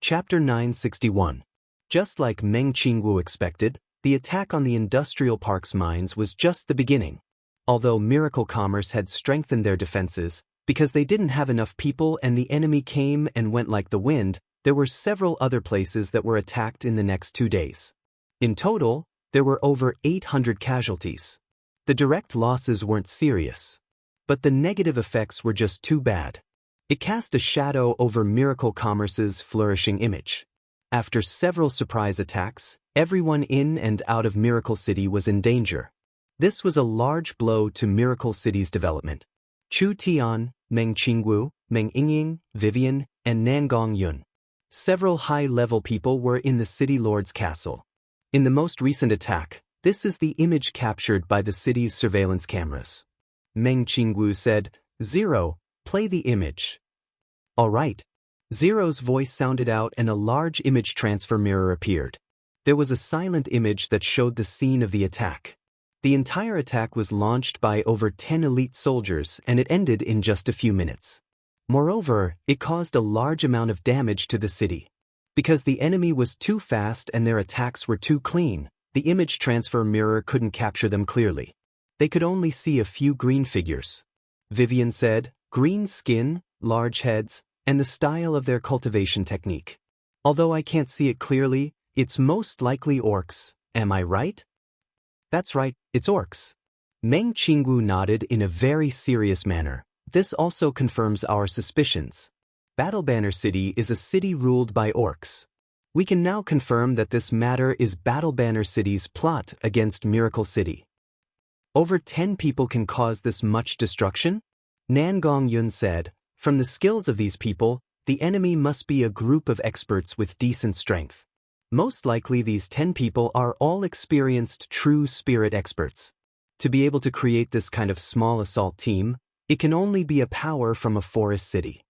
Chapter 961. Just like Meng Qingwu expected, the attack on the industrial park's mines was just the beginning. Although Miracle Commerce had strengthened their defenses, because they didn't have enough people and the enemy came and went like the wind, there were several other places that were attacked in the next 2 days. In total, there were over 800 casualties. The direct losses weren't serious, but the negative effects were just too bad. It cast a shadow over Miracle Commerce's flourishing image. After several surprise attacks, everyone in and out of Miracle City was in danger. This was a large blow to Miracle City's development. Chu Tian, Meng Qingwu, Meng Yingying, Vivian, and Nangong Yun. Several high-level people were in the city lord's castle. In the most recent attack, this is the image captured by the city's surveillance cameras. Meng Qingwu said, "Zero, play the image." "All right." Zero's voice sounded out and a large image transfer mirror appeared. There was a silent image that showed the scene of the attack. The entire attack was launched by over 10 elite soldiers and it ended in just a few minutes. Moreover, it caused a large amount of damage to the city. Because the enemy was too fast and their attacks were too clean, the image transfer mirror couldn't capture them clearly. They could only see a few green figures. Vivian said, "Green skin, large heads, and the style of their cultivation technique. Although I can't see it clearly, it's most likely orcs, am I right?" "That's right, it's orcs." Meng Qingwu nodded in a very serious manner. "This also confirms our suspicions. Battle Banner City is a city ruled by orcs. We can now confirm that this matter is Battle Banner City's plot against Miracle City." "Over 10 people can cause this much destruction?" Nangong Yun said, "From the skills of these people, the enemy must be a group of experts with decent strength. Most likely these 10 people are all experienced true spirit experts. To be able to create this kind of small assault team, it can only be a power from a forest city."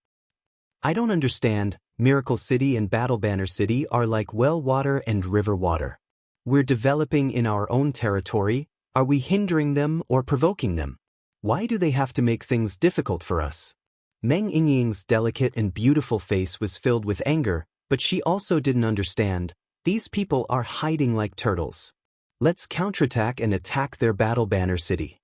"I don't understand. Miracle City and Battle Banner City are like well water and river water. We're developing in our own territory. Are we hindering them or provoking them? Why do they have to make things difficult for us?" Meng Yingying's delicate and beautiful face was filled with anger, but she also didn't understand. These people are hiding like turtles. Let's counterattack and attack their Battle Banner City.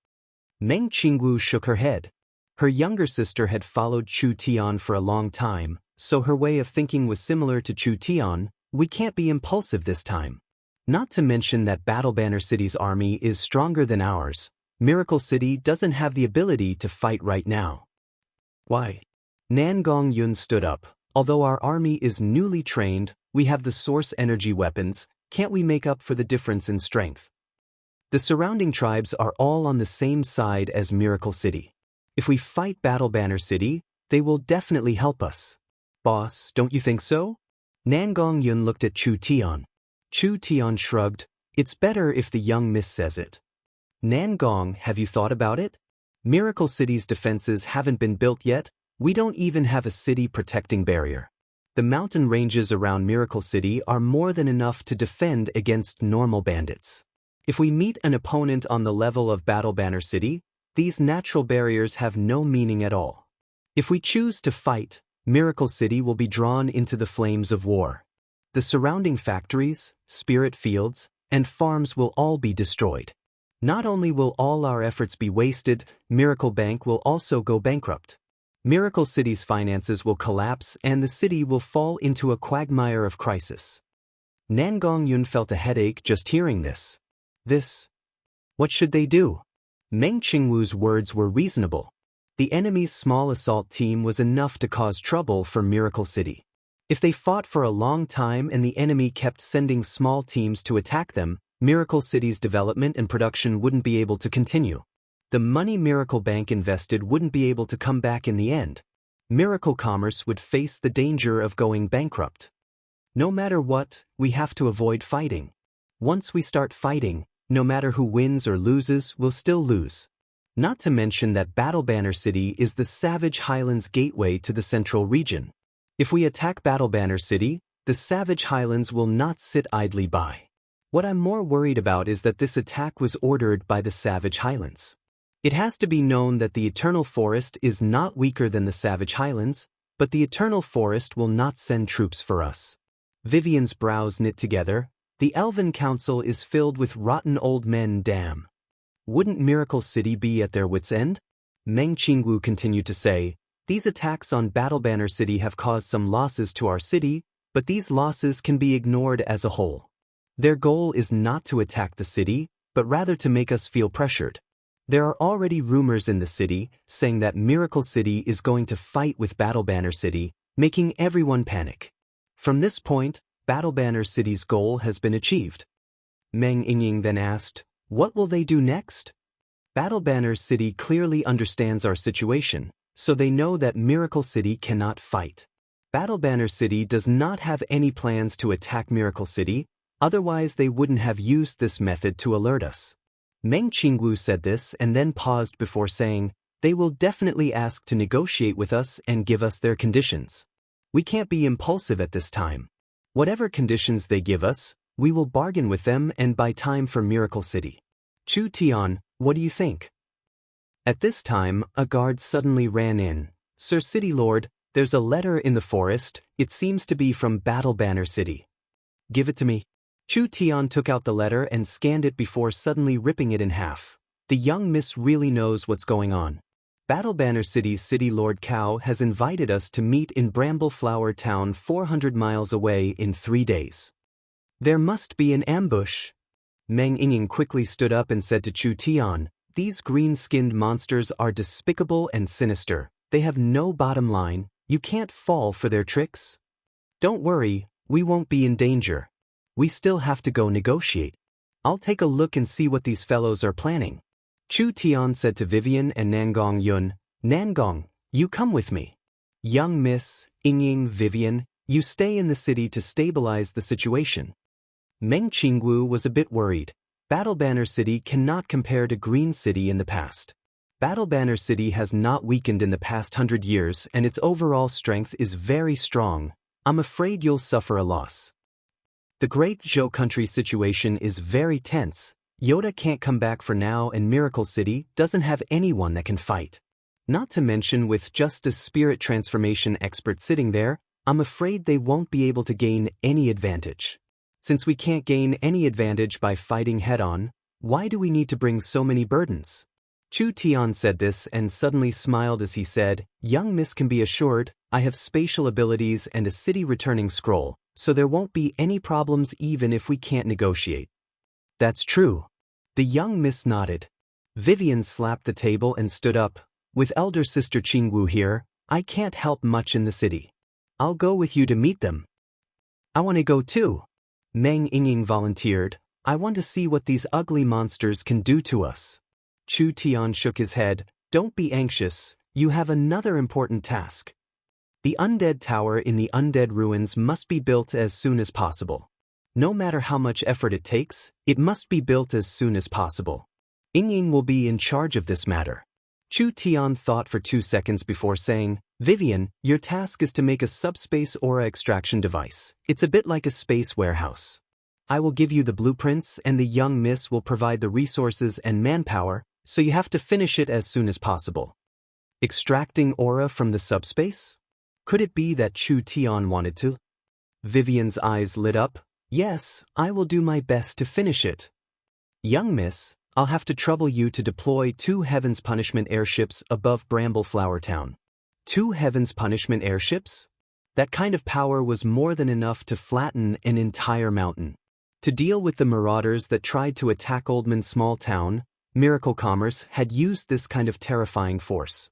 Meng Qingwu shook her head. Her younger sister had followed Chu Tian for a long time, so her way of thinking was similar to Chu Tian. "We can't be impulsive this time. Not to mention that Battle Banner City's army is stronger than ours. Miracle City doesn't have the ability to fight right now." "Why?" Nangong Yun stood up. "Although our army is newly trained, we have the source energy weapons. Can't we make up for the difference in strength? The surrounding tribes are all on the same side as Miracle City. If we fight Battle Banner City, they will definitely help us." "Boss, don't you think so?" Nangong Yun looked at Chu Tian. Chu Tian shrugged. "It's better if the young miss says it." "Nangong, have you thought about it? Miracle City's defenses haven't been built yet. We don't even have a city protecting barrier. The mountain ranges around Miracle City are more than enough to defend against normal bandits. If we meet an opponent on the level of Battle Banner City, these natural barriers have no meaning at all. If we choose to fight, Miracle City will be drawn into the flames of war. The surrounding factories, spirit fields, and farms will all be destroyed. Not only will all our efforts be wasted, Miracle Bank will also go bankrupt. Miracle City's finances will collapse and the city will fall into a quagmire of crisis." Nangong Yun felt a headache just hearing this. What should they do? Meng Qingwu's words were reasonable. The enemy's small assault team was enough to cause trouble for Miracle City. If they fought for a long time and the enemy kept sending small teams to attack them, Miracle City's development and production wouldn't be able to continue. The money Miracle Bank invested wouldn't be able to come back in the end. Miracle Commerce would face the danger of going bankrupt. No matter what, we have to avoid fighting. Once we start fighting, no matter who wins or loses, we'll still lose. Not to mention that Battle Banner City is the Savage Highlands gateway to the central region. If we attack Battle Banner City, the Savage Highlands will not sit idly by. What I'm more worried about is that this attack was ordered by the Savage Highlands. It has to be known that the Eternal Forest is not weaker than the Savage Highlands. but the eternal forest will not send troops for us. Vivian's brows knit together. The Elven Council is filled with rotten old men, damn. Wouldn't Miracle City be at their wits' end? Meng Qingwu continued to say, these attacks on Battle Banner City have caused some losses to our city, but these losses can be ignored as a whole. Their goal is not to attack the city, but rather to make us feel pressured. There are already rumors in the city saying that Miracle City is going to fight with Battle Banner City, making everyone panic. From this point, Battle Banner City's goal has been achieved. Meng Yingying then asked, what will they do next? Battle Banner City clearly understands our situation, so they know that Miracle City cannot fight. Battle Banner City does not have any plans to attack Miracle City, otherwise they wouldn't have used this method to alert us. Meng Qingwu said this and then paused before saying, they will definitely ask to negotiate with us and give us their conditions. We can't be impulsive at this time. Whatever conditions they give us, we will bargain with them and buy time for Miracle City. Chu Tian, what do you think? At this time, a guard suddenly ran in. Sir City Lord, there's a letter in the forest, it seems to be from Battle Banner City. Give it to me. Chu Tian took out the letter and scanned it before suddenly ripping it in half. The young miss really knows what's going on. Battle Banner City's City Lord Cao has invited us to meet in Brambleflower Town 400 miles away in 3 days. There must be an ambush. Meng Yingying quickly stood up and said to Chu Tian, these green-skinned monsters are despicable and sinister. They have no bottom line, you can't fall for their tricks. Don't worry, we won't be in danger. We still have to go negotiate. I'll take a look and see what these fellows are planning. Chu Tian said to Vivian and Nangong Yun, Nangong, you come with me. Young Miss, Yingying, Vivian, you stay in the city to stabilize the situation. Meng Qingwu was a bit worried. Battle Banner City cannot compare to Green City in the past. Battle Banner City has not weakened in the past 100 years and its overall strength is very strong. I'm afraid you'll suffer a loss. The Great Zhou country situation is very tense. Yoda can't come back for now and Miracle City doesn't have anyone that can fight. Not to mention with just a spirit transformation expert sitting there, I'm afraid they won't be able to gain any advantage. Since we can't gain any advantage by fighting head-on, why do we need to bring so many burdens? Chu Tian said this and suddenly smiled as he said, young miss can be assured, I have spatial abilities and a city returning scroll, so there won't be any problems even if we can't negotiate. That's true. The young miss nodded. Vivian slapped the table and stood up. With elder sister Qingwu here, I can't help much in the city. I'll go with you to meet them. I want to go too. Meng Yingying volunteered. I want to see what these ugly monsters can do to us. Chu Tian shook his head. Don't be anxious, you have another important task. The undead tower in the undead ruins must be built as soon as possible. No matter how much effort it takes, it must be built as soon as possible. Yingying will be in charge of this matter. Chu Tian thought for 2 seconds before saying, Vivian, your task is to make a subspace aura extraction device. It's a bit like a space warehouse. I will give you the blueprints and the young miss will provide the resources and manpower, so you have to finish it as soon as possible. Extracting aura from the subspace? Could it be that Chu Tian wanted to? Vivian's eyes lit up. Yes, I will do my best to finish it. Young miss, I'll have to trouble you to deploy 2 Heaven's Punishment airships above Brambleflower Town. 2 Heaven's Punishment airships? That kind of power was more than enough to flatten an entire mountain. To deal with the marauders that tried to attack Oldman's small town, Miracle Commerce had used this kind of terrifying force.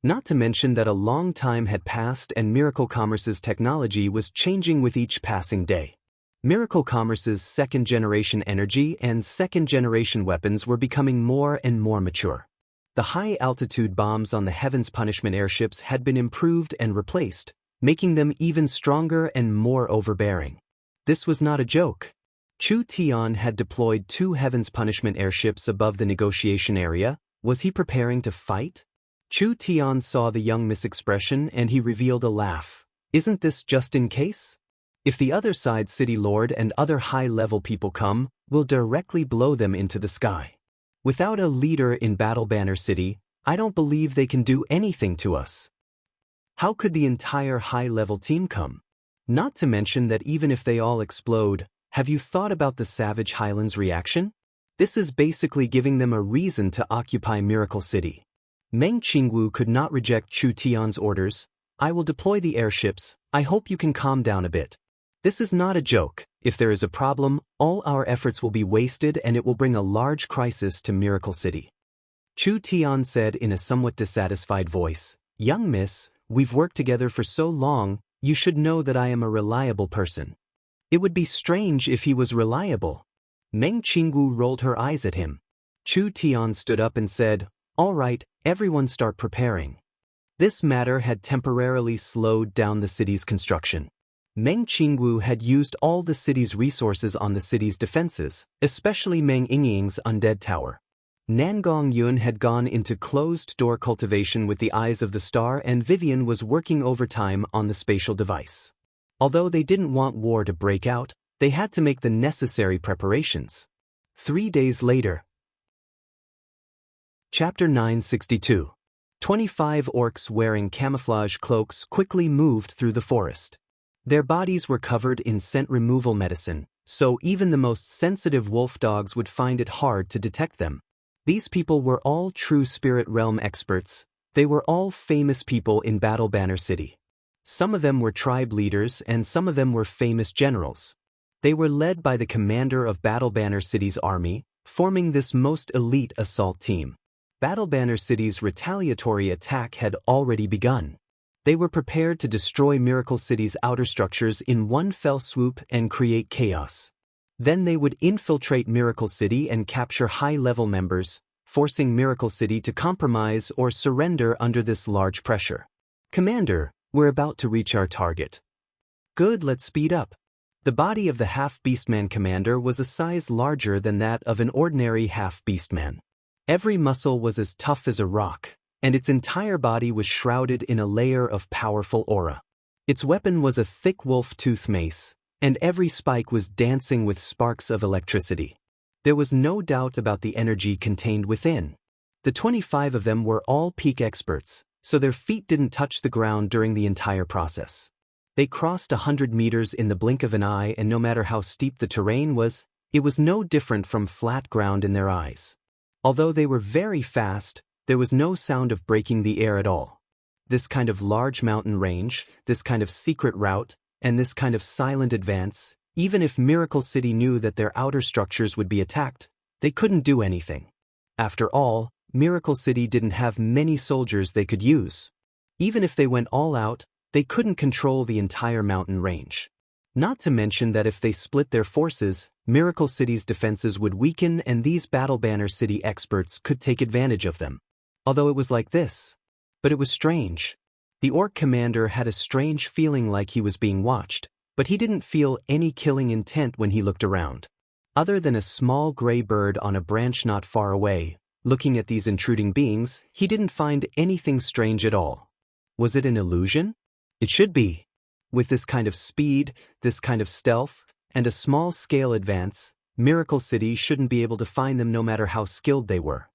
Not to mention that a long time had passed and Miracle Commerce's technology was changing with each passing day. Miracle Commerce's second-generation energy and second-generation weapons were becoming more and more mature. The high-altitude bombs on the Heaven's Punishment airships had been improved and replaced, making them even stronger and more overbearing. This was not a joke. Chu Tian had deployed 2 Heaven's Punishment airships above the negotiation area. Was he preparing to fight? Chu Tian saw the young miss expression and he revealed a laugh. Isn't this just in case? If the other side's city lord and other high-level people come, we'll directly blow them into the sky. Without a leader in Battle Banner City, I don't believe they can do anything to us. How could the entire high-level team come? Not to mention that even if they all explode, have you thought about the Savage Highlands reaction? This is basically giving them a reason to occupy Miracle City. Meng Qingwu could not reject Chu Tian's orders. I will deploy the airships. I hope you can calm down a bit. This is not a joke. If there is a problem, all our efforts will be wasted and it will bring a large crisis to Miracle City. Chu Tian said in a somewhat dissatisfied voice, Young miss, we've worked together for so long, you should know that I am a reliable person. It would be strange if he was reliable. Meng Qingwu rolled her eyes at him. Chu Tian stood up and said, All right, everyone start preparing. This matter had temporarily slowed down the city's construction. Meng Qingwu had used all the city's resources on the city's defenses, especially Meng Yingying's undead tower. Nangong Yun had gone into closed-door cultivation with the Eyes of the Star, and Vivian was working overtime on the spatial device. Although they didn't want war to break out, they had to make the necessary preparations. 3 days later. Chapter 962. 25 orcs wearing camouflage cloaks quickly moved through the forest. Their bodies were covered in scent removal medicine, so even the most sensitive wolf dogs would find it hard to detect them. These people were all true spirit realm experts. They were all famous people in Battle Banner City. Some of them were tribe leaders and some of them were famous generals. They were led by the commander of Battle Banner City's army, forming this most elite assault team. Battle Banner City's retaliatory attack had already begun. They were prepared to destroy Miracle City's outer structures in one fell swoop and create chaos. Then they would infiltrate Miracle City and capture high-level members, forcing Miracle City to compromise or surrender under this large pressure. Commander, we're about to reach our target. Good, let's speed up. The body of the half-beastman commander was a size larger than that of an ordinary half-beastman. Every muscle was as tough as a rock, and its entire body was shrouded in a layer of powerful aura. Its weapon was a thick wolf-tooth mace, and every spike was dancing with sparks of electricity. There was no doubt about the energy contained within. The 25 of them were all peak experts, so their feet didn't touch the ground during the entire process. They crossed 100 meters in the blink of an eye, and no matter how steep the terrain was, it was no different from flat ground in their eyes. Although they were very fast, there was no sound of breaking the air at all. This kind of large mountain range, this kind of secret route, and this kind of silent advance, even if Miracle City knew that their outer structures would be attacked, they couldn't do anything. After all, Miracle City didn't have many soldiers they could use. Even if they went all out, they couldn't control the entire mountain range. Not to mention that if they split their forces, Miracle City's defenses would weaken and these Battle Banner City experts could take advantage of them. Although it was like this. But it was strange. The orc commander had a strange feeling like he was being watched, but he didn't feel any killing intent when he looked around. Other than a small gray bird on a branch not far away, looking at these intruding beings, he didn't find anything strange at all. Was it an illusion? It should be. With this kind of speed, this kind of stealth, and a small-scale advance, Miracle City shouldn't be able to find them no matter how skilled they were.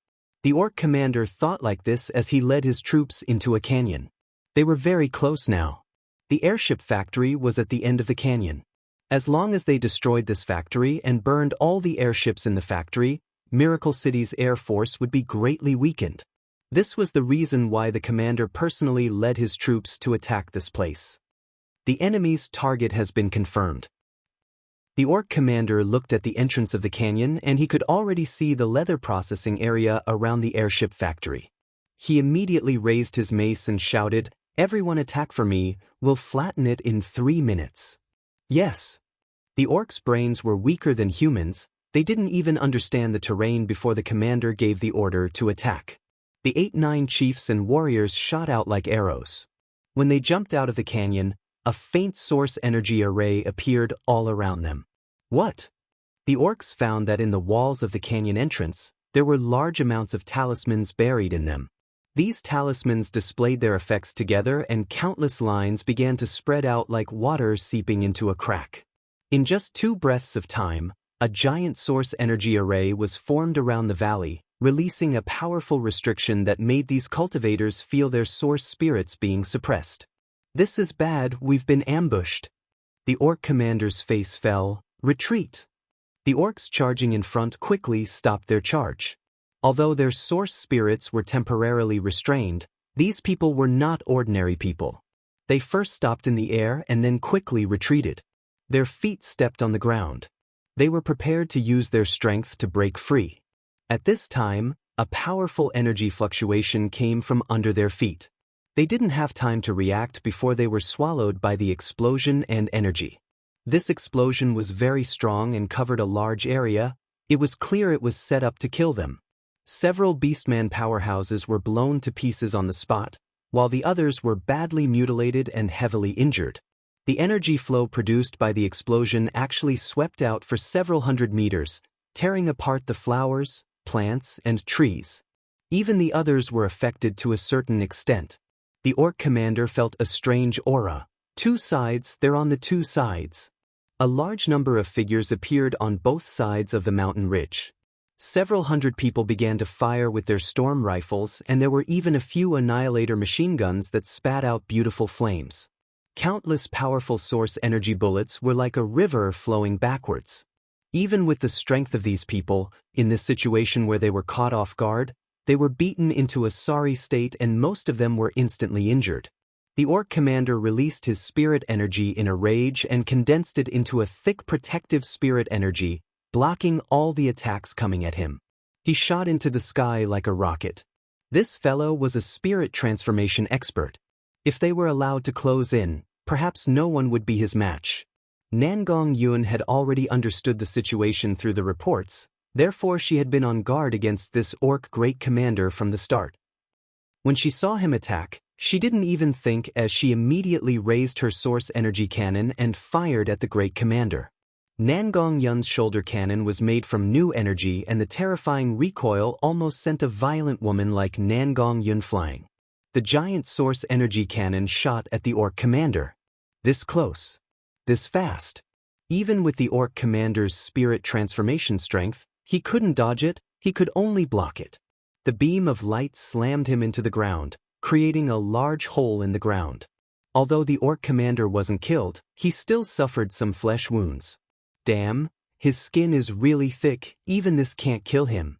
The orc commander thought like this as he led his troops into a canyon. They were very close now. The airship factory was at the end of the canyon. As long as they destroyed this factory and burned all the airships in the factory, Miracle City's air force would be greatly weakened. This was the reason why the commander personally led his troops to attack this place. The enemy's target has been confirmed. The orc commander looked at the entrance of the canyon and he could already see the leather processing area around the airship factory. He immediately raised his mace and shouted, "Everyone attack for me, we'll flatten it in 3 minutes." Yes. The orcs' brains were weaker than humans, they didn't even understand the terrain before the commander gave the order to attack. The 8-9 chiefs and warriors shot out like arrows. When they jumped out of the canyon, a faint source energy array appeared all around them. What? The orcs found that in the walls of the canyon entrance, there were large amounts of talismans buried in them. These talismans displayed their effects together and countless lines began to spread out like water seeping into a crack. In just 2 breaths of time, a giant source energy array was formed around the valley, releasing a powerful restriction that made these cultivators feel their source spirits being suppressed. "This is bad, we've been ambushed." The orc commander's face fell. "Retreat." The orcs charging in front quickly stopped their charge. Although their source spirits were temporarily restrained, these people were not ordinary people. They first stopped in the air and then quickly retreated. Their feet stepped on the ground. They were prepared to use their strength to break free. At this time, a powerful energy fluctuation came from under their feet. They didn't have time to react before they were swallowed by the explosion and energy. This explosion was very strong and covered a large area. It was clear it was set up to kill them. Several Beastman powerhouses were blown to pieces on the spot, while the others were badly mutilated and heavily injured. The energy flow produced by the explosion actually swept out for several hundred meters, tearing apart the flowers, plants, and trees. Even the others were affected to a certain extent. The orc commander felt a strange aura. Two sides, they're on the two sides. A large number of figures appeared on both sides of the mountain ridge. Several hundred people began to fire with their storm rifles, and there were even a few annihilator machine guns that spat out beautiful flames. Countless powerful source energy bullets were like a river flowing backwards. Even with the strength of these people, in this situation where they were caught off guard, they were beaten into a sorry state and most of them were instantly injured. The orc commander released his spirit energy in a rage and condensed it into a thick protective spirit energy, blocking all the attacks coming at him. He shot into the sky like a rocket. This fellow was a spirit transformation expert. If they were allowed to close in, perhaps no one would be his match. Nangong Yun had already understood the situation through the reports, therefore she had been on guard against this orc great commander from the start. When she saw him attack, she didn't even think as she immediately raised her source energy cannon and fired at the great commander. Nangong Yun's shoulder cannon was made from new energy and the terrifying recoil almost sent a violent woman like Nangong Yun flying. The giant source energy cannon shot at the orc commander. This close. This fast. Even with the orc commander's spirit transformation strength, he couldn't dodge it, he could only block it. The beam of light slammed him into the ground, creating a large hole in the ground. Although the orc commander wasn't killed, he still suffered some flesh wounds. Damn, his skin is really thick, even this can't kill him.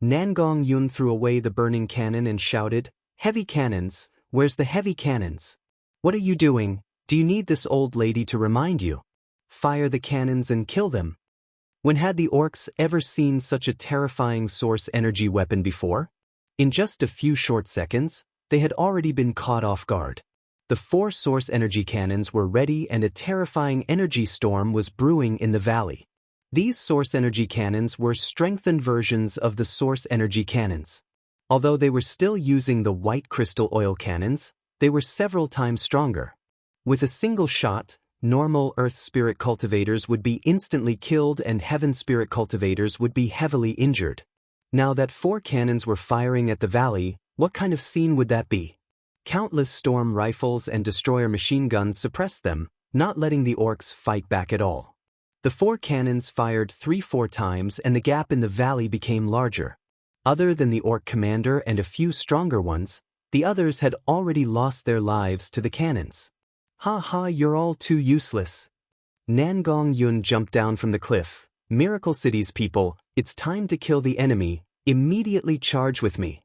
Nangong Yun threw away the burning cannon and shouted, "Heavy cannons, where's the heavy cannons? What are you doing? Do you need this old lady to remind you? Fire the cannons and kill them." When had the orcs ever seen such a terrifying source energy weapon before? In just a few short seconds, they had already been caught off guard. The 4 source energy cannons were ready and a terrifying energy storm was brewing in the valley. These source energy cannons were strengthened versions of the source energy cannons. Although they were still using the white crystal oil cannons, they were several times stronger. With a single shot, normal earth spirit cultivators would be instantly killed and heaven spirit cultivators would be heavily injured. Now that 4 cannons were firing at the valley, what kind of scene would that be? Countless storm rifles and destroyer machine guns suppressed them, not letting the orcs fight back at all. The 4 cannons fired 3-4 times and the gap in the valley became larger. Other than the orc commander and a few stronger ones, the others had already lost their lives to the cannons. "Ha ha, you're all too useless." Nangong Yun jumped down from the cliff. "Miracle City's people, it's time to kill the enemy, immediately charge with me."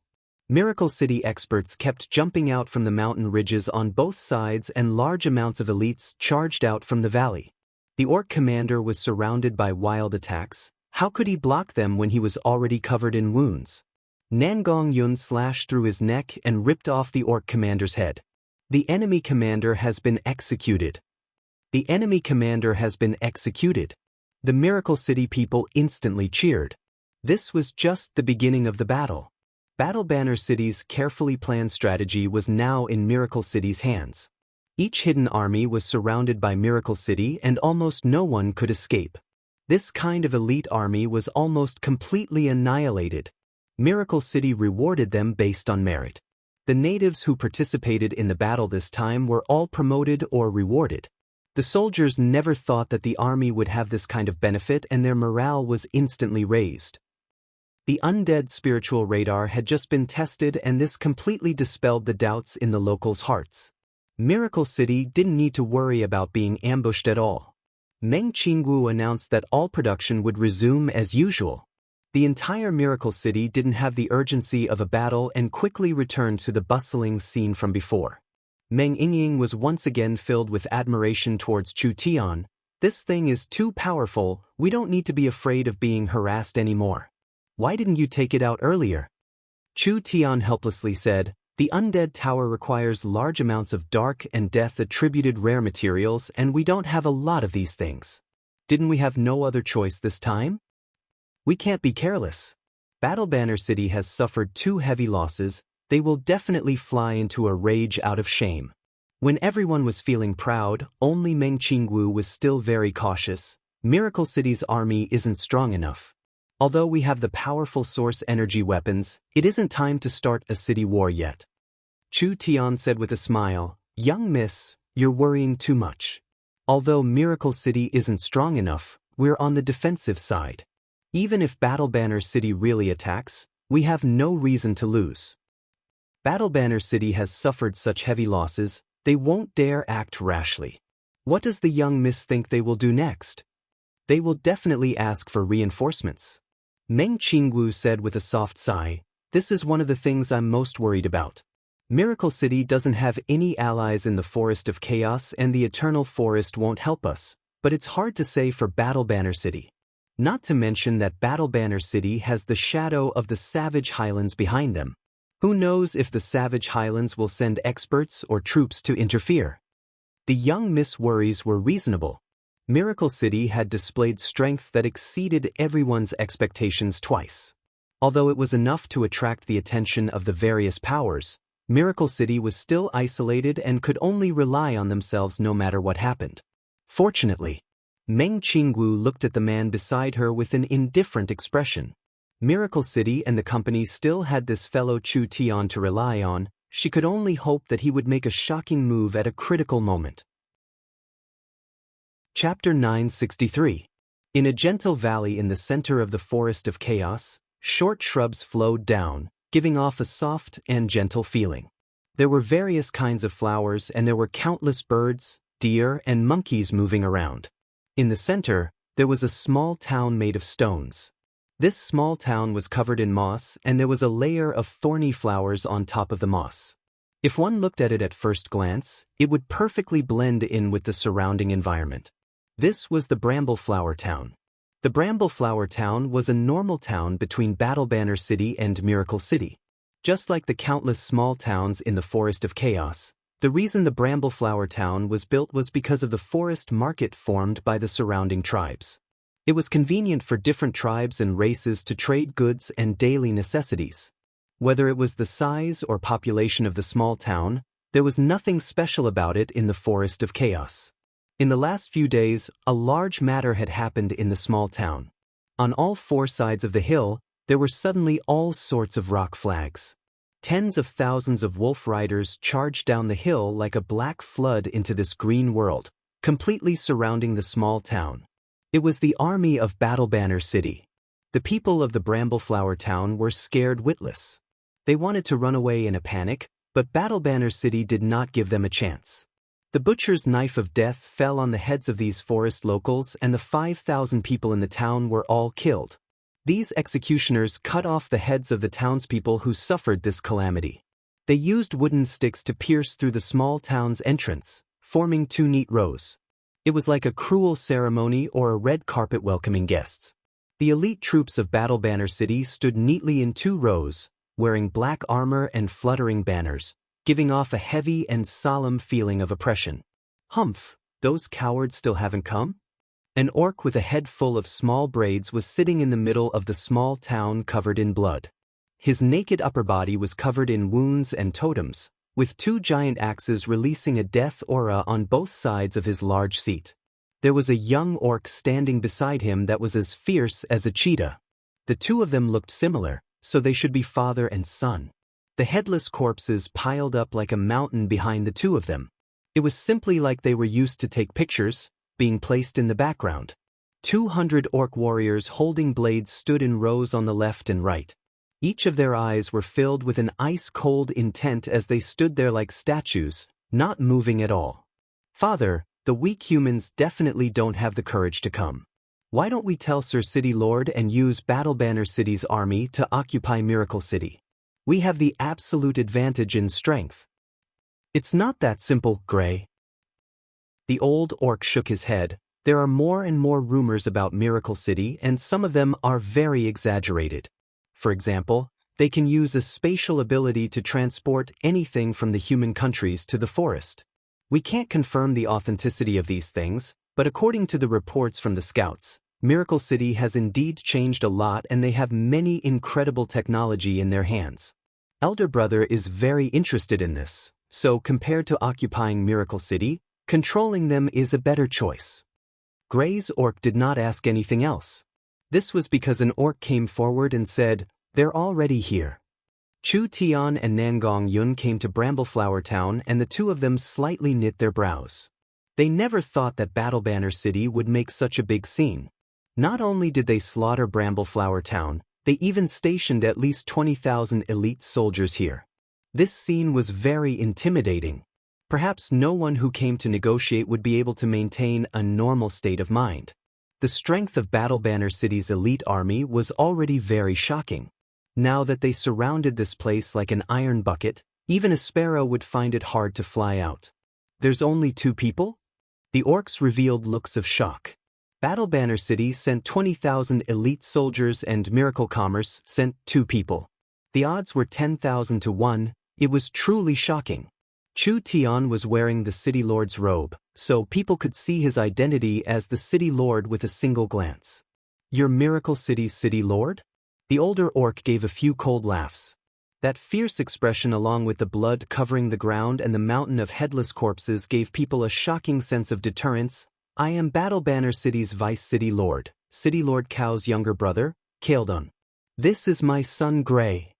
Miracle City experts kept jumping out from the mountain ridges on both sides and large amounts of elites charged out from the valley. The orc commander was surrounded by wild attacks. How could he block them when he was already covered in wounds? Nangong Yun slashed through his neck and ripped off the orc commander's head. "The enemy commander has been executed." The enemy commander has been executed. The Miracle City people instantly cheered. This was just the beginning of the battle. Battle Banner City's carefully planned strategy was now in Miracle City's hands. Each hidden army was surrounded by Miracle City and almost no one could escape. This kind of elite army was almost completely annihilated. Miracle City rewarded them based on merit. The natives who participated in the battle this time were all promoted or rewarded. The soldiers never thought that the army would have this kind of benefit and their morale was instantly raised. The undead spiritual radar had just been tested and this completely dispelled the doubts in the locals' hearts. Miracle City didn't need to worry about being ambushed at all. Meng Qingwu announced that all production would resume as usual. The entire Miracle City didn't have the urgency of a battle and quickly returned to the bustling scene from before. Meng Yingying was once again filled with admiration towards Chu Tian. This thing is too powerful, we don't need to be afraid of being harassed anymore. Why didn't you take it out earlier? Chu Tian helplessly said, the undead tower requires large amounts of dark and death-attributed rare materials and we don't have a lot of these things. Didn't we have no other choice this time? We can't be careless. Battle Banner City has suffered 2 heavy losses, they will definitely fly into a rage out of shame. When everyone was feeling proud, only Meng Qingwu was still very cautious. Miracle City's army isn't strong enough. Although we have the powerful source energy weapons, it isn't time to start a city war yet. Chu Tian said with a smile, young miss, you're worrying too much. Although Miracle City isn't strong enough, we're on the defensive side. Even if Battle Banner City really attacks, we have no reason to lose. Battle Banner City has suffered such heavy losses, they won't dare act rashly. What does the young miss think they will do next? They will definitely ask for reinforcements. Meng Qingwu said with a soft sigh, this is one of the things I'm most worried about. Miracle City doesn't have any allies in the Forest of Chaos and the Eternal Forest won't help us, but it's hard to say for Battle Banner City. Not to mention that Battle Banner City has the shadow of the Savage Highlands behind them. Who knows if the Savage Highlands will send experts or troops to interfere? The young miss worries were reasonable. Miracle City had displayed strength that exceeded everyone's expectations twice. Although it was enough to attract the attention of the various powers, Miracle City was still isolated and could only rely on themselves no matter what happened. Fortunately, Meng Qingwu looked at the man beside her with an indifferent expression. Miracle City and the company still had this fellow Chu Tian to rely on, she could only hope that he would make a shocking move at a critical moment. Chapter 963. In a gentle valley in the center of the Forest of Chaos, short shrubs flowed down, giving off a soft and gentle feeling. There were various kinds of flowers and there were countless birds, deer, and monkeys moving around. In the center, there was a small town made of stones. This small town was covered in moss and there was a layer of thorny flowers on top of the moss. If one looked at it at first glance, it would perfectly blend in with the surrounding environment. This was the Brambleflower Town. The Brambleflower Town was a normal town between Battle Banner City and Miracle City. Just like the countless small towns in the Forest of Chaos, the reason the Brambleflower Town was built was because of the forest market formed by the surrounding tribes. It was convenient for different tribes and races to trade goods and daily necessities. Whether it was the size or population of the small town, there was nothing special about it in the Forest of Chaos. In the last few days, a large matter had happened in the small town. On all 4 sides of the hill, there were suddenly all sorts of rock flags. Tens of thousands of wolf riders charged down the hill like a black flood into this green world, completely surrounding the small town. It was the army of Battle Banner City. The people of the Brambleflower Town were scared witless. They wanted to run away in a panic, but Battle Banner City did not give them a chance. The butcher's knife of death fell on the heads of these forest locals and the 5,000 people in the town were all killed. These executioners cut off the heads of the townspeople who suffered this calamity. They used wooden sticks to pierce through the small town's entrance, forming 2 neat rows. It was like a cruel ceremony or a red carpet welcoming guests. The elite troops of Battle Banner City stood neatly in 2 rows, wearing black armor and fluttering banners, giving off a heavy and solemn feeling of oppression. Humph, those cowards still haven't come? An orc with a head full of small braids was sitting in the middle of the small town covered in blood. His naked upper body was covered in wounds and totems, with 2 giant axes releasing a death aura on both sides of his large seat. There was a young orc standing beside him that was as fierce as a cheetah. The 2 of them looked similar, so they should be father and son. The headless corpses piled up like a mountain behind the 2 of them. It was simply like they were used to take pictures, being placed in the background. 200 orc warriors holding blades stood in rows on the left and right. Each of their eyes were filled with an ice-cold intent as they stood there like statues, not moving at all. Father, the weak humans definitely don't have the courage to come. Why don't we tell Sir City Lord and use Battle Banner City's army to occupy Miracle City? We have the absolute advantage in strength. It's not that simple, Gray. The old orc shook his head. There are more and more rumors about Miracle City, and some of them are very exaggerated. For example, they can use a spatial ability to transport anything from the human countries to the forest. We can't confirm the authenticity of these things, but according to the reports from the scouts, Miracle City has indeed changed a lot and they have many incredible technology in their hands. Elder Brother is very interested in this, so compared to occupying Miracle City, controlling them is a better choice. Gray's orc did not ask anything else. This was because an orc came forward and said, "They're already here." Chu Tian and Nangong Yun came to Brambleflower Town and the two of them slightly knit their brows. They never thought that Battle Banner City would make such a big scene. Not only did they slaughter Brambleflower Town, they even stationed at least 20,000 elite soldiers here. This scene was very intimidating. Perhaps no one who came to negotiate would be able to maintain a normal state of mind. The strength of Battle Banner City's elite army was already very shocking. Now that they surrounded this place like an iron bucket, even a sparrow would find it hard to fly out. There's only 2 people? The orcs revealed looks of shock. Battle Banner City sent 20,000 elite soldiers and Miracle Commerce sent 2 people. The odds were 10,000 to 1, it was truly shocking. Chu Tian was wearing the City Lord's robe, so people could see his identity as the City Lord with a single glance. "You're Miracle City's City Lord?" The older orc gave a few cold laughs. That fierce expression along with the blood covering the ground and the mountain of headless corpses gave people a shocking sense of deterrence. "I am Battle Banner City's Vice City Lord, City Lord Kao's younger brother, Kaeldon. This is my son Gray."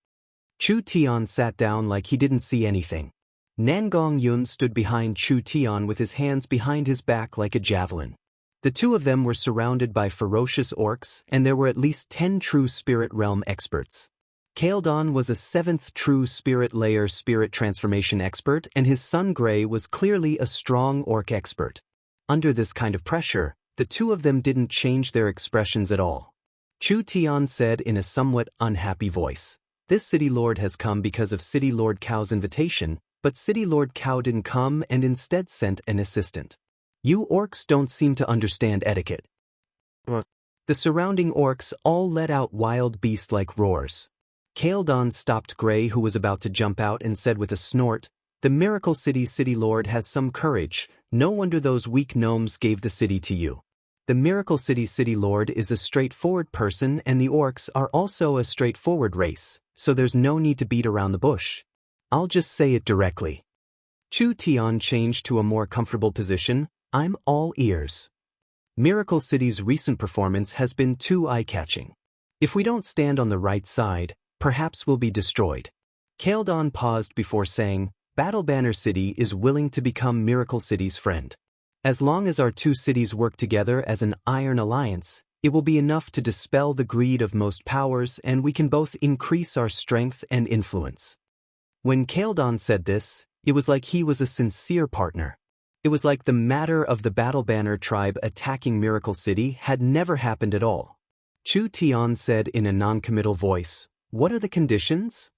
Chu Tian sat down like he didn't see anything. Nangong Yun stood behind Chu Tian with his hands behind his back like a javelin. The two of them were surrounded by ferocious orcs, and there were at least 10 true Spirit Realm experts. Kaeldon was a 7th true Spirit Layer Spirit Transformation expert, and his son Gray was clearly a strong orc expert. Under this kind of pressure, the two of them didn't change their expressions at all. Chu Tian said in a somewhat unhappy voice, "This City Lord has come because of City Lord Kao's invitation, but City Lord Kao didn't come and instead sent an assistant. You orcs don't seem to understand etiquette." The surrounding orcs all let out wild beast-like roars. Kaeldon stopped Gray, who was about to jump out, and said with a snort, "The Miracle City's City Lord has some courage. No wonder those weak gnomes gave the city to you. The Miracle City's City Lord is a straightforward person, and the orcs are also a straightforward race, so there's no need to beat around the bush. I'll just say it directly." Chu Tian changed to a more comfortable position. "I'm all ears. Miracle City's recent performance has been too eye-catching. If we don't stand on the right side, perhaps we'll be destroyed." Kaeldon paused before saying, "Battle Banner City is willing to become Miracle City's friend. As long as our two cities work together as an iron alliance, it will be enough to dispel the greed of most powers, and we can both increase our strength and influence." When Kaeldon said this, it was like he was a sincere partner. It was like the matter of the Battle Banner tribe attacking Miracle City had never happened at all. Chu Tian said in a non-committal voice, "What are the conditions?"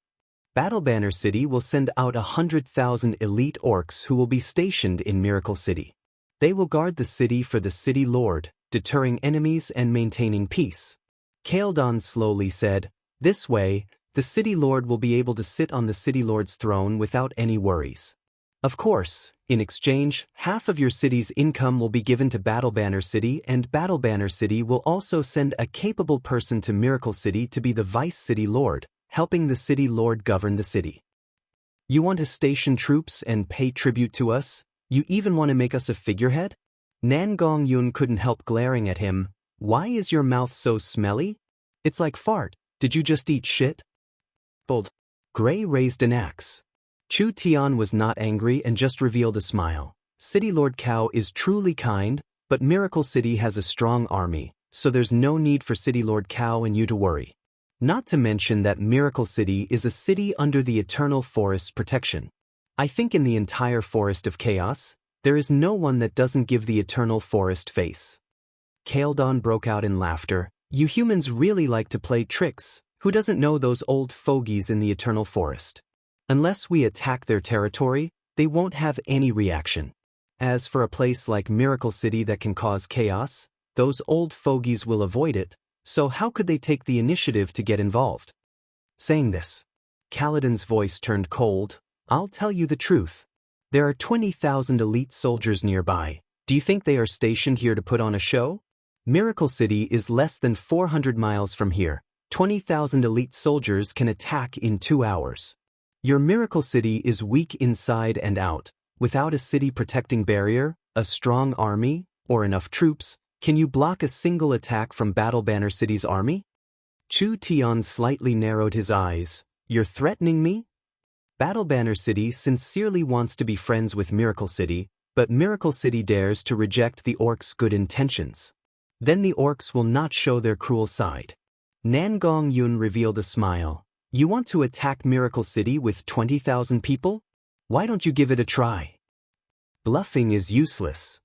"Battle Banner City will send out 100,000 elite orcs who will be stationed in Miracle City. They will guard the city for the City Lord, deterring enemies and maintaining peace." Kaeldon slowly said, "This way, the City Lord will be able to sit on the City Lord's throne without any worries. Of course, in exchange, half of your city's income will be given to Battle Banner City, and Battle Banner City will also send a capable person to Miracle City to be the Vice City Lord, helping the City Lord govern the city. You want to station troops and pay tribute to us? You even want to make us a figurehead?" Nangong Yun couldn't help glaring at him. "Why is your mouth so smelly? It's like fart. Did you just eat shit?" Bold. Gray raised an axe. Chu Tian was not angry and just revealed a smile. "City Lord Kao is truly kind, but Miracle City has a strong army, so there's no need for City Lord Kao and you to worry. Not to mention that Miracle City is a city under the Eternal Forest's protection. I think in the entire Forest of Chaos, there is no one that doesn't give the eternal forest face. Kaeldon broke out in laughter. You humans really like to play tricks. Who doesn't know those old fogies in the eternal forest? Unless we attack their territory, they won't have any reaction. As for a place like Miracle City that can cause chaos, those old fogies will avoid it, so how could they take the initiative to get involved? Saying this, Kaladin's voice turned cold. I'll tell you the truth. There are 20,000 elite soldiers nearby. Do you think they are stationed here to put on a show? Miracle City is less than 400 miles from here. 20,000 elite soldiers can attack in 2 hours. Your Miracle City is weak inside and out. Without a city protecting barrier, a strong army, or enough troops, can you block a single attack from Battle Banner City's army? Chu Tian slightly narrowed his eyes. You're threatening me? Battle Banner City sincerely wants to be friends with Miracle City, but Miracle City dares to reject the orcs' good intentions. Then the orcs will not show their cruel side. Nangong Yun revealed a smile. You want to attack Miracle City with 20,000 people? Why don't you give it a try? Bluffing is useless.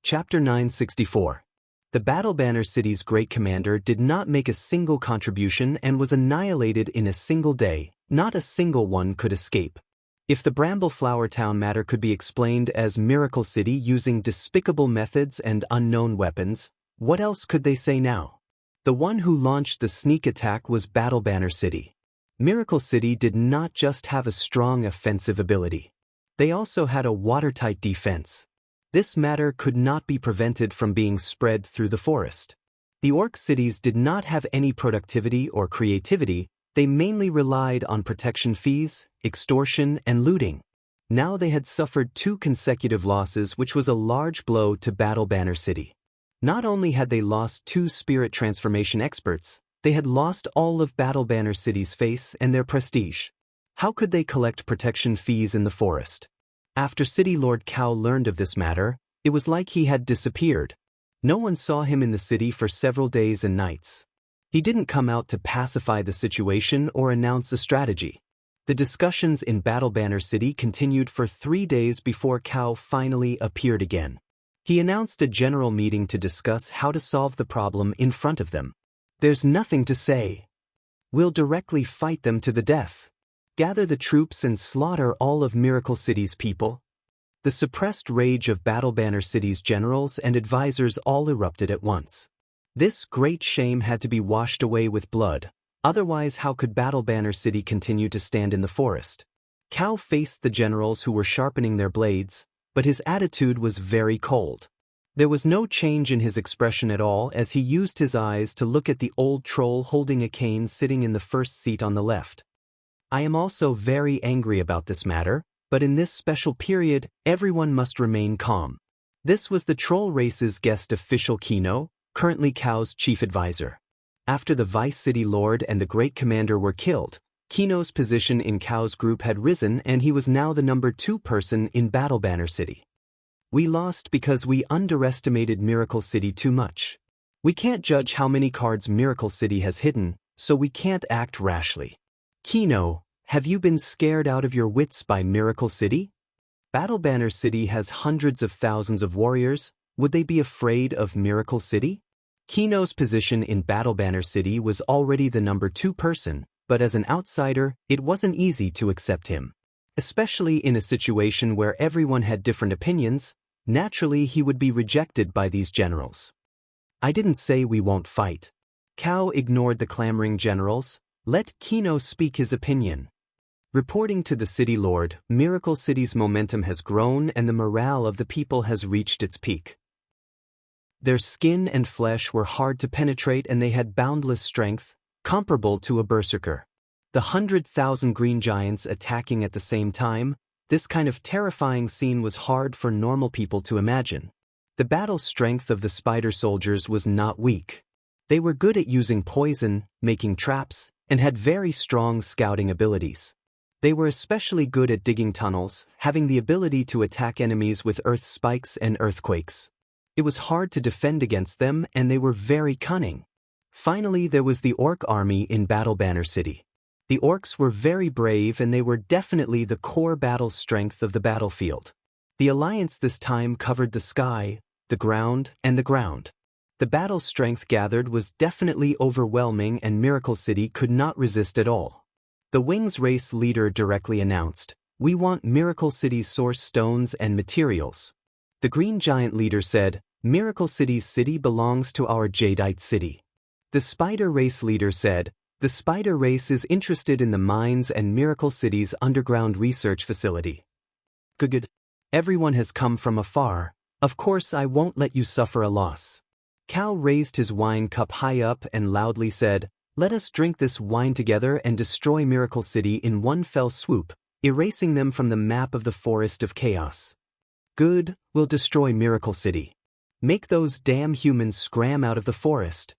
Chapter 964. The Battle Banner City's great commander did not make a single contribution and was annihilated in a single day. Not a single one could escape. If the Bramble Flower Town matter could be explained as Miracle City using despicable methods and unknown weapons, what else could they say now? The one who launched the sneak attack was Battle Banner City. Miracle City did not just have a strong offensive ability. They also had a watertight defense. This matter could not be prevented from being spread through the forest. The orc cities did not have any productivity or creativity. They mainly relied on protection fees, extortion, and looting. Now they had suffered 2 consecutive losses, which was a large blow to Battle Banner City. Not only had they lost 2 spirit transformation experts, they had lost all of Battle Banner City's face and their prestige. How could they collect protection fees in the forest? After City Lord Cao learned of this matter, it was like he had disappeared. No one saw him in the city for several days and nights. He didn't come out to pacify the situation or announce a strategy. The discussions in Battle Banner City continued for 3 days before Cao finally appeared again. He announced a general meeting to discuss how to solve the problem in front of them. There's nothing to say. We'll directly fight them to the death. Gather the troops and slaughter all of Miracle City's people. The suppressed rage of Battle Banner City's generals and advisors all erupted at once. This great shame had to be washed away with blood. Otherwise, how could Battle Banner City continue to stand in the forest? Cao faced the generals who were sharpening their blades, but his attitude was very cold. There was no change in his expression at all as he used his eyes to look at the old troll holding a cane sitting in the first seat on the left. I am also very angry about this matter, but in this special period, everyone must remain calm. This was the troll race's guest official Kino, currently Cao's chief advisor. After the Vice City Lord and the Great Commander were killed, Kino's position in Cao's group had risen and he was now the number 2 person in Battle Banner City. We lost because we underestimated Miracle City too much. We can't judge how many cards Miracle City has hidden, so we can't act rashly. Kino, have you been scared out of your wits by Miracle City? Battle Banner City has hundreds of thousands of warriors. Would they be afraid of Miracle City? Kino's position in Battle Banner City was already the number 2 person, but as an outsider, it wasn't easy to accept him. Especially in a situation where everyone had different opinions, naturally he would be rejected by these generals. I didn't say we won't fight. Cao ignored the clamoring generals. Let Kino speak his opinion. Reporting to the City Lord, Miracle City's momentum has grown and the morale of the people has reached its peak. Their skin and flesh were hard to penetrate and they had boundless strength, comparable to a berserker. The 100,000 green giants attacking at the same time, this kind of terrifying scene was hard for normal people to imagine. The battle strength of the spider soldiers was not weak. They were good at using poison, making traps, and had very strong scouting abilities. They were especially good at digging tunnels, having the ability to attack enemies with earth spikes and earthquakes. It was hard to defend against them and they were very cunning. Finally, there was the orc army in Battle Banner City. The orcs were very brave and they were definitely the core battle strength of the battlefield. The alliance this time covered the sky, the ground, and the ground. The battle strength gathered was definitely overwhelming and Miracle City could not resist at all. The Wings race leader directly announced, "We want Miracle City's source stones and materials." The Green Giant leader said, "Miracle City's city belongs to our Jadeite city." The Spider race leader said, "The Spider race is interested in the mines and Miracle City's underground research facility." Good. Everyone has come from afar. Of course I won't let you suffer a loss. Cal raised his wine cup high up and loudly said, "Let us drink this wine together and destroy Miracle City in one fell swoop, erasing them from the map of the Forest of Chaos." Good, we'll destroy Miracle City. Make those damn humans scram out of the forest.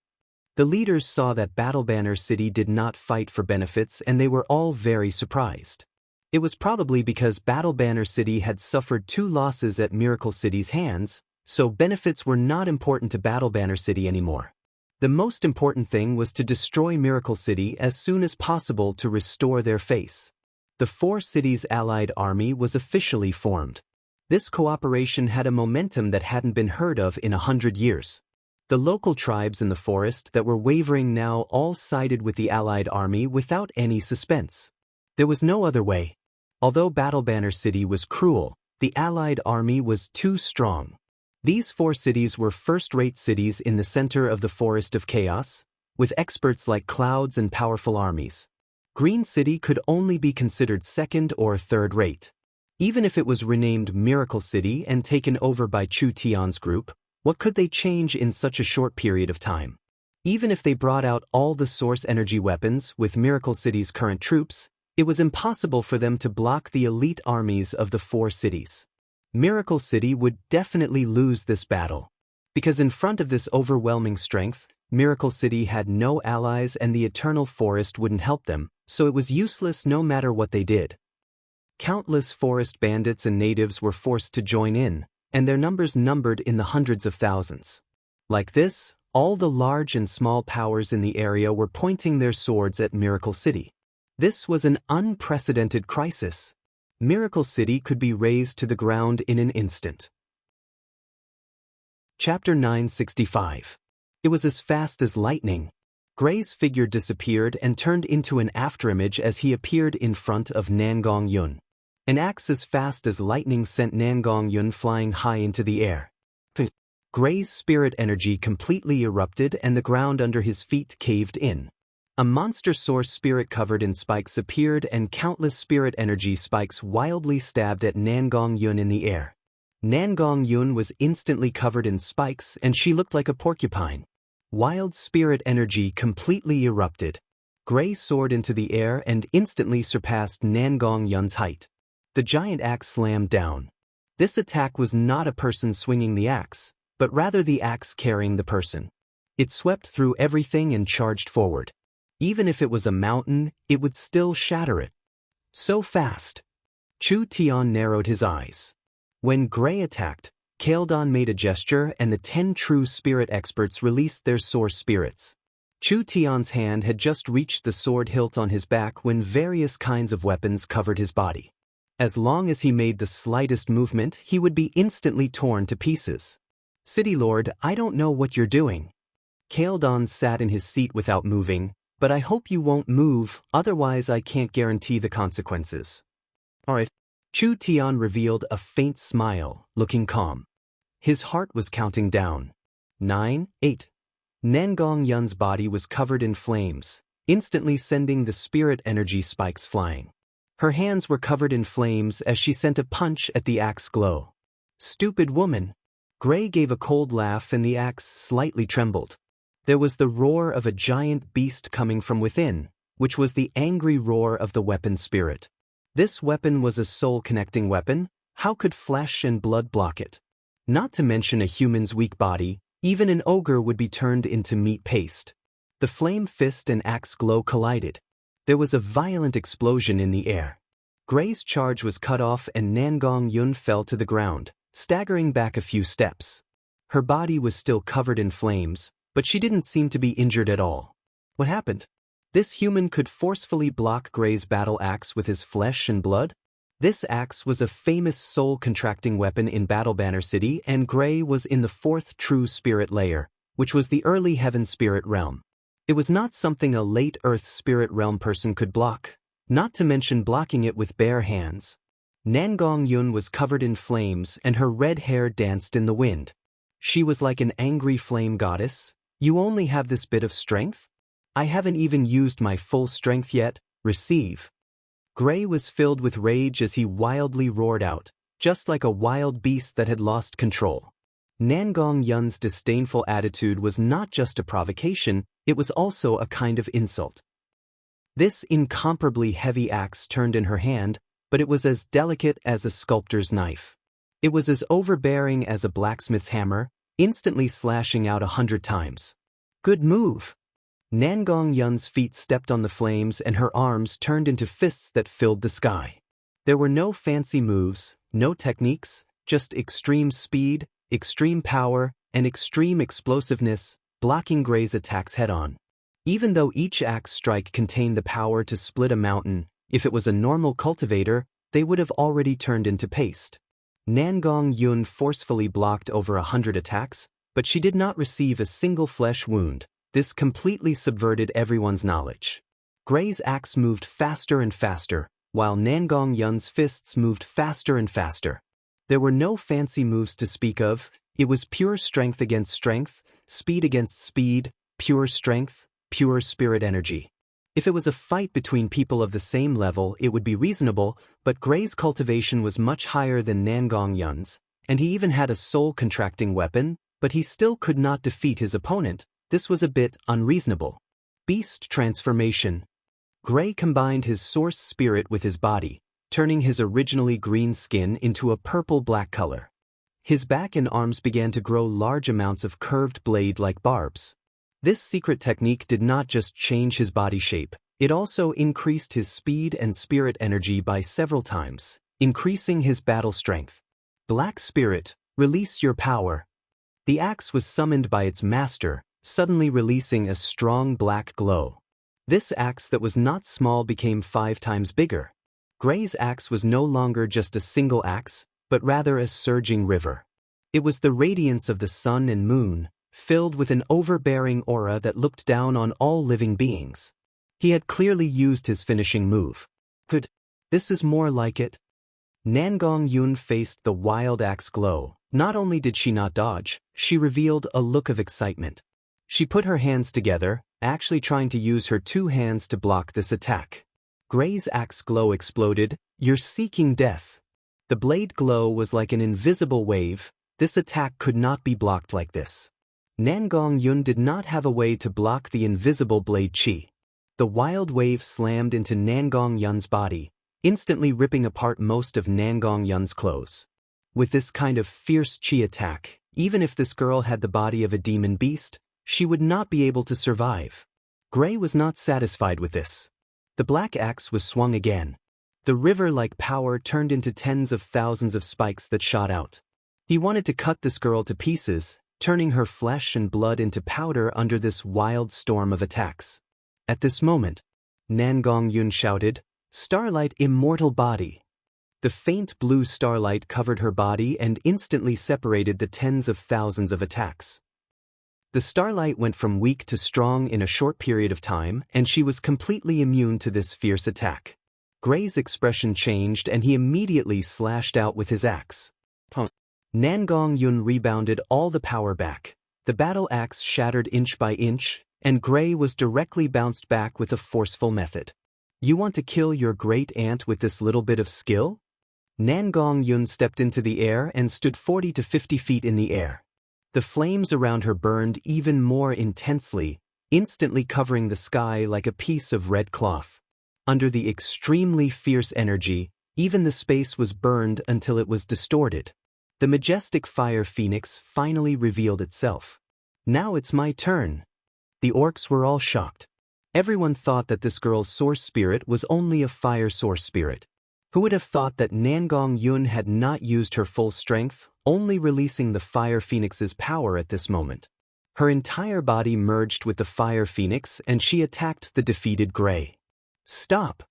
The leaders saw that Battle Banner City did not fight for benefits and they were all very surprised. It was probably because Battle Banner City had suffered 2 losses at Miracle City's hands, so benefits were not important to Battle Banner City anymore. The most important thing was to destroy Miracle City as soon as possible to restore their face. The 4 cities' allied army was officially formed. This cooperation had a momentum that hadn't been heard of in 100 years. The local tribes in the forest that were wavering now all sided with the allied army without any suspense. There was no other way. Although Battle Banner City was cruel, the allied army was too strong. These 4 cities were first-rate cities in the center of the Forest of Chaos, with experts like Clouds and powerful armies. Green City could only be considered second or third-rate. Even if it was renamed Miracle City and taken over by Chu Tian's group, what could they change in such a short period of time? Even if they brought out all the source energy weapons with Miracle City's current troops, it was impossible for them to block the elite armies of the 4 cities. Miracle City would definitely lose this battle. Because in front of this overwhelming strength, Miracle City had no allies and the Eternal Forest wouldn't help them, so it was useless no matter what they did. Countless forest bandits and natives were forced to join in, and their numbers numbered in the hundreds of thousands. Like this, all the large and small powers in the area were pointing their swords at Miracle City. This was an unprecedented crisis. Miracle City could be razed to the ground in an instant. Chapter 965. It was as fast as lightning. Gray's figure disappeared and turned into an afterimage as he appeared in front of Nangong Yun. An axe as fast as lightning sent Nangong Yun flying high into the air. Gray's spirit energy completely erupted and the ground under his feet caved in. A monster source spirit covered in spikes appeared and countless spirit energy spikes wildly stabbed at Nangong Yun in the air. Nangong Yun was instantly covered in spikes and she looked like a porcupine. Wild spirit energy completely erupted. Gray soared into the air and instantly surpassed Nangong Yun's height. The giant axe slammed down. This attack was not a person swinging the axe, but rather the axe carrying the person. It swept through everything and charged forward. Even if it was a mountain, it would still shatter it. So fast. Chu Tian narrowed his eyes. When Gray attacked, Kaeldon made a gesture and the 10 true spirit experts released their source spirits. Chu Tian's hand had just reached the sword hilt on his back when various kinds of weapons covered his body. As long as he made the slightest movement, he would be instantly torn to pieces. "City Lord, I don't know what you're doing." Kaeldon sat in his seat without moving, "But I hope you won't move, otherwise I can't guarantee the consequences." "Alright." Chu Tian revealed a faint smile, looking calm. His heart was counting down. 9, 8. Nangong Yun's body was covered in flames, instantly sending the spirit energy spikes flying. Her hands were covered in flames as she sent a punch at the axe glow. "Stupid woman." Gray gave a cold laugh and the axe slightly trembled. There was the roar of a giant beast coming from within, which was the angry roar of the weapon spirit. This weapon was a soul-connecting weapon. How could flesh and blood block it? Not to mention a human's weak body, even an ogre would be turned into meat paste. The flame fist and axe glow collided. There was a violent explosion in the air. Gray's charge was cut off and Nangong Yun fell to the ground, staggering back a few steps. Her body was still covered in flames, but she didn't seem to be injured at all. "What happened?" This human could forcefully block Gray's battle axe with his flesh and blood? This axe was a famous soul-contracting weapon in Battle Banner City, and Gray was in the fourth true spirit layer, which was the early heaven spirit realm. It was not something a late earth spirit realm person could block, not to mention blocking it with bare hands. Nangong Yun was covered in flames and her red hair danced in the wind. She was like an angry flame goddess. You only have this bit of strength? I haven't even used my full strength yet. Receive. Gray was filled with rage as he wildly roared out, just like a wild beast that had lost control. Nangong Yun's disdainful attitude was not just a provocation, it was also a kind of insult. This incomparably heavy axe turned in her hand, but it was as delicate as a sculptor's knife. It was as overbearing as a blacksmith's hammer, instantly slashing out 100 times. Good move! Nangong Yun's feet stepped on the flames and her arms turned into fists that filled the sky. There were no fancy moves, no techniques, just extreme speed, extreme power, and extreme explosiveness, blocking Gray's attacks head-on. Even though each axe strike contained the power to split a mountain, if it was a normal cultivator, they would have already turned into paste. Nangong Yun forcefully blocked over 100 attacks, but she did not receive a single flesh wound. This completely subverted everyone's knowledge. Gray's axe moved faster and faster, while Nangong Yun's fists moved faster and faster. There were no fancy moves to speak of, it was pure strength against strength, speed against speed, pure strength, pure spirit energy. If it was a fight between people of the same level, it would be reasonable, but Gray's cultivation was much higher than Nangong Yun's, and he even had a soul-contracting weapon, but he still could not defeat his opponent. This was a bit unreasonable. Beast transformation. Gray combined his source spirit with his body, turning his originally green skin into a purple-black color. His back and arms began to grow large amounts of curved blade-like barbs. This secret technique did not just change his body shape, it also increased his speed and spirit energy by several times, increasing his battle strength. Black Spirit, release your power. The axe was summoned by its master, suddenly releasing a strong black glow. This axe that was not small became 5 times bigger. Gray's axe was no longer just a single axe, but rather a surging river. It was the radiance of the sun and moon, filled with an overbearing aura that looked down on all living beings. He had clearly used his finishing move. This is more like it. Nangong Yun faced the wild axe glow. Not only did she not dodge, she revealed a look of excitement. She put her hands together, actually trying to use her 2 hands to block this attack. Gray's axe glow exploded. You're seeking death. The blade glow was like an invisible wave. This attack could not be blocked like this. Nangong Yun did not have a way to block the invisible blade chi. The wild wave slammed into Nangong Yun's body, instantly ripping apart most of Nangong Yun's clothes. With this kind of fierce chi attack, even if this girl had the body of a demon beast, she would not be able to survive. Gray was not satisfied with this. The black axe was swung again. The river-like power turned into tens of thousands of spikes that shot out. He wanted to cut this girl to pieces, turning her flesh and blood into powder under this wild storm of attacks. At this moment, Nangong Yun shouted, "Starlight, immortal body!" The faint blue starlight covered her body and instantly separated the tens of thousands of attacks. The starlight went from weak to strong in a short period of time, and she was completely immune to this fierce attack. Gray's expression changed and he immediately slashed out with his axe. Nangong Yun rebounded all the power back. The battle axe shattered inch by inch, and Gray was directly bounced back with a forceful method. You want to kill your great aunt with this little bit of skill? Nangong Yun stepped into the air and stood 40 to 50 feet in the air. The flames around her burned even more intensely, instantly covering the sky like a piece of red cloth. Under the extremely fierce energy, even the space was burned until it was distorted. The majestic fire phoenix finally revealed itself. Now it's my turn. The orcs were all shocked. Everyone thought that this girl's source spirit was only a fire source spirit. Who would have thought that Nangong Yun had not used her full strength, only releasing the fire phoenix's power at this moment? Her entire body merged with the fire phoenix and she attacked the defeated Gray. "Stop!"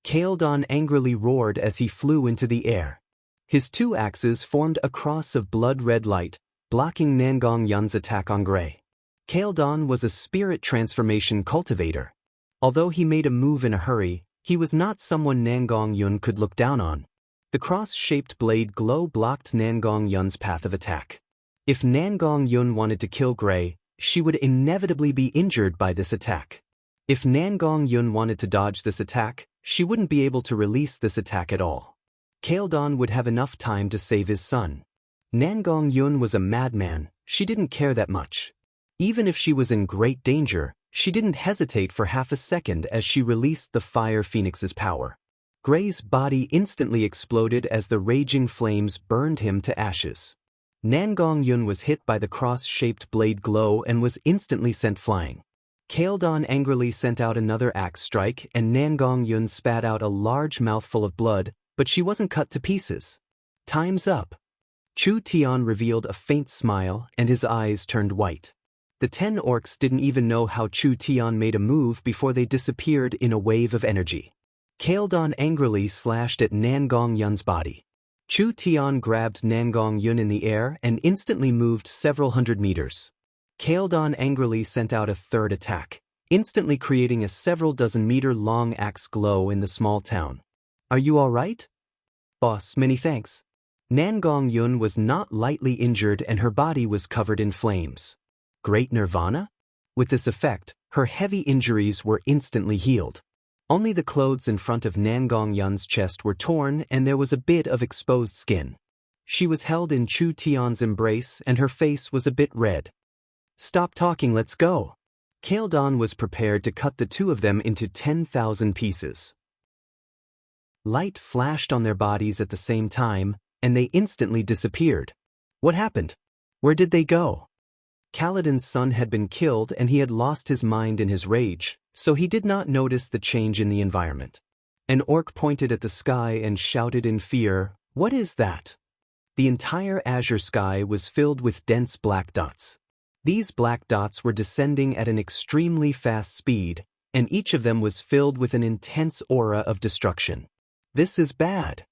Kaeldon angrily roared as he flew into the air. His two axes formed a cross of blood-red light, blocking Nangong Yun's attack on Gray. Kaeldon was a spirit transformation cultivator. Although he made a move in a hurry, he was not someone Nangong Yun could look down on. The cross-shaped blade glow blocked Nangong Yun's path of attack. If Nangong Yun wanted to kill Gray, she would inevitably be injured by this attack. If Nangong Yun wanted to dodge this attack, she wouldn't be able to release this attack at all. Kaeldon would have enough time to save his son. Nangong Yun was a madman, she didn't care that much. Even if she was in great danger, she didn't hesitate for half a second as she released the Fire Phoenix's power. Gray's body instantly exploded as the raging flames burned him to ashes. Nangong Yun was hit by the cross-shaped blade glow and was instantly sent flying. Kaeldon angrily sent out another axe strike and Nangong Yun spat out a large mouthful of blood, but she wasn't cut to pieces. "Time's up." Chu Tian revealed a faint smile and his eyes turned white. The 10 orcs didn't even know how Chu Tian made a move before they disappeared in a wave of energy. Kaeldon angrily slashed at Nangong Yun's body. Chu Tian grabbed Nangong Yun in the air and instantly moved several hundred meters. Kaeldon angrily sent out a third attack, instantly creating a several dozen meter-long axe glow in the small town. "Are you all right?" "Boss, many thanks." Nangong Yun was not lightly injured and her body was covered in flames. Great Nirvana? With this effect, her heavy injuries were instantly healed. Only the clothes in front of Nangong Yun's chest were torn and there was a bit of exposed skin. She was held in Chu Tian's embrace and her face was a bit red. "Stop talking, let's go." Kaeldon was prepared to cut the two of them into 10,000 pieces. Light flashed on their bodies at the same time, and they instantly disappeared. What happened? Where did they go? Kaladin's son had been killed and he had lost his mind in his rage, so he did not notice the change in the environment. An orc pointed at the sky and shouted in fear, "What is that?" The entire azure sky was filled with dense black dots. These black dots were descending at an extremely fast speed, and each of them was filled with an intense aura of destruction. "This is bad."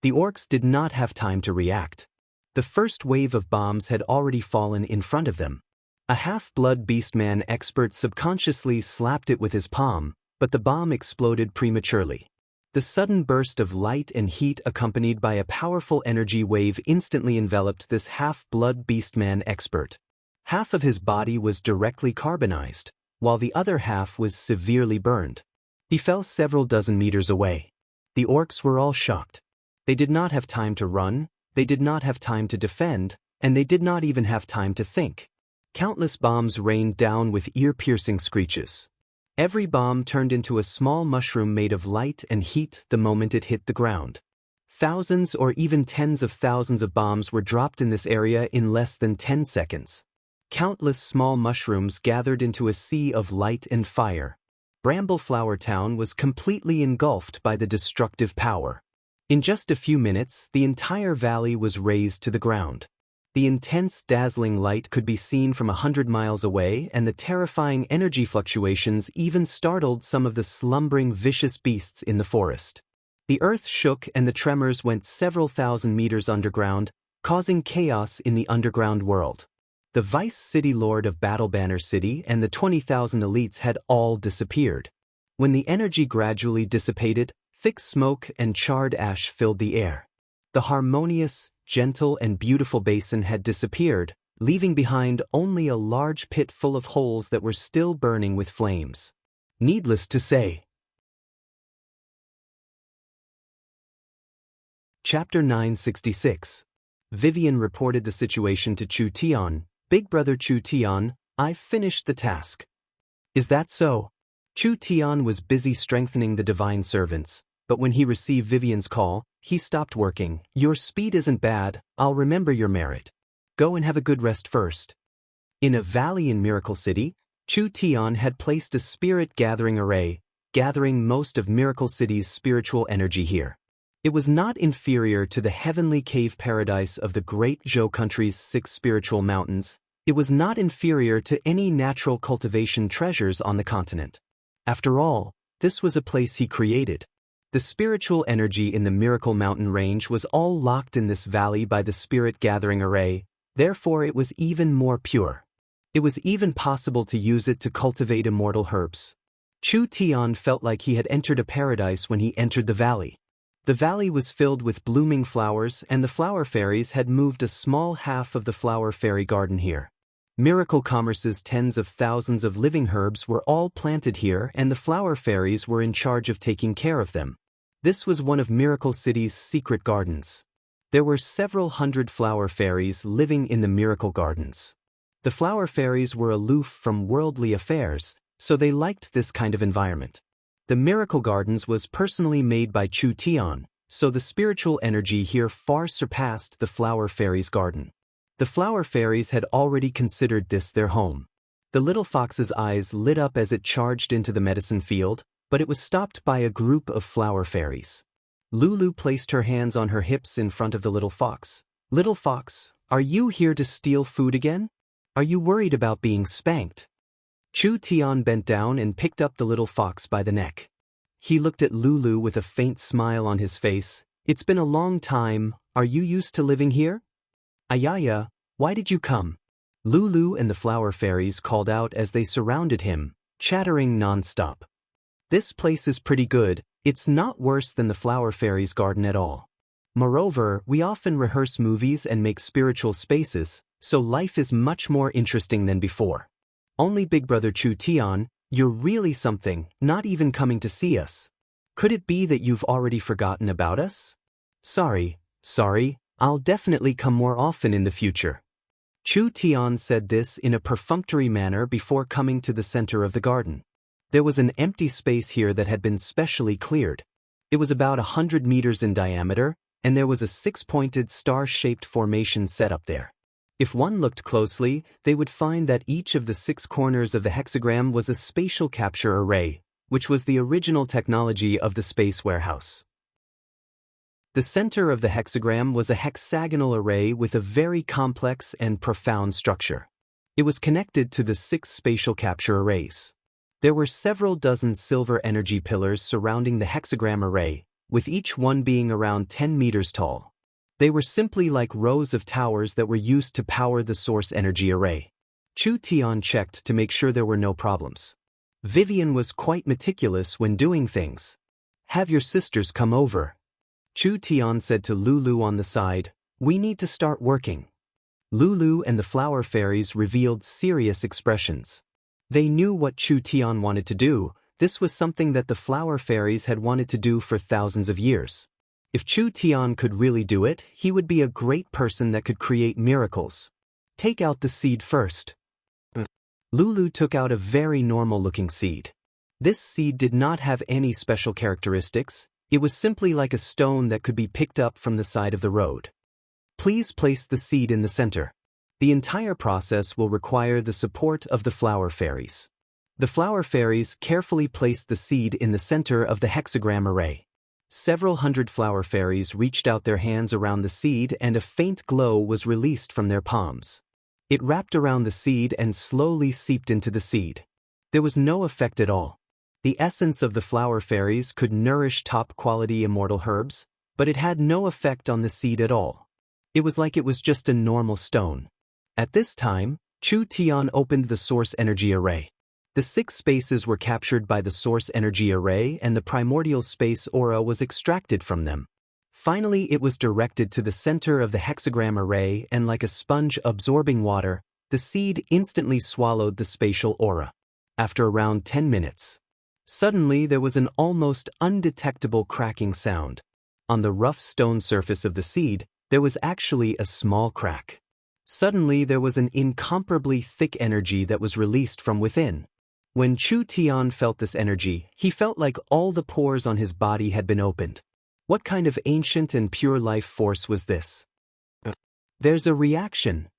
The orcs did not have time to react. The first wave of bombs had already fallen in front of them. A half-blood beastman expert subconsciously slapped it with his palm, but the bomb exploded prematurely. The sudden burst of light and heat accompanied by a powerful energy wave instantly enveloped this half-blood beastman expert. Half of his body was directly carbonized, while the other half was severely burned. He fell several dozen meters away. The orcs were all shocked. They did not have time to run, they did not have time to defend, and they did not even have time to think. Countless bombs rained down with ear-piercing screeches. Every bomb turned into a small mushroom made of light and heat the moment it hit the ground. Thousands or even tens of thousands of bombs were dropped in this area in less than 10 seconds. Countless small mushrooms gathered into a sea of light and fire. Brambleflower Town was completely engulfed by the destructive power. In just a few minutes, the entire valley was razed to the ground. The intense, dazzling light could be seen from 100 miles away, and the terrifying energy fluctuations even startled some of the slumbering, vicious beasts in the forest. The earth shook and the tremors went several thousand meters underground, causing chaos in the underground world. The Vice City Lord of Battle Banner City and the 20,000 elites had all disappeared. When the energy gradually dissipated, thick smoke and charred ash filled the air. The harmonious, gentle and beautiful basin had disappeared, leaving behind only a large pit full of holes that were still burning with flames. Needless to say. Chapter 966. Vivian reported the situation to Chu Tian. "Big brother Chu Tian, I've finished the task." "Is that so?" Chu Tian was busy strengthening the divine servants, but when he received Vivian's call, he stopped working. "Your speed isn't bad, I'll remember your merit. Go and have a good rest first." In a valley in Miracle City, Chu Tian had placed a spirit gathering array, gathering most of Miracle City's spiritual energy here. It was not inferior to the heavenly cave paradise of the great Zhou country's 6 spiritual mountains, It was not inferior to any natural cultivation treasures on the continent. After all, this was a place he created. The spiritual energy in the Miracle Mountain range was all locked in this valley by the spirit gathering array, therefore it was even more pure. It was even possible to use it to cultivate immortal herbs. Chu Tian felt like he had entered a paradise when he entered the valley. The valley was filled with blooming flowers, and the flower fairies had moved a small half of the flower fairy garden here. Miracle Commerce's tens of thousands of living herbs were all planted here, and the flower fairies were in charge of taking care of them. This was one of Miracle City's secret gardens. There were several hundred flower fairies living in the Miracle Gardens. The flower fairies were aloof from worldly affairs, so they liked this kind of environment. The Miracle Gardens was personally made by Chu Tian, so the spiritual energy here far surpassed the flower fairies' garden. The flower fairies had already considered this their home. The little fox's eyes lit up as it charged into the medicine field, but it was stopped by a group of flower fairies. Lulu placed her hands on her hips in front of the little fox. "Little fox, are you here to steal food again? Are you worried about being spanked?" Chu Tian bent down and picked up the little fox by the neck. He looked at Lulu with a faint smile on his face. "It's been a long time, are you used to living here?" "Ayaya, why did you come?" Lulu and the flower fairies called out as they surrounded him, chattering non-stop. "This place is pretty good, it's not worse than the flower fairies' garden at all. Moreover, we often rehearse movies and make spiritual spaces, so life is much more interesting than before. Only Big Brother Chu Tian, you're really something, not even coming to see us. Could it be that you've already forgotten about us?" Sorry, I'll definitely come more often in the future." Chu Tian said this in a perfunctory manner before coming to the center of the garden. There was an empty space here that had been specially cleared. It was about 100 meters in diameter, and there was a six-pointed star-shaped formation set up there. If one looked closely, they would find that each of the 6 corners of the hexagram was a spatial capture array, which was the original technology of the space warehouse. The center of the hexagram was a hexagonal array with a very complex and profound structure. It was connected to the 6 spatial capture arrays. There were several dozen silver energy pillars surrounding the hexagram array, with each one being around 10 meters tall. They were simply like rows of towers that were used to power the source energy array. Chu Tian checked to make sure there were no problems. Vivian was quite meticulous when doing things. "Have your sisters come over." Chu Tian said to Lulu on the side, "We need to start working." Lulu and the flower fairies revealed serious expressions. They knew what Chu Tian wanted to do. This was something that the flower fairies had wanted to do for thousands of years. If Chu Tian could really do it, he would be a great person that could create miracles. "Take out the seed first." Lulu took out a very normal-looking seed. This seed did not have any special characteristics. It was simply like a stone that could be picked up from the side of the road. "Please place the seed in the center. The entire process will require the support of the flower fairies." The flower fairies carefully placed the seed in the center of the hexagram array. Several hundred flower fairies reached out their hands around the seed, and a faint glow was released from their palms. It wrapped around the seed and slowly seeped into the seed. There was no effect at all. The essence of the flower fairies could nourish top-quality immortal herbs, but it had no effect on the seed at all. It was like it was just a normal stone. At this time, Chu Tian opened the source energy array. The 6 spaces were captured by the source energy array, and the primordial space aura was extracted from them. Finally, it was directed to the center of the hexagram array, and like a sponge absorbing water, the seed instantly swallowed the spatial aura. After around 10 minutes, suddenly there was an almost undetectable cracking sound. On the rough stone surface of the seed, there was actually a small crack. Suddenly there was an incomparably thick energy that was released from within. When Chu Tian felt this energy, he felt like all the pores on his body had been opened. What kind of ancient and pure life force was this? "There's a reaction.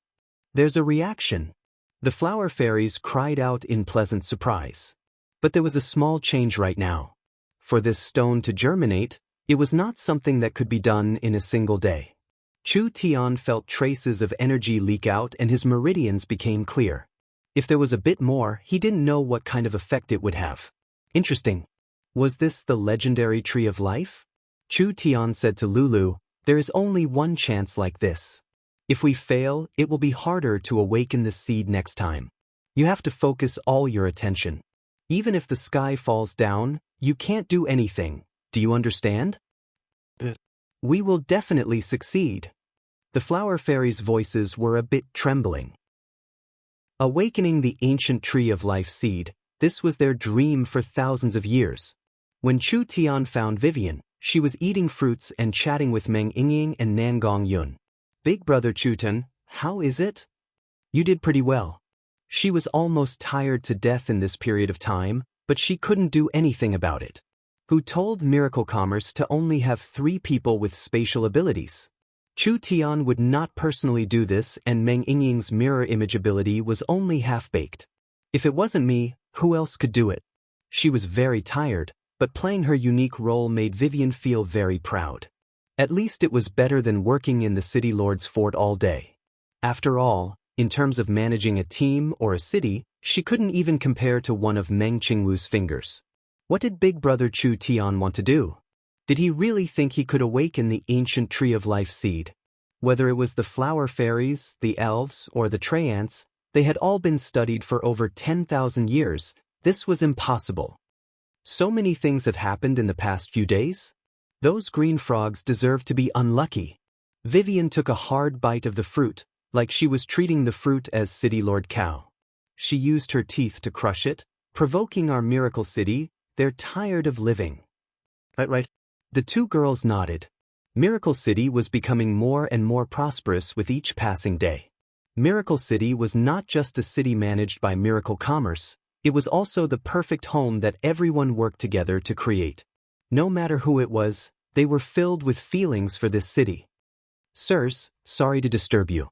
There's a reaction." The flower fairies cried out in pleasant surprise. But there was a small change right now. For this stone to germinate, it was not something that could be done in a single day. Chu Tian felt traces of energy leak out and his meridians became clear. If there was a bit more, he didn't know what kind of effect it would have. Interesting. Was this the legendary tree of life? Chu Tian said to Lulu, there is only one chance like this. If we fail, it will be harder to awaken the seed next time. You have to focus all your attention. Even if the sky falls down, you can't do anything. Do you understand? We will definitely succeed. The flower fairies' voices were a bit trembling. Awakening the ancient tree of life seed, this was their dream for thousands of years. When Chu Tian found Vivian, she was eating fruits and chatting with Meng Yingying and Nangong Yun. Big brother Chutan, how is it? You did pretty well. She was almost tired to death in this period of time, but she couldn't do anything about it. Who told Miracle Commerce to only have 3 people with spatial abilities? Chu Tian would not personally do this, and Meng Yingying's mirror image ability was only half-baked. If it wasn't me, who else could do it? She was very tired, but playing her unique role made Vivian feel very proud. At least it was better than working in the City Lord's fort all day. After all, in terms of managing a team or a city, she couldn't even compare to one of Meng Qingwu's fingers. What did Big Brother Chu Tian want to do? Did he really think he could awaken the ancient tree of life seed? Whether it was the flower fairies, the elves, or the Traiants, they had all been studied for over 10,000 years. This was impossible. So many things have happened in the past few days. Those green frogs deserve to be unlucky. Vivian took a hard bite of the fruit, like she was treating the fruit as City Lord Cow. She used her teeth to crush it, provoking our miracle city. They're tired of living. Right. The 2 girls nodded. Miracle City was becoming more and more prosperous with each passing day. Miracle City was not just a city managed by Miracle Commerce, it was also the perfect home that everyone worked together to create. No matter who it was, they were filled with feelings for this city. Sirs, sorry to disturb you.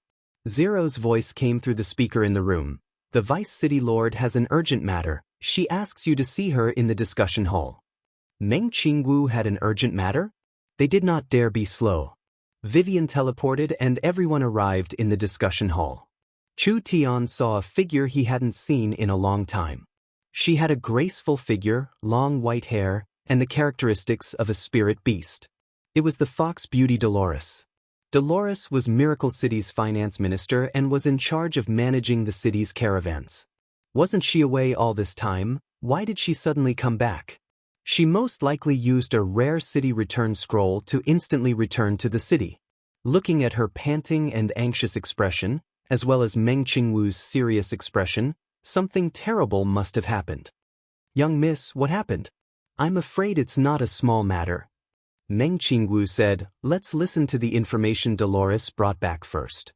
Zero's voice came through the speaker in the room. The Vice City Lord has an urgent matter. She asks you to see her in the discussion hall. Meng Qingwu had an urgent matter? They did not dare be slow. Vivian teleported and everyone arrived in the discussion hall. Chu Tian saw a figure he hadn't seen in a long time. She had a graceful figure, long white hair, and the characteristics of a spirit beast. It was the fox beauty Dolores. Dolores was Miracle City's finance minister and was in charge of managing the city's caravans. Wasn't she away all this time? Why did she suddenly come back? She most likely used a rare city return scroll to instantly return to the city. Looking at her panting and anxious expression, as well as Meng Qingwu's serious expression, something terrible must have happened. Young miss, what happened? I'm afraid it's not a small matter. Meng Qingwu said, let's listen to the information Dolores brought back first.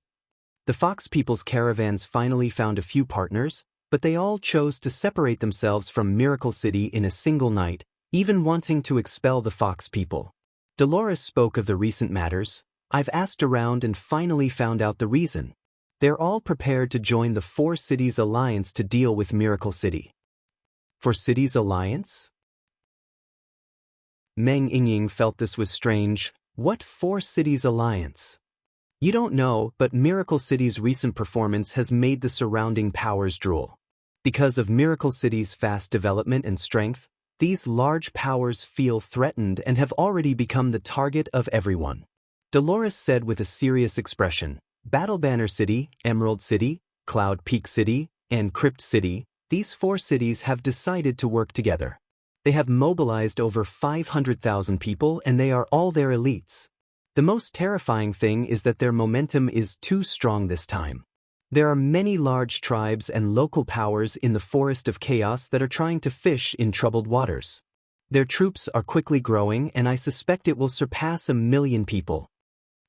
The Fox People's caravans finally found a few partners, but they all chose to separate themselves from Miracle City in a single night, even wanting to expel the Fox People. Dolores spoke of the recent matters. I've asked around and finally found out the reason. They're all prepared to join the 4 Cities Alliance to deal with Miracle City. 4 Cities Alliance? Meng Yingying felt this was strange. What 4 Cities Alliance? You don't know, but Miracle City's recent performance has made the surrounding powers drool. Because of Miracle City's fast development and strength, these large powers feel threatened and have already become the target of everyone. Dolores said with a serious expression, Battle Banner City, Emerald City, Cloud Peak City, and Crypt City, these 4 cities have decided to work together. They have mobilized over 500,000 people and they are all their elites. The most terrifying thing is that their momentum is too strong this time. There are many large tribes and local powers in the Forest of Chaos that are trying to fish in troubled waters. Their troops are quickly growing and I suspect it will surpass 1 million people.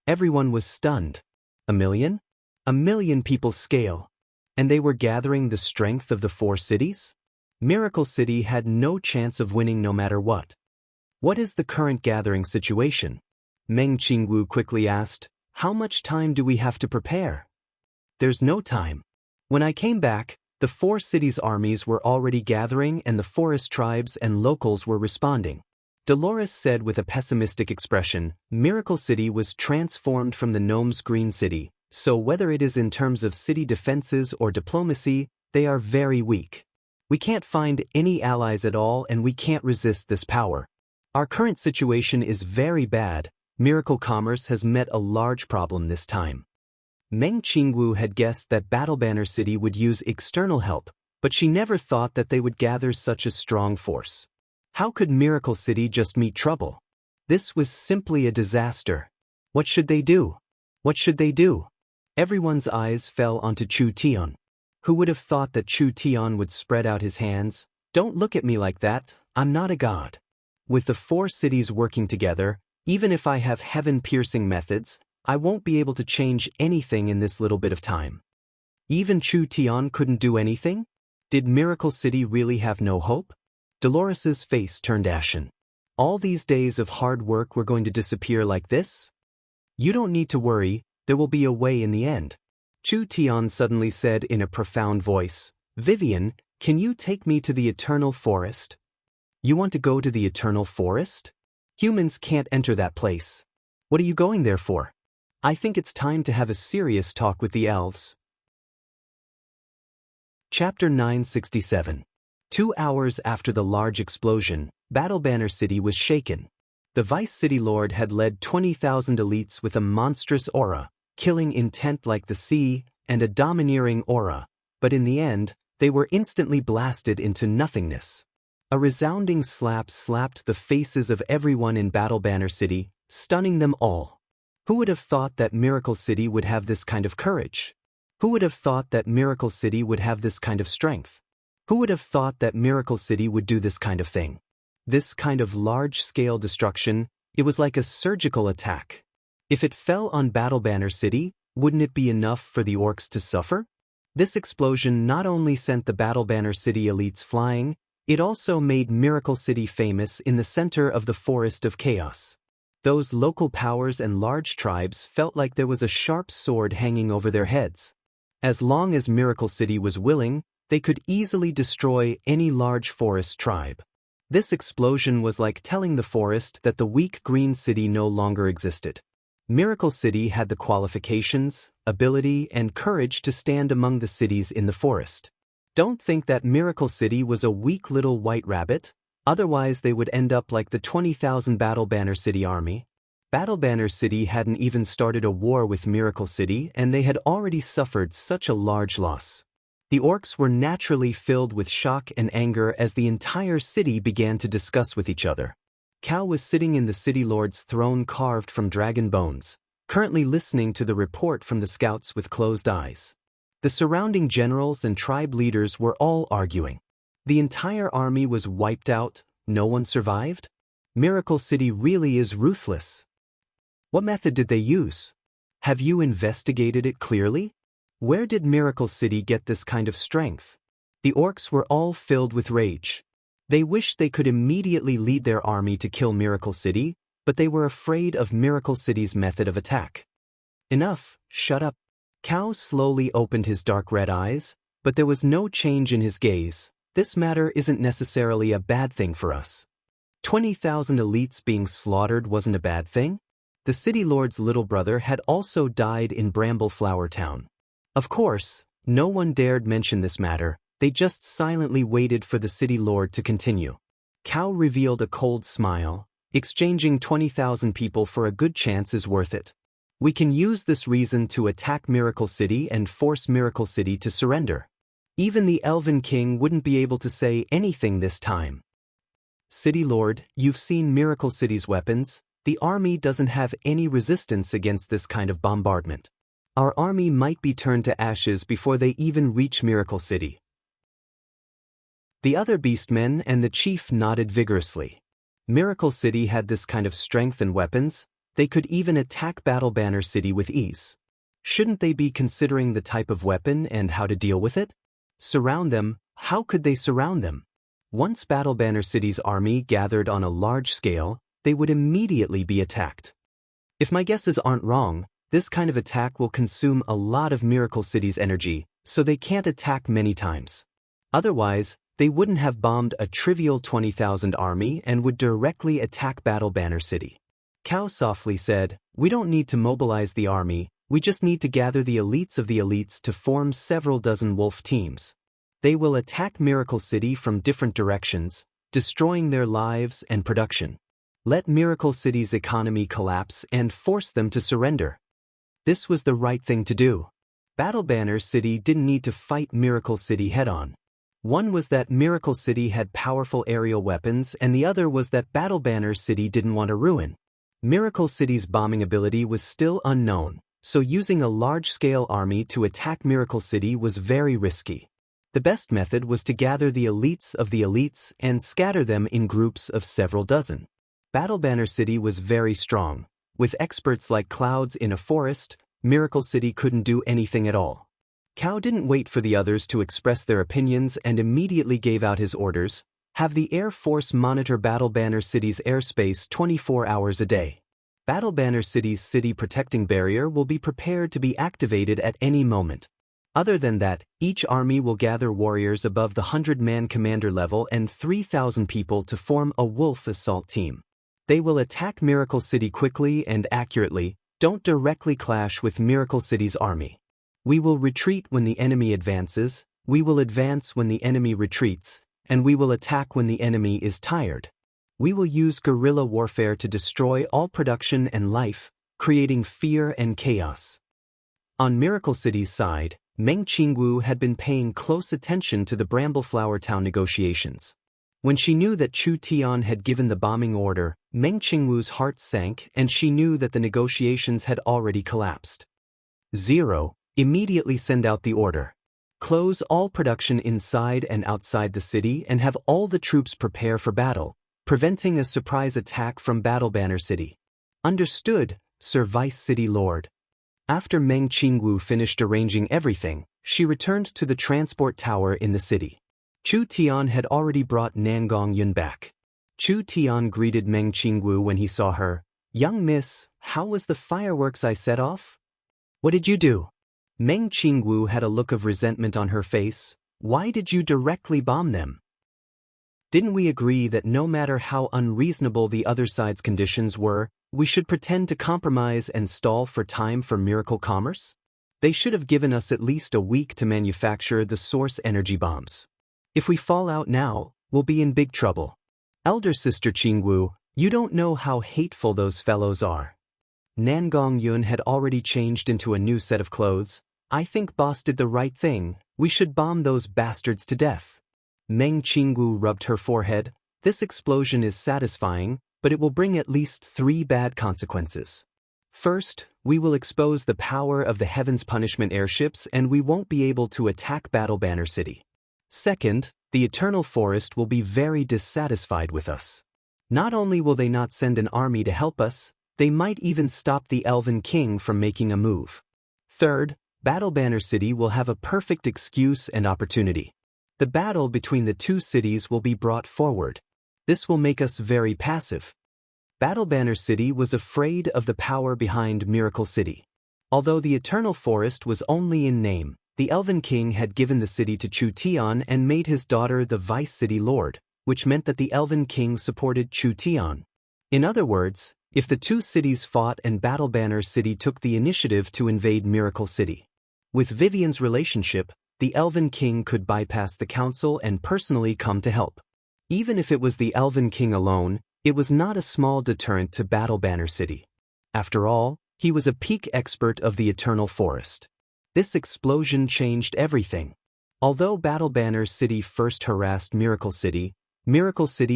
Everyone was stunned. 1 million? 1 million people scale. And they were gathering the strength of the 4 cities? Miracle City had no chance of winning no matter what. What is the current gathering situation? Meng Qingwu quickly asked, how much time do we have to prepare? There's no time. When I came back, the 4 cities' armies were already gathering and the forest tribes and locals were responding. Dolores said with a pessimistic expression. Miracle City was transformed from the gnome's green city, so whether it is in terms of city defenses or diplomacy, they are very weak. We can't find any allies at all and we can't resist this power. Our current situation is very bad. Miracle Commerce has met a large problem this time. Meng Qingwu had guessed that Battle Banner City would use external help, but she never thought that they would gather such a strong force. How could Miracle City just meet trouble? This was simply a disaster. What should they do? What should they do? Everyone's eyes fell onto Chu Tian. Who would have thought that Chu Tian would spread out his hands? Don't look at me like that, I'm not a god. With the 4 cities working together, even if I have heaven-piercing methods, I won't be able to change anything in this little bit of time. Even Chu Tian couldn't do anything? Did Miracle City really have no hope? Dolores's face turned ashen. All these days of hard work were going to disappear like this? You don't need to worry, there will be a way in the end. Chu Tian suddenly said in a profound voice, Vivian, can you take me to the Eternal Forest? You want to go to the Eternal Forest? Humans can't enter that place. What are you going there for? I think it's time to have a serious talk with the elves. Chapter 967. 2 hours after the large explosion, Battle Banner City was shaken. The Vice City Lord had led 20,000 elites with a monstrous aura, killing intent like the sea, and a domineering aura, but in the end, they were instantly blasted into nothingness. A resounding slap slapped the faces of everyone in Battle Banner City, stunning them all. Who would have thought that Miracle City would have this kind of courage? Who would have thought that Miracle City would have this kind of strength? Who would have thought that Miracle City would do this kind of thing? This kind of large-scale destruction, it was like a surgical attack. If it fell on Battle Banner City, wouldn't it be enough for the orcs to suffer? This explosion not only sent the Battle Banner City elites flying, it also made Miracle City famous in the center of the Forest of Chaos. Those local powers and large tribes felt like there was a sharp sword hanging over their heads. As long as Miracle City was willing, they could easily destroy any large forest tribe. This explosion was like telling the forest that the weak green city no longer existed. Miracle City had the qualifications, ability, and courage to stand among the cities in the forest. Don't think that Miracle City was a weak little white rabbit, otherwise they would end up like the 20,000 Battle Banner City army. Battle Banner City hadn't even started a war with Miracle City and they had already suffered such a large loss. The orcs were naturally filled with shock and anger as the entire city began to discuss with each other. Cao was sitting in the city lord's throne carved from dragon bones, currently listening to the report from the scouts with closed eyes. The surrounding generals and tribe leaders were all arguing. The entire army was wiped out, no one survived? Miracle City really is ruthless. What method did they use? Have you investigated it clearly? Where did Miracle City get this kind of strength? The orcs were all filled with rage. They wished they could immediately lead their army to kill Miracle City, but they were afraid of Miracle City's method of attack. Enough, shut up. Cao slowly opened his dark red eyes, but there was no change in his gaze. This matter isn't necessarily a bad thing for us. 20,000 elites being slaughtered wasn't a bad thing. The city lord's little brother had also died in Brambleflower Town. Of course, no one dared mention this matter, they just silently waited for the city lord to continue. Cao revealed a cold smile, exchanging 20,000 people for a good chance is worth it. We can use this reason to attack Miracle City and force Miracle City to surrender. Even the Elven King wouldn't be able to say anything this time. City Lord, you've seen Miracle City's weapons, the army doesn't have any resistance against this kind of bombardment. Our army might be turned to ashes before they even reach Miracle City. The other beastmen and the chief nodded vigorously. Miracle City had this kind of strength and weapons, they could even attack Battle Banner City with ease. Shouldn't they be considering the type of weapon and how to deal with it? Surround them, how could they surround them? Once Battle Banner City's army gathered on a large scale, they would immediately be attacked. If my guesses aren't wrong, this kind of attack will consume a lot of Miracle City's energy, so they can't attack many times. Otherwise, they wouldn't have bombed a trivial 20,000 army and would directly attack Battle Banner City. Cao softly said, "We don't need to mobilize the army, we just need to gather the elites of the elites to form several dozen wolf teams. They will attack Miracle City from different directions, destroying their lives and production. Let Miracle City's economy collapse and force them to surrender." This was the right thing to do. Battle Banner City didn't need to fight Miracle City head-on. One was that Miracle City had powerful aerial weapons, and the other was that Battle Banner City didn't want to ruin. Miracle City's bombing ability was still unknown, so using a large-scale army to attack Miracle City was very risky. The best method was to gather the elites of the elites and scatter them in groups of several dozen. Battle Banner City was very strong. With experts like clouds in a forest, Miracle City couldn't do anything at all. Cao didn't wait for the others to express their opinions and immediately gave out his orders: have the Air Force monitor Battle Banner City's airspace 24 hours a day. Battle Banner City's city protecting barrier will be prepared to be activated at any moment. Other than that, each army will gather warriors above the 100-man commander level and 3,000 people to form a wolf assault team. They will attack Miracle City quickly and accurately, don't directly clash with Miracle City's army. We will retreat when the enemy advances, we will advance when the enemy retreats, and we will attack when the enemy is tired. We will use guerrilla warfare to destroy all production and life, creating fear and chaos. On Miracle City's side, Meng Qingwu had been paying close attention to the Brambleflower Town negotiations. When she knew that Chu Tian had given the bombing order, Meng Qingwu's heart sank and she knew that the negotiations had already collapsed. 0. Immediately send out the order. Close all production inside and outside the city and have all the troops prepare for battle, preventing a surprise attack from Battle Banner City. Understood, Sir Vice City Lord. After Meng Qingwu finished arranging everything, she returned to the transport tower in the city. Chu Tian had already brought Nangong Yun back. Chu Tian greeted Meng Qingwu when he saw her. "Young miss, how was the fireworks I set off?" "What did you do?" Meng Qingwu had a look of resentment on her face. "Why did you directly bomb them? Didn't we agree that no matter how unreasonable the other side's conditions were, we should pretend to compromise and stall for time for miracle commerce? They should have given us at least a week to manufacture the source energy bombs. If we fall out now, we'll be in big trouble. Elder Sister Qingwu, you don't know how hateful those fellows are." Nangong Yun had already changed into a new set of clothes. "I think boss did the right thing, we should bomb those bastards to death." Meng Qingwu rubbed her forehead. "This explosion is satisfying, but it will bring at least 3 bad consequences. First, we will expose the power of the Heaven's Punishment airships and we won't be able to attack Battle Banner City. Second, the Eternal Forest will be very dissatisfied with us. Not only will they not send an army to help us, they might even stop the Elven King from making a move. Third, Battle Banner City will have a perfect excuse and opportunity. The battle between the two cities will be brought forward. This will make us very passive." Battle Banner City was afraid of the power behind Miracle City. Although the Eternal Forest was only in name, the Elven King had given the city to Chu Tian and made his daughter the Vice City Lord, which meant that the Elven King supported Chu Tian. In other words, if the two cities fought and Battle Banner City took the initiative to invade Miracle City. With Vivian's relationship, the Elven King could bypass the council and personally come to help. Even if it was the Elven King alone, it was not a small deterrent to Battle Banner City. After all, he was a peak expert of the Eternal Forest. This explosion changed everything. Although Battle Banner City first harassed Miracle City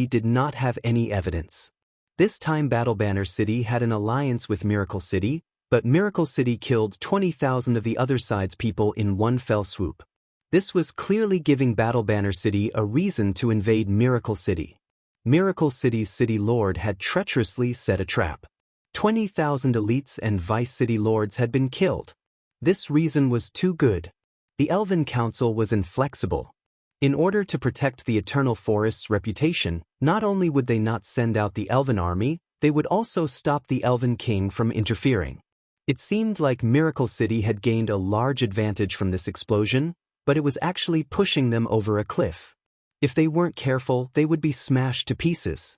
did not have any evidence. This time Battle Banner City had an alliance with Miracle City, but Miracle City killed 20,000 of the other side's people in one fell swoop. This was clearly giving Battle Banner City a reason to invade Miracle City. Miracle City's City Lord had treacherously set a trap. 20,000 elites and Vice City Lords had been killed. This reason was too good. The Elven Council was inflexible. In order to protect the Eternal Forest's reputation, not only would they not send out the Elven army, they would also stop the Elven King from interfering. It seemed like Miracle City had gained a large advantage from this explosion, but it was actually pushing them over a cliff. If they weren't careful, they would be smashed to pieces.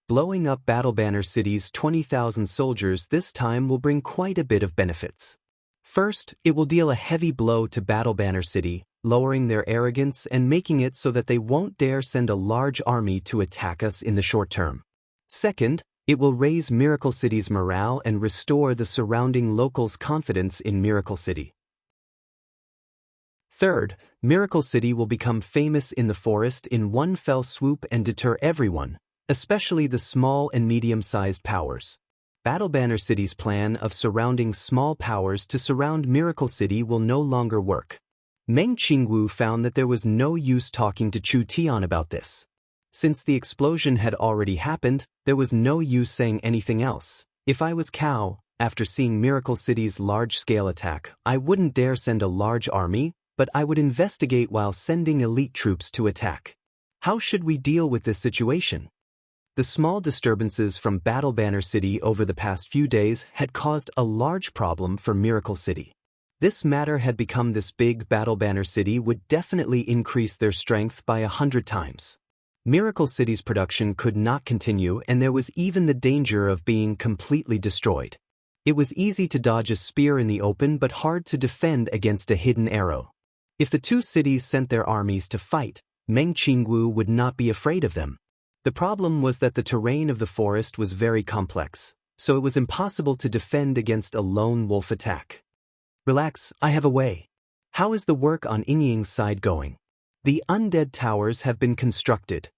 Blowing up Battle Banner City's 20,000 soldiers this time will bring quite a bit of benefits. First, it will deal a heavy blow to Battle Banner City, lowering their arrogance and making it so that they won't dare send a large army to attack us in the short term. Second, it will raise Miracle City's morale and restore the surrounding locals' confidence in Miracle City. Third, Miracle City will become famous in the forest in one fell swoop and deter everyone, especially the small and medium-sized powers. Battle Banner City's plan of surrounding small powers to surround Miracle City will no longer work. Meng Qingwu found that there was no use talking to Chu Tian about this. Since the explosion had already happened, there was no use saying anything else. If I was Cao, after seeing Miracle City's large-scale attack, I wouldn't dare send a large army, but I would investigate while sending elite troops to attack. How should we deal with this situation? The small disturbances from Battle Banner City over the past few days had caused a large problem for Miracle City. This matter had become this big. Battle Banner City would definitely increase their strength by 100 times. Miracle City's production could not continue, and there was even the danger of being completely destroyed. It was easy to dodge a spear in the open but hard to defend against a hidden arrow. If the two cities sent their armies to fight, Meng Qingwu would not be afraid of them. The problem was that the terrain of the forest was very complex, so it was impossible to defend against a lone wolf attack. Relax, I have a way. How is the work on Yingying's side going? The undead towers have been constructed.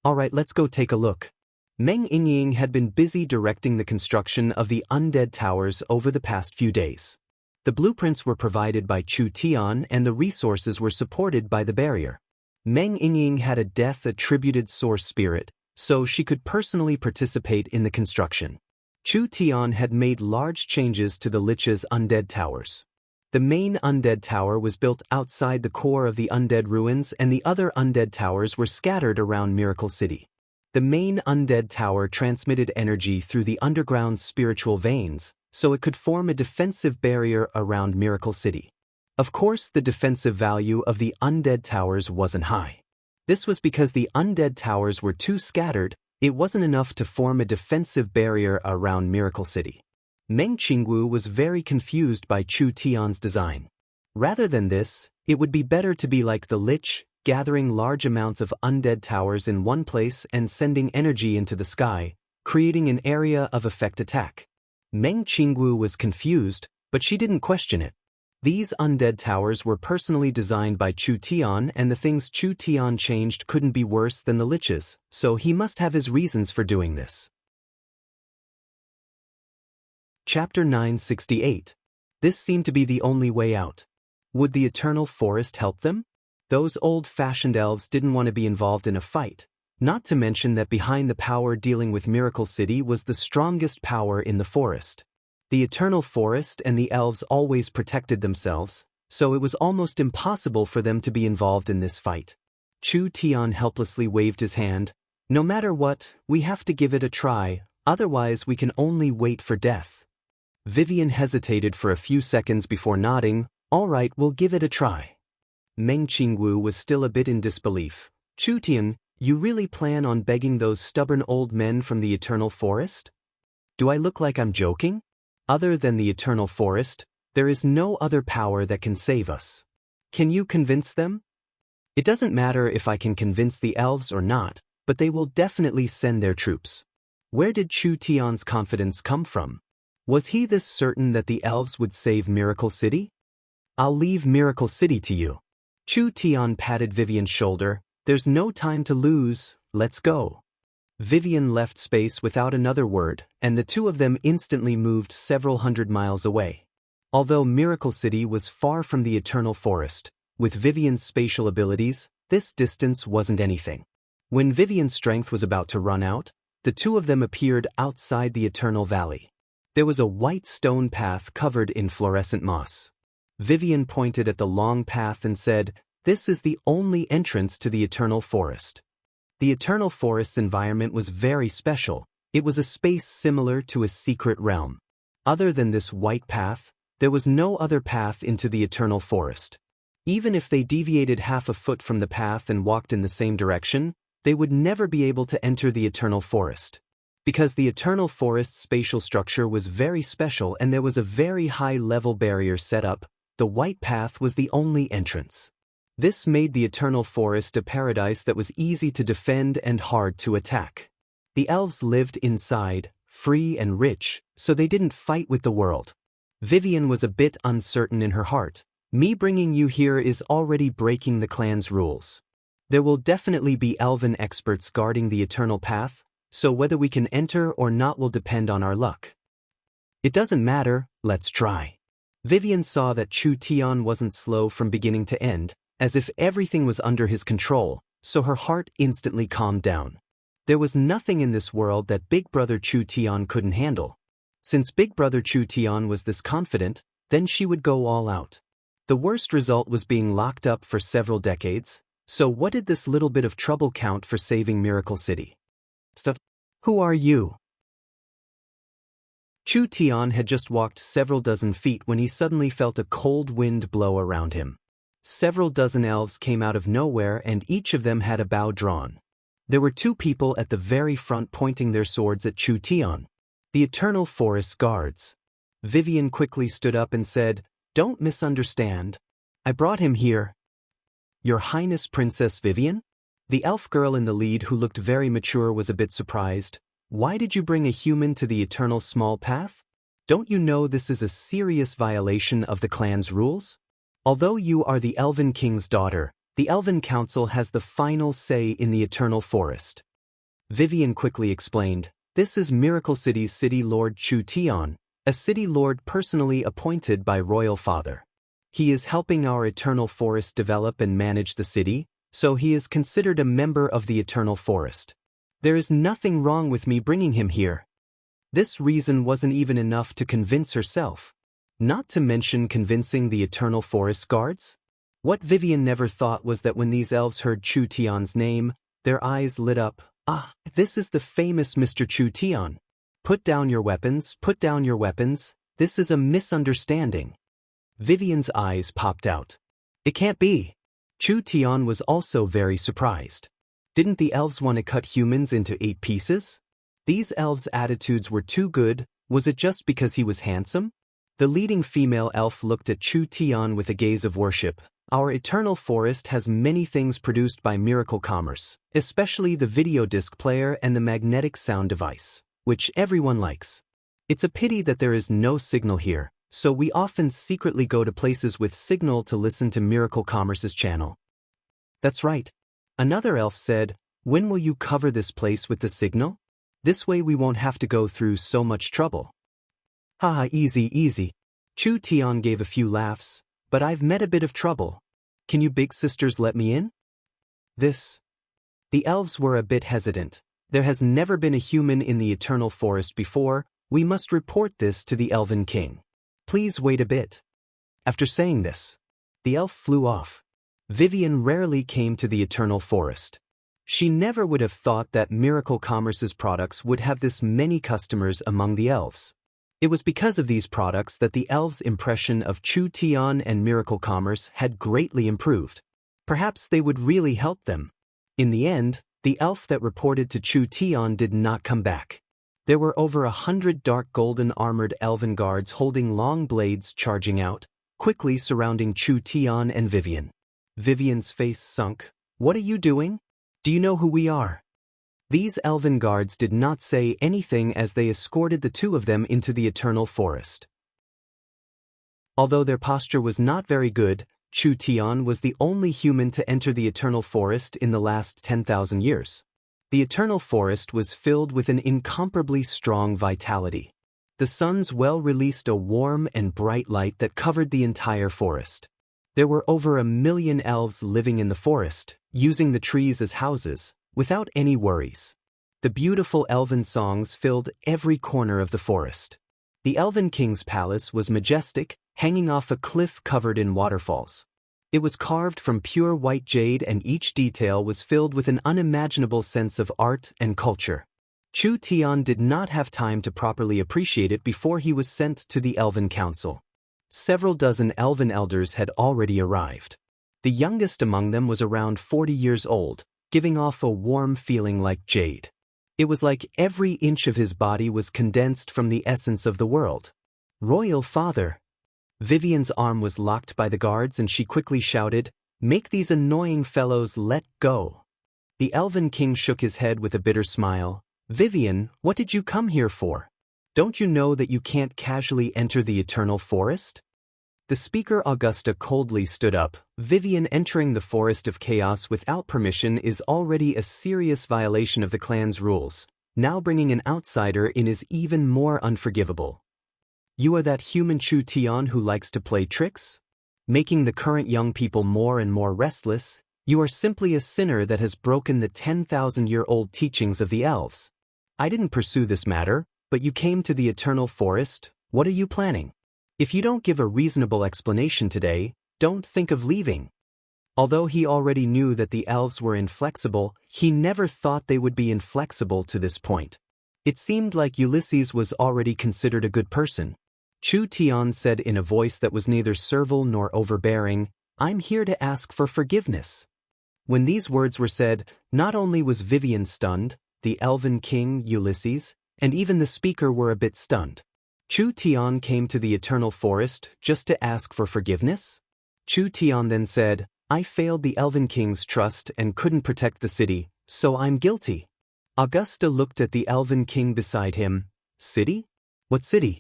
Alright, let's go take a look. Meng Yingying had been busy directing the construction of the undead towers over the past few days. The blueprints were provided by Chu Tian and the resources were supported by the barrier. Meng Yingying had a death-attributed source spirit, so she could personally participate in the construction. Chu Tian had made large changes to the Lich's undead towers. The main undead tower was built outside the core of the undead ruins, and the other undead towers were scattered around Miracle City. The main undead tower transmitted energy through the underground spiritual veins, so it could form a defensive barrier around Miracle City. Of course, the defensive value of the undead towers wasn't high. This was because the undead towers were too scattered. It wasn't enough to form a defensive barrier around Miracle City. Meng Qingwu was very confused by Chu Tian's design. Rather than this, it would be better to be like the Lich, gathering large amounts of undead towers in one place and sending energy into the sky, creating an area of effect attack. Meng Qingwu was confused, but she didn't question it. These undead towers were personally designed by Chu Tian, and the things Chu Tian changed couldn't be worse than the Lich's, so he must have his reasons for doing this. Chapter 968. This seemed to be the only way out. Would the Eternal Forest help them? Those old-fashioned elves didn't want to be involved in a fight, not to mention that behind the power dealing with Miracle City was the strongest power in the forest. The Eternal Forest and the elves always protected themselves, so it was almost impossible for them to be involved in this fight. Chu Tian helplessly waved his hand. No matter what, we have to give it a try, otherwise we can only wait for death. Vivian hesitated for a few seconds before nodding. All right, we'll give it a try. Meng Qingwu was still a bit in disbelief. Chu Tian, you really plan on begging those stubborn old men from the Eternal Forest? Do I look like I'm joking? Other than the Eternal Forest, there is no other power that can save us. Can you convince them? It doesn't matter if I can convince the elves or not, but they will definitely send their troops. Where did Chu Tian's confidence come from? Was he this certain that the elves would save Miracle City? I'll leave Miracle City to you. Chu Tian patted Vivian's shoulder. There's no time to lose, let's go. Vivian left space without another word, and the two of them instantly moved several hundred miles away. Although Miracle City was far from the Eternal Forest, with Vivian's spatial abilities, this distance wasn't anything. When Vivian's strength was about to run out, the two of them appeared outside the Eternal Valley. There was a white stone path covered in fluorescent moss. Vivian pointed at the long path and said, "This is the only entrance to the Eternal Forest." The Eternal Forest's environment was very special. It was a space similar to a secret realm. Other than this white path, there was no other path into the Eternal Forest. Even if they deviated half a foot from the path and walked in the same direction, they would never be able to enter the eternal forest. Because the eternal forest's spatial structure was very special and there was a very high-level barrier set up, the white path was the only entrance. This made the eternal forest a paradise that was easy to defend and hard to attack. The elves lived inside, free and rich, so they didn't fight with the world. Vivian was a bit uncertain in her heart. Me bringing you here is already breaking the clan's rules. There will definitely be elven experts guarding the eternal path, so whether we can enter or not will depend on our luck. It doesn't matter, let's try. Vivian saw that Chu Tian wasn't slow from beginning to end, as if everything was under his control, so her heart instantly calmed down. There was nothing in this world that Big Brother Chu Tian couldn't handle. Since Big Brother Chu Tian was this confident, then she would go all out. The worst result was being locked up for several decades, so what did this little bit of trouble count for saving Miracle City? Stop. Who are you? Chu Tian had just walked several dozen feet when he suddenly felt a cold wind blow around him. Several dozen elves came out of nowhere and each of them had a bow drawn. There were two people at the very front pointing their swords at Chu Tian. The Eternal Forest Guards. Vivian quickly stood up and said, "Don't misunderstand. I brought him here." "Your Highness Princess Vivian?" The elf girl in the lead who looked very mature was a bit surprised. "Why did you bring a human to the Eternal Small Path? Don't you know this is a serious violation of the clan's rules? Although you are the Elven King's daughter, the Elven Council has the final say in the Eternal Forest." Vivian quickly explained, "This is Miracle City's City Lord Chu Tian, a City Lord personally appointed by Royal Father. He is helping our Eternal Forest develop and manage the city, so he is considered a member of the Eternal Forest. There is nothing wrong with me bringing him here." This reason wasn't even enough to convince herself. Not to mention convincing the Eternal Forest Guards? What Vivian never thought was that when these elves heard Chu Tian's name, their eyes lit up. "Ah, this is the famous Mr. Chu Tian. Put down your weapons, put down your weapons. This is a misunderstanding." Vivian's eyes popped out. It can't be. Chu Tian was also very surprised. Didn't the elves want to cut humans into 8 pieces? These elves' attitudes were too good. Was it just because he was handsome? The leading female elf looked at Chu Tian with a gaze of worship. "Our Eternal Forest has many things produced by Miracle Commerce, especially the video disc player and the magnetic sound device, which everyone likes. It's a pity that there is no signal here, so we often secretly go to places with signal to listen to Miracle Commerce's channel." "That's right." Another elf said, "When will you cover this place with the signal? This way we won't have to go through so much trouble." "Haha, easy, easy." Chu Tian gave a few laughs, "But I've met a bit of trouble. Can you big sisters let me in?" The elves were a bit hesitant. "There has never been a human in the Eternal Forest before. We must report this to the Elven King. Please wait a bit." After saying this, the elf flew off. Vivian rarely came to the Eternal Forest. She never would have thought that Miracle Commerce's products would have this many customers among the elves. It was because of these products that the elves' impression of Chu Tian and Miracle Commerce had greatly improved. Perhaps they would really help them. In the end, the elf that reported to Chu Tian did not come back. There were over 100 dark golden armored elven guards holding long blades charging out, quickly surrounding Chu Tian and Vivian. Vivian's face sunk. "What are you doing? Do you know who we are?" These elven guards did not say anything as they escorted the two of them into the Eternal Forest. Although their posture was not very good, Chu Tian was the only human to enter the Eternal Forest in the last 10,000 years. The Eternal Forest was filled with an incomparably strong vitality. The sun's well released a warm and bright light that covered the entire forest. There were over 1 million elves living in the forest, using the trees as houses, without any worries. The beautiful elven songs filled every corner of the forest. The Elven King's palace was majestic, hanging off a cliff covered in waterfalls. It was carved from pure white jade and each detail was filled with an unimaginable sense of art and culture. Chu Tian did not have time to properly appreciate it before he was sent to the Elven Council. Several dozen elven elders had already arrived. The youngest among them was around 40 years old, giving off a warm feeling like jade. It was like every inch of his body was condensed from the essence of the world. Royal Father. Vivian's arm was locked by the guards and she quickly shouted, "Make these annoying fellows let go." The Elven King shook his head with a bitter smile. "Vivian, what did you come here for? Don't you know that you can't casually enter the Eternal Forest?" The speaker Augusta coldly stood up. "Vivian entering the Forest of Chaos without permission is already a serious violation of the clan's rules. Now bringing an outsider in is even more unforgivable. You are that human Chu Tian who likes to play tricks? Making the current young people more and more restless. You are simply a sinner that has broken the 10,000-year-old teachings of the elves. I didn't pursue this matter, but you came to the Eternal Forest. What are you planning? If you don't give a reasonable explanation today, don't think of leaving." Although he already knew that the elves were inflexible, he never thought they would be inflexible to this point. It seemed like Ulysses was already considered a good person. Chu Tian said in a voice that was neither servile nor overbearing, "I'm here to ask for forgiveness." When these words were said, not only was Vivian stunned, the Elven King, Ulysses, and even the speaker were a bit stunned. Chu Tian came to the Eternal Forest just to ask for forgiveness? Chu Tian then said, "I failed the Elven King's trust and couldn't protect the city, so I'm guilty." Augusta looked at the Elven King beside him. "City? What city?"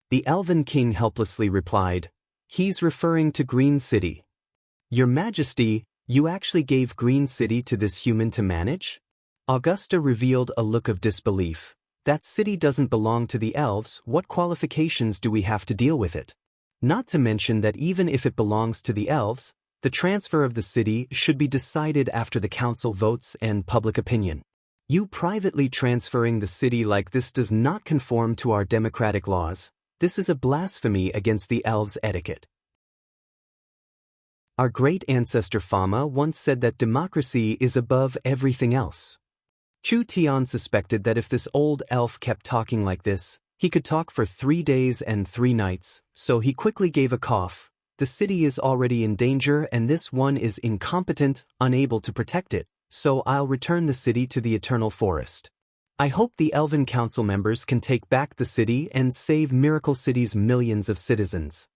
The Elven King helplessly replied, "He's referring to Green City." "Your Majesty, you actually gave Green City to this human to manage?" Augusta revealed a look of disbelief. "That city doesn't belong to the elves. What qualifications do we have to deal with it? Not to mention that even if it belongs to the elves, the transfer of the city should be decided after the council votes and public opinion. You privately transferring the city like this does not conform to our democratic laws. This is a blasphemy against the elves' etiquette. Our great ancestor Fama once said that democracy is above everything else." Chu Tian suspected that if this old elf kept talking like this, he could talk for 3 days and 3 nights, so he quickly gave a cough. "The city is already in danger and this one is incompetent, unable to protect it, so I'll return the city to the Eternal Forest. I hope the Elven Council members can take back the city and save Miracle City's millions of citizens."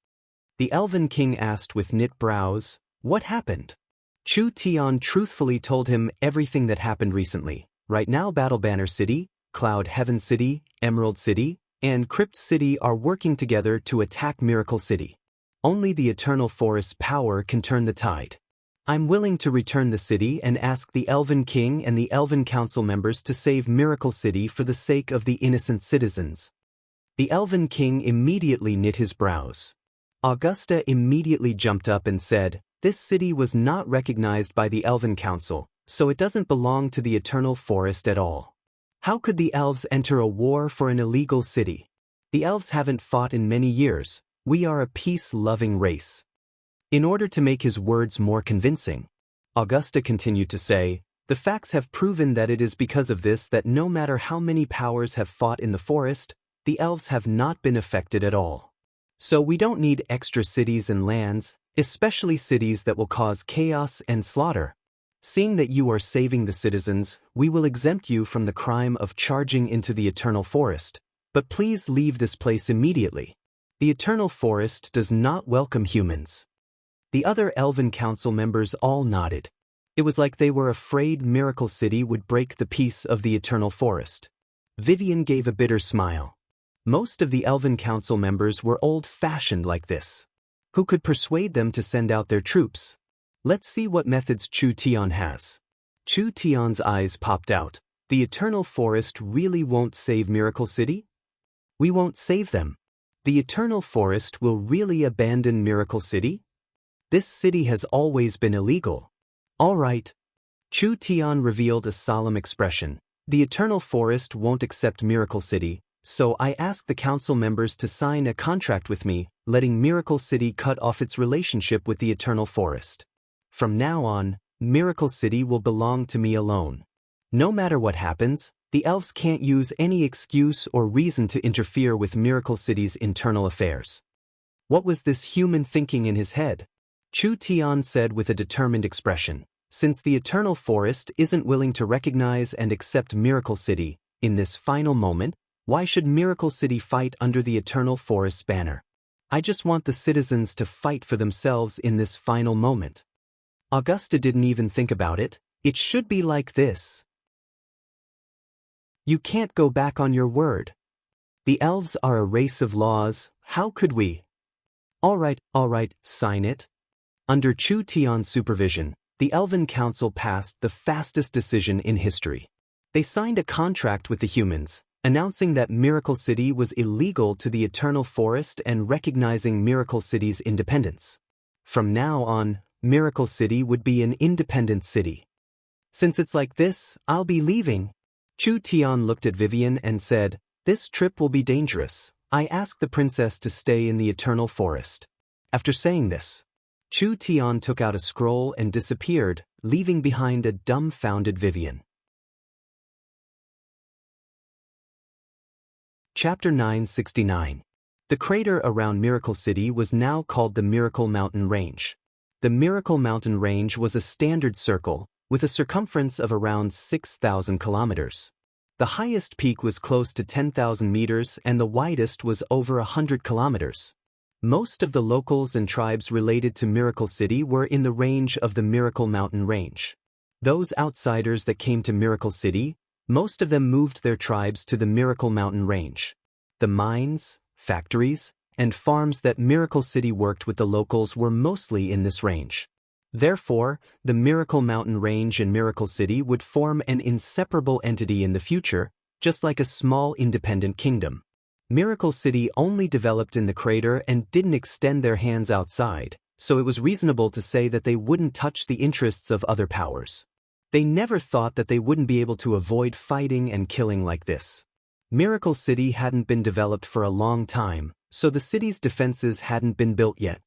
The Elven King asked with knit brows, "What happened?" Chu Tian truthfully told him everything that happened recently. Right now Battle Banner City, Cloud Heaven City, Emerald City, and Crypt City are working together to attack Miracle City. Only the Eternal Forest's power can turn the tide. I'm willing to return the city and ask the Elven King and the Elven Council members to save Miracle City for the sake of the innocent citizens. The Elven King immediately knit his brows. Augusta immediately jumped up and said, "This city was not recognized by the Elven Council, so it doesn't belong to the Eternal Forest at all. How could the elves enter a war for an illegal city? The elves haven't fought in many years. We are a peace-loving race." In order to make his words more convincing, Augusta continued to say, "The facts have proven that it is because of this that no matter how many powers have fought in the forest, the elves have not been affected at all. So we don't need extra cities and lands, especially cities that will cause chaos and slaughter. Seeing that you are saving the citizens, we will exempt you from the crime of charging into the Eternal Forest, but please leave this place immediately. The Eternal Forest does not welcome humans." The other Elven Council members all nodded. It was like they were afraid Miracle City would break the peace of the Eternal Forest. Vivian gave a bitter smile. Most of the Elven Council members were old-fashioned like this. Who could persuade them to send out their troops? Let's see what methods Chu Tian has. Chu Tian's eyes popped out. The Eternal Forest really won't save Miracle City? We won't save them. The Eternal Forest will really abandon Miracle City? This city has always been illegal. All right. Chu Tian revealed a solemn expression. The Eternal Forest won't accept Miracle City, so I ask the council members to sign a contract with me, letting Miracle City cut off its relationship with the Eternal Forest. From now on, Miracle City will belong to me alone. No matter what happens, the elves can't use any excuse or reason to interfere with Miracle City's internal affairs. What was this human thinking in his head? Chu Tian said with a determined expression. Since the Eternal Forest isn't willing to recognize and accept Miracle City, in this final moment, why should Miracle City fight under the Eternal Forest's banner? I just want the citizens to fight for themselves in this final moment. Augusta didn't even think about it. It should be like this. You can't go back on your word. The elves are a race of laws, how could we? All right, sign it. Under Chu Tian's supervision, the Elven Council passed the fastest decision in history. They signed a contract with the humans, announcing that Miracle City was illegal to the Eternal Forest and recognizing Miracle City's independence. From now on, Miracle City would be an independent city. Since it's like this, I'll be leaving. Chu Tian looked at Vivian and said, "This trip will be dangerous. I asked the princess to stay in the Eternal Forest." After saying this, Chu Tian took out a scroll and disappeared, leaving behind a dumbfounded Vivian. Chapter 969. The crater around Miracle City was now called the Miracle Mountain Range. The Miracle Mountain Range was a standard circle, with a circumference of around 6,000 kilometers. The highest peak was close to 10,000 meters and the widest was over 100 kilometers. Most of the locals and tribes related to Miracle City were in the range of the Miracle Mountain Range. Those outsiders that came to Miracle City, most of them moved their tribes to the Miracle Mountain Range. The mines, factories, and farms that Miracle City worked with the locals were mostly in this range. Therefore, the Miracle Mountain Range and Miracle City would form an inseparable entity in the future, just like a small independent kingdom. Miracle City only developed in the crater and didn't extend their hands outside, so it was reasonable to say that they wouldn't touch the interests of other powers. They never thought that they wouldn't be able to avoid fighting and killing like this. Miracle City hadn't been developed for a long time, so the city's defenses hadn't been built yet.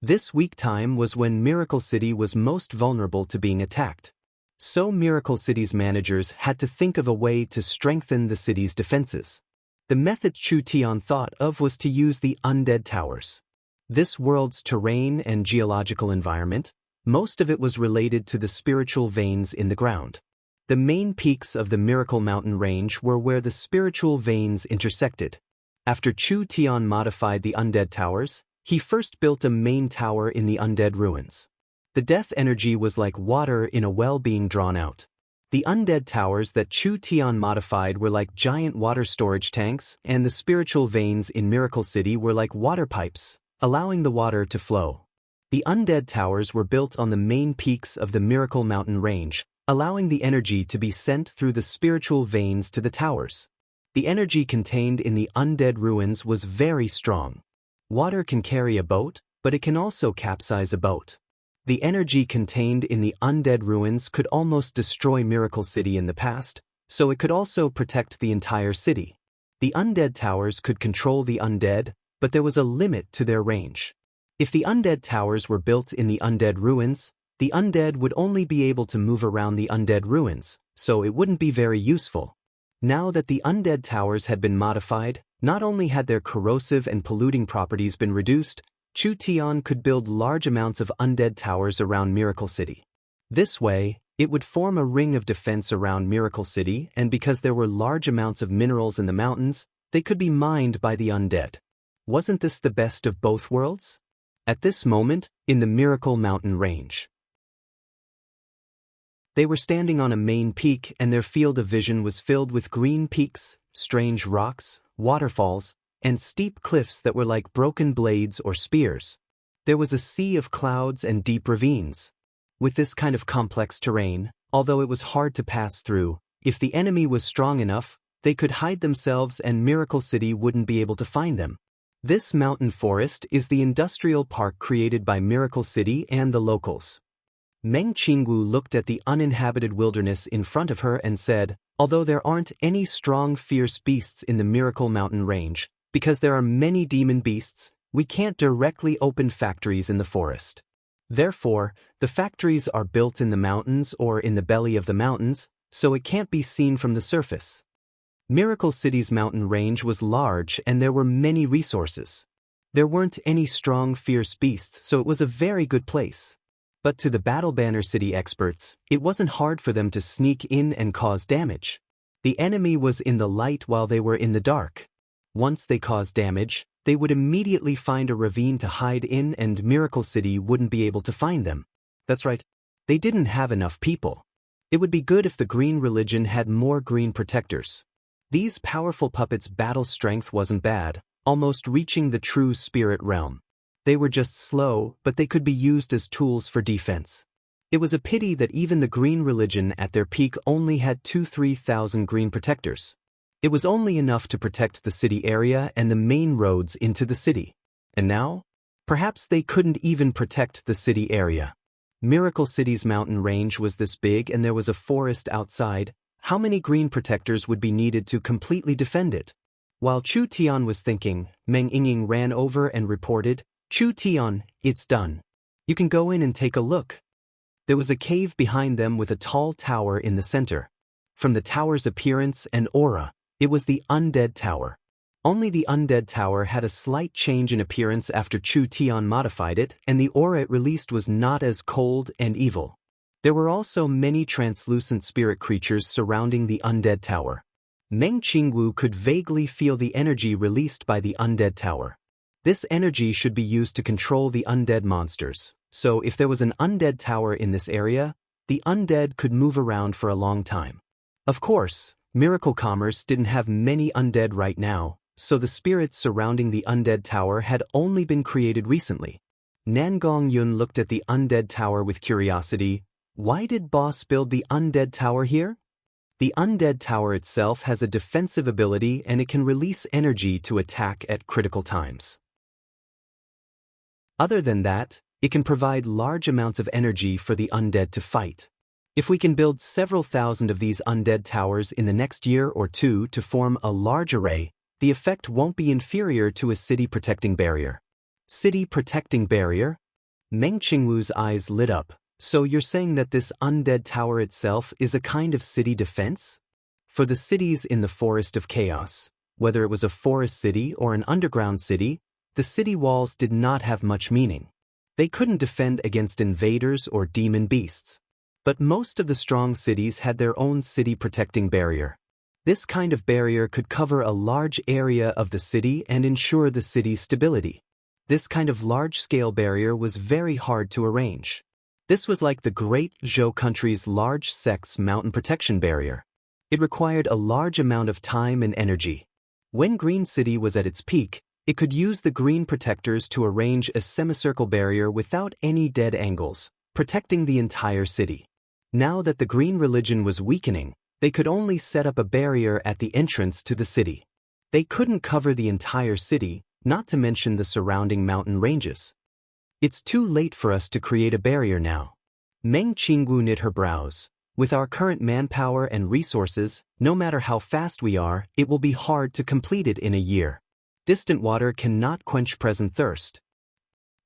This weak time was when Miracle City was most vulnerable to being attacked. So Miracle City's managers had to think of a way to strengthen the city's defenses. The method Chu Tian thought of was to use the undead towers. This world's terrain and geological environment, most of it was related to the spiritual veins in the ground. The main peaks of the Miracle Mountain Range were where the spiritual veins intersected. After Chu Tian modified the undead towers, he first built a main tower in the undead ruins. The death energy was like water in a well being drawn out. The undead towers that Chu Tian modified were like giant water storage tanks, and the spiritual veins in Miracle City were like water pipes, allowing the water to flow. The undead towers were built on the main peaks of the Miracle Mountain Range, allowing the energy to be sent through the spiritual veins to the towers. The energy contained in the undead ruins was very strong. Water can carry a boat, but it can also capsize a boat. The energy contained in the undead ruins could almost destroy Miracle City in the past, so it could also protect the entire city. The undead towers could control the undead, but there was a limit to their range. If the undead towers were built in the undead ruins, the undead would only be able to move around the undead ruins, so it wouldn't be very useful. Now that the undead towers had been modified, not only had their corrosive and polluting properties been reduced, Chu Tian could build large amounts of undead towers around Miracle City. This way, it would form a ring of defense around Miracle City, and because there were large amounts of minerals in the mountains, they could be mined by the undead. Wasn't this the best of both worlds? At this moment, in the Miracle Mountain Range, they were standing on a main peak and their field of vision was filled with green peaks, strange rocks, waterfalls, and steep cliffs that were like broken blades or spears. There was a sea of clouds and deep ravines. With this kind of complex terrain, although it was hard to pass through, if the enemy was strong enough, they could hide themselves and Miracle City wouldn't be able to find them. This mountain forest is the industrial park created by Miracle City and the locals. Meng Qingwu looked at the uninhabited wilderness in front of her and said, although there aren't any strong fierce beasts in the Miracle Mountain Range, because there are many demon beasts, we can't directly open factories in the forest. Therefore, the factories are built in the mountains or in the belly of the mountains, so it can't be seen from the surface. Miracle City's mountain range was large and there were many resources. There weren't any strong, fierce beasts, so it was a very good place. But to the Battle Banner City experts, it wasn't hard for them to sneak in and cause damage. The enemy was in the light while they were in the dark. Once they caused damage, they would immediately find a ravine to hide in and Miracle City wouldn't be able to find them. That's right. They didn't have enough people. It would be good if the Green Religion had more green protectors. These powerful puppets' battle strength wasn't bad, almost reaching the true spirit realm. They were just slow, but they could be used as tools for defense. It was a pity that even the Green Religion at their peak only had 2,000–3,000 green protectors. It was only enough to protect the city area and the main roads into the city. And now? Perhaps they couldn't even protect the city area. Miracle City's mountain range was this big and there was a forest outside. How many green protectors would be needed to completely defend it? While Chu Tian was thinking, Meng Yingying ran over and reported, "Chu Tian, it's done. You can go in and take a look." There was a cave behind them with a tall tower in the center. From the tower's appearance and aura, it was the Undead Tower. Only the Undead Tower had a slight change in appearance after Chu Tian modified it, and the aura it released was not as cold and evil. There were also many translucent spirit creatures surrounding the Undead Tower. Meng Qingwu could vaguely feel the energy released by the Undead Tower. This energy should be used to control the undead monsters, so if there was an Undead Tower in this area, the undead could move around for a long time. Of course, Miracle Commerce didn't have many undead right now, so the spirits surrounding the Undead Tower had only been created recently. Nangong Yun looked at the Undead Tower with curiosity. Why did Boss build the Undead Tower here? The Undead Tower itself has a defensive ability and it can release energy to attack at critical times. Other than that, it can provide large amounts of energy for the undead to fight. If we can build several thousand of these Undead Towers in the next year or two to form a large array, the effect won't be inferior to a city protecting barrier. City protecting barrier? Meng Qingwu's eyes lit up. So you're saying that this Undead Tower itself is a kind of city defense? For the cities in the Forest of Chaos, whether it was a forest city or an underground city, the city walls did not have much meaning. They couldn't defend against invaders or demon beasts. But most of the strong cities had their own city protecting barrier. This kind of barrier could cover a large area of the city and ensure the city's stability. This kind of large-scale barrier was very hard to arrange. This was like the Great Zhou country's large Sex mountain protection barrier. It required a large amount of time and energy. When Green City was at its peak, it could use the green protectors to arrange a semicircle barrier without any dead angles, protecting the entire city. Now that the Green Religion was weakening, they could only set up a barrier at the entrance to the city. They couldn't cover the entire city, not to mention the surrounding mountain ranges. It's too late for us to create a barrier now. Meng Qingwu knit her brows. With our current manpower and resources, no matter how fast we are, it will be hard to complete it in a year. Distant water cannot quench present thirst.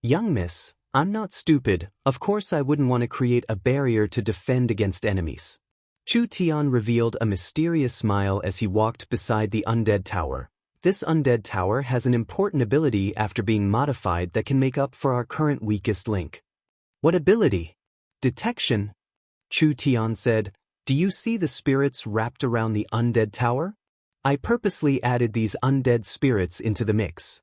Young miss, I'm not stupid. Of course I wouldn't want to create a barrier to defend against enemies. Chu Tian revealed a mysterious smile as he walked beside the Undead Tower. This Undead Tower has an important ability after being modified that can make up for our current weakest link. What ability? Detection. Chu Tian said, "Do you see the spirits wrapped around the Undead Tower? I purposely added these undead spirits into the mix."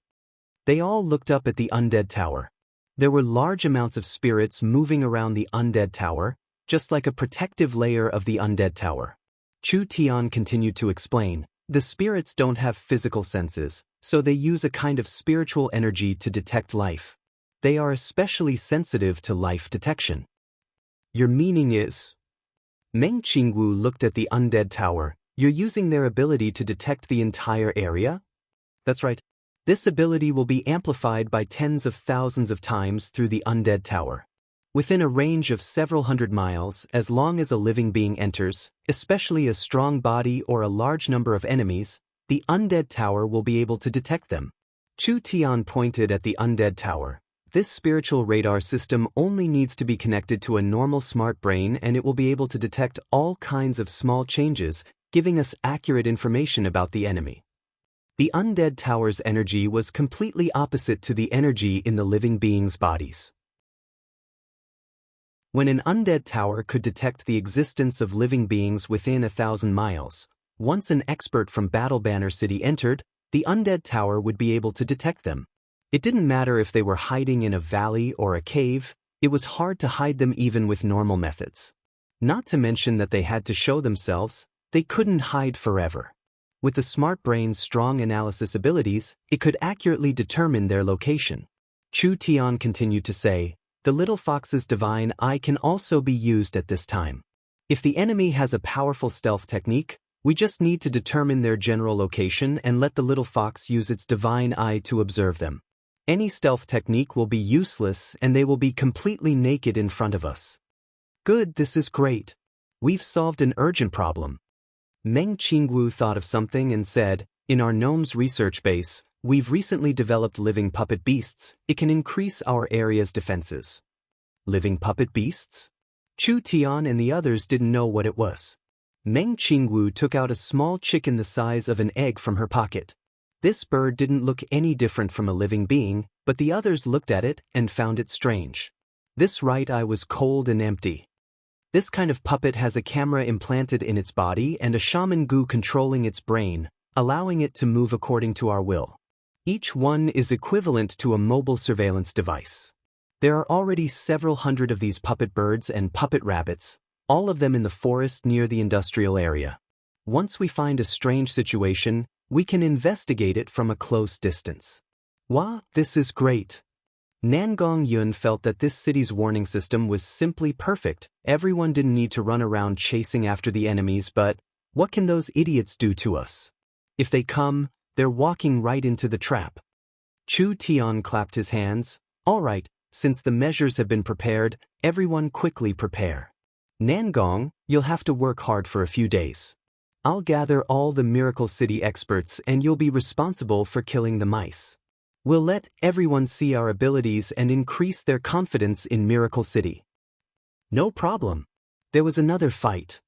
They all looked up at the Undead Tower. There were large amounts of spirits moving around the Undead Tower, just like a protective layer of the Undead Tower. Chu Tian continued to explain. The spirits don't have physical senses, so they use a kind of spiritual energy to detect life. They are especially sensitive to life detection. Your meaning is? Meng Qingwu looked at the Undead Tower. You're using their ability to detect the entire area? That's right. This ability will be amplified by tens of thousands of times through the Undead Tower. Within a range of several hundred miles, as long as a living being enters, especially a strong body or a large number of enemies, the Undead Tower will be able to detect them. Chu Tian pointed at the Undead Tower. This spiritual radar system only needs to be connected to a normal smart brain and it will be able to detect all kinds of small changes, giving us accurate information about the enemy. The undead tower's energy was completely opposite to the energy in the living beings' bodies. When an undead tower could detect the existence of living beings within 1,000 miles, once an expert from Battle Banner City entered, the undead tower would be able to detect them. It didn't matter if they were hiding in a valley or a cave, it was hard to hide them even with normal methods. Not to mention that they had to show themselves, they couldn't hide forever. With the smart brain's strong analysis abilities, it could accurately determine their location. Chu Tian continued to say, "The little fox's divine eye can also be used at this time. If the enemy has a powerful stealth technique, we just need to determine their general location and let the little fox use its divine eye to observe them. Any stealth technique will be useless and they will be completely naked in front of us." "Good, this is great. We've solved an urgent problem." Meng Qingwu thought of something and said, "In our gnomes research base, we've recently developed living puppet beasts. It can increase our area's defenses." Living puppet beasts? Chu Tian and the others didn't know what it was. Meng Qingwu took out a small chicken the size of an egg from her pocket. This bird didn't look any different from a living being, but the others looked at it and found it strange. This right eye was cold and empty. This kind of puppet has a camera implanted in its body and a shaman goo controlling its brain, allowing it to move according to our will. Each one is equivalent to a mobile surveillance device. There are already several hundred of these puppet birds and puppet rabbits, all of them in the forest near the industrial area. Once we find a strange situation, we can investigate it from a close distance. Wow, this is great. Nangong Yun felt that this city's warning system was simply perfect. Everyone didn't need to run around chasing after the enemies, but what can those idiots do to us? If they come, they're walking right into the trap. Chu Tian clapped his hands. "All right, since the measures have been prepared, everyone quickly prepare. Nangong, you'll have to work hard for a few days. I'll gather all the Miracle City experts and you'll be responsible for killing the mice. We'll let everyone see our abilities and increase their confidence in Miracle City." No problem. There was another fight.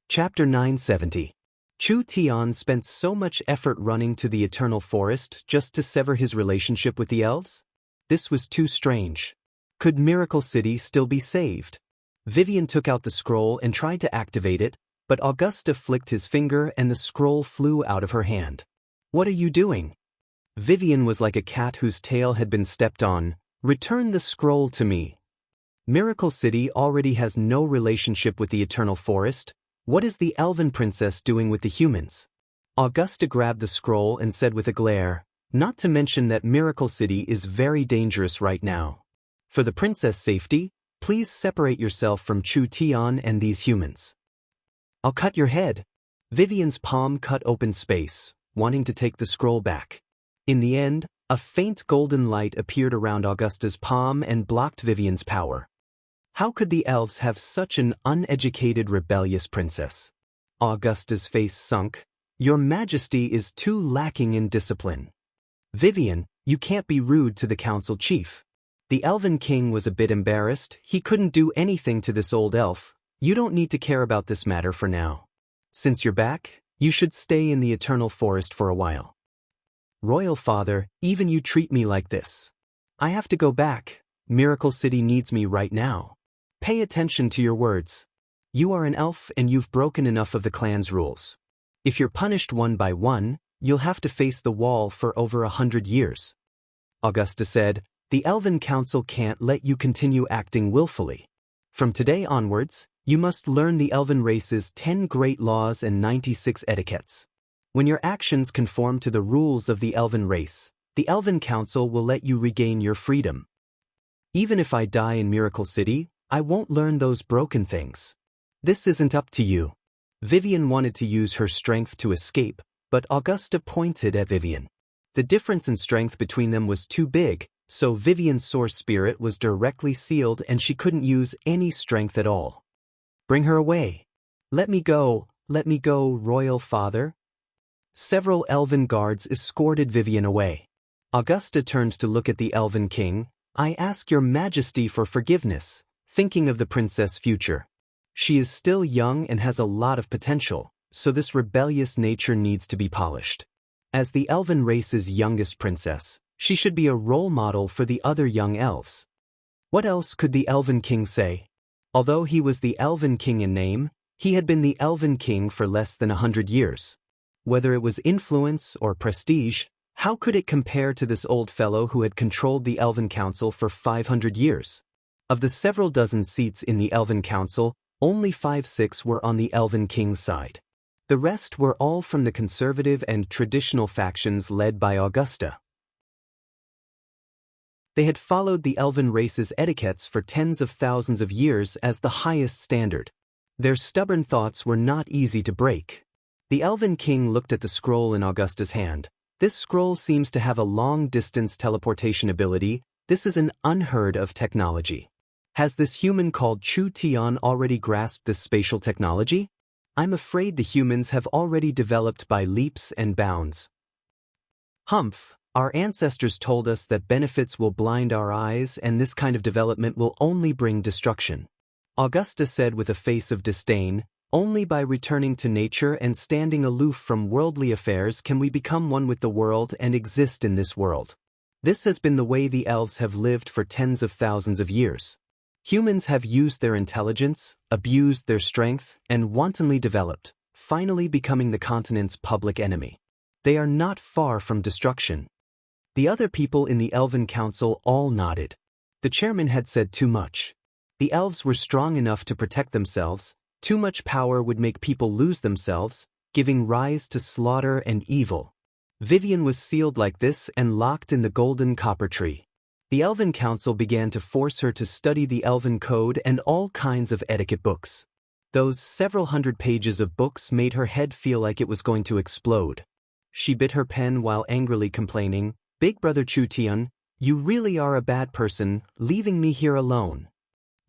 Chapter 970. Chu Tian spent so much effort running to the Eternal Forest just to sever his relationship with the elves? This was too strange. Could Miracle City still be saved? Vivian took out the scroll and tried to activate it, but Augusta flicked his finger and the scroll flew out of her hand. "What are you doing?" Vivian was like a cat whose tail had been stepped on. "Return the scroll to me." Miracle City already has no relationship with the Eternal Forest. What is the elven princess doing with the humans? Augusta grabbed the scroll and said with a glare, "Not to mention that Miracle City is very dangerous right now. For the princess' safety, please separate yourself from Chu Tian and these humans." "I'll cut your head." Vivian's palm cut open space, wanting to take the scroll back. In the end, a faint golden light appeared around Augusta's palm and blocked Vivian's power. How could the elves have such an uneducated, rebellious princess? Augusta's face sunk. "Your Majesty is too lacking in discipline." "Vivian, you can't be rude to the council chief." The elven king was a bit embarrassed. He couldn't do anything to this old elf. "You don't need to care about this matter for now. Since you're back, you should stay in the Eternal Forest for a while." "Royal Father, even you treat me like this. I have to go back. Miracle City needs me right now." "Pay attention to your words. You are an elf and you've broken enough of the clan's rules. If you're punished one by one, you'll have to face the wall for over 100 years. Augusta said, "The Elven Council can't let you continue acting willfully. From today onwards, you must learn the Elven race's 10 great laws and 96 etiquettes. When your actions conform to the rules of the Elven race, the Elven Council will let you regain your freedom. Even if I die in Miracle City, I won't learn those broken things. This isn't up to you." Vivian wanted to use her strength to escape, but Augusta pointed at Vivian. The difference in strength between them was too big, so Vivian's source spirit was directly sealed and she couldn't use any strength at all. "Bring her away." Let me go, Royal Father." Several elven guards escorted Vivian away. Augusta turned to look at the elven king. "I ask your Majesty for forgiveness, thinking of the princess' future." She is still young and has a lot of potential, so this rebellious nature needs to be polished. As the elven race's youngest princess, she should be a role model for the other young elves. What else could the Elven King say? Although he was the Elven King in name, he had been the Elven King for less than 100 years. Whether it was influence or prestige, how could it compare to this old fellow who had controlled the Elven Council for 500 years? Of the several dozen seats in the Elven Council, only 5-6 were on the Elven King's side. The rest were all from the conservative and traditional factions led by Augusta. They had followed the elven race's etiquettes for tens of thousands of years as the highest standard. Their stubborn thoughts were not easy to break. The Elven King looked at the scroll in Augusta's hand. This scroll seems to have a long-distance teleportation ability. This is an unheard of technology. Has this human called Chu Tian already grasped this spatial technology? I'm afraid the humans have already developed by leaps and bounds. Humph, our ancestors told us that benefits will blind our eyes and this kind of development will only bring destruction. Augusta said with a face of disdain, only by returning to nature and standing aloof from worldly affairs can we become one with the world and exist in this world. This has been the way the elves have lived for tens of thousands of years. Humans have used their intelligence, abused their strength, and wantonly developed, finally becoming the continent's public enemy. They are not far from destruction. The other people in the Elven Council all nodded. The chairman had said too much. The elves were strong enough to protect themselves. Too much power would make people lose themselves, giving rise to slaughter and evil. Vivian was sealed like this and locked in the golden copper tree. The Elven Council began to force her to study the Elven Code and all kinds of etiquette books. Those several hundred pages of books made her head feel like it was going to explode. She bit her pen while angrily complaining, "Big Brother Chu Tian, you really are a bad person, leaving me here alone."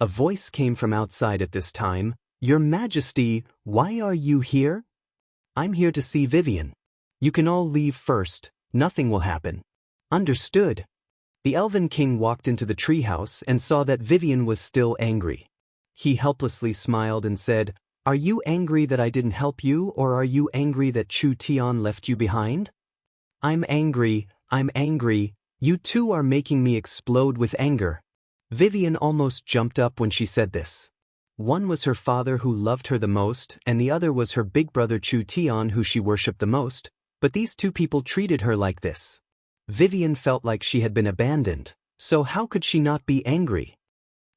A voice came from outside at this time, "Your Majesty, why are you here?" "I'm here to see Vivian." "You can all leave first, nothing will happen." "Understood." The Elven King walked into the treehouse and saw that Vivian was still angry. He helplessly smiled and said, "Are you angry that I didn't help you, or are you angry that Chu Tian left you behind?" I'm angry. You two are making me explode with anger." Vivian almost jumped up when she said this. One was her father who loved her the most, and the other was her big brother Chu Tian who she worshipped the most, but these two people treated her like this. Vivian felt like she had been abandoned, so how could she not be angry?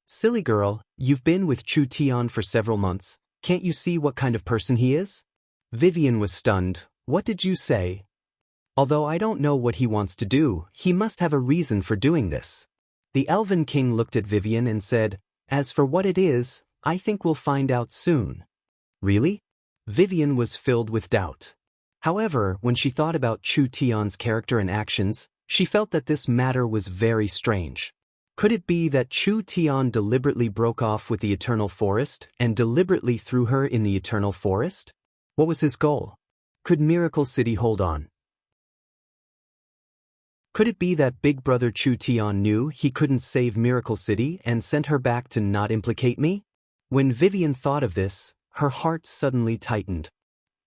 "Silly girl, you've been with Chu Tian for several months, can't you see what kind of person he is?" Vivian was stunned. "What did you say?" "Although I don't know what he wants to do, he must have a reason for doing this." The Elven King looked at Vivian and said, "As for what it is, I think we'll find out soon." Really? Vivian was filled with doubt. However, when she thought about Chu Tian's character and actions, she felt that this matter was very strange. Could it be that Chu Tian deliberately broke off with the Eternal Forest and deliberately threw her in the Eternal Forest? What was his goal? Could Miracle City hold on? Could it be that Big Brother Chu Tian knew he couldn't save Miracle City and sent her back to not implicate me? When Vivian thought of this, her heart suddenly tightened.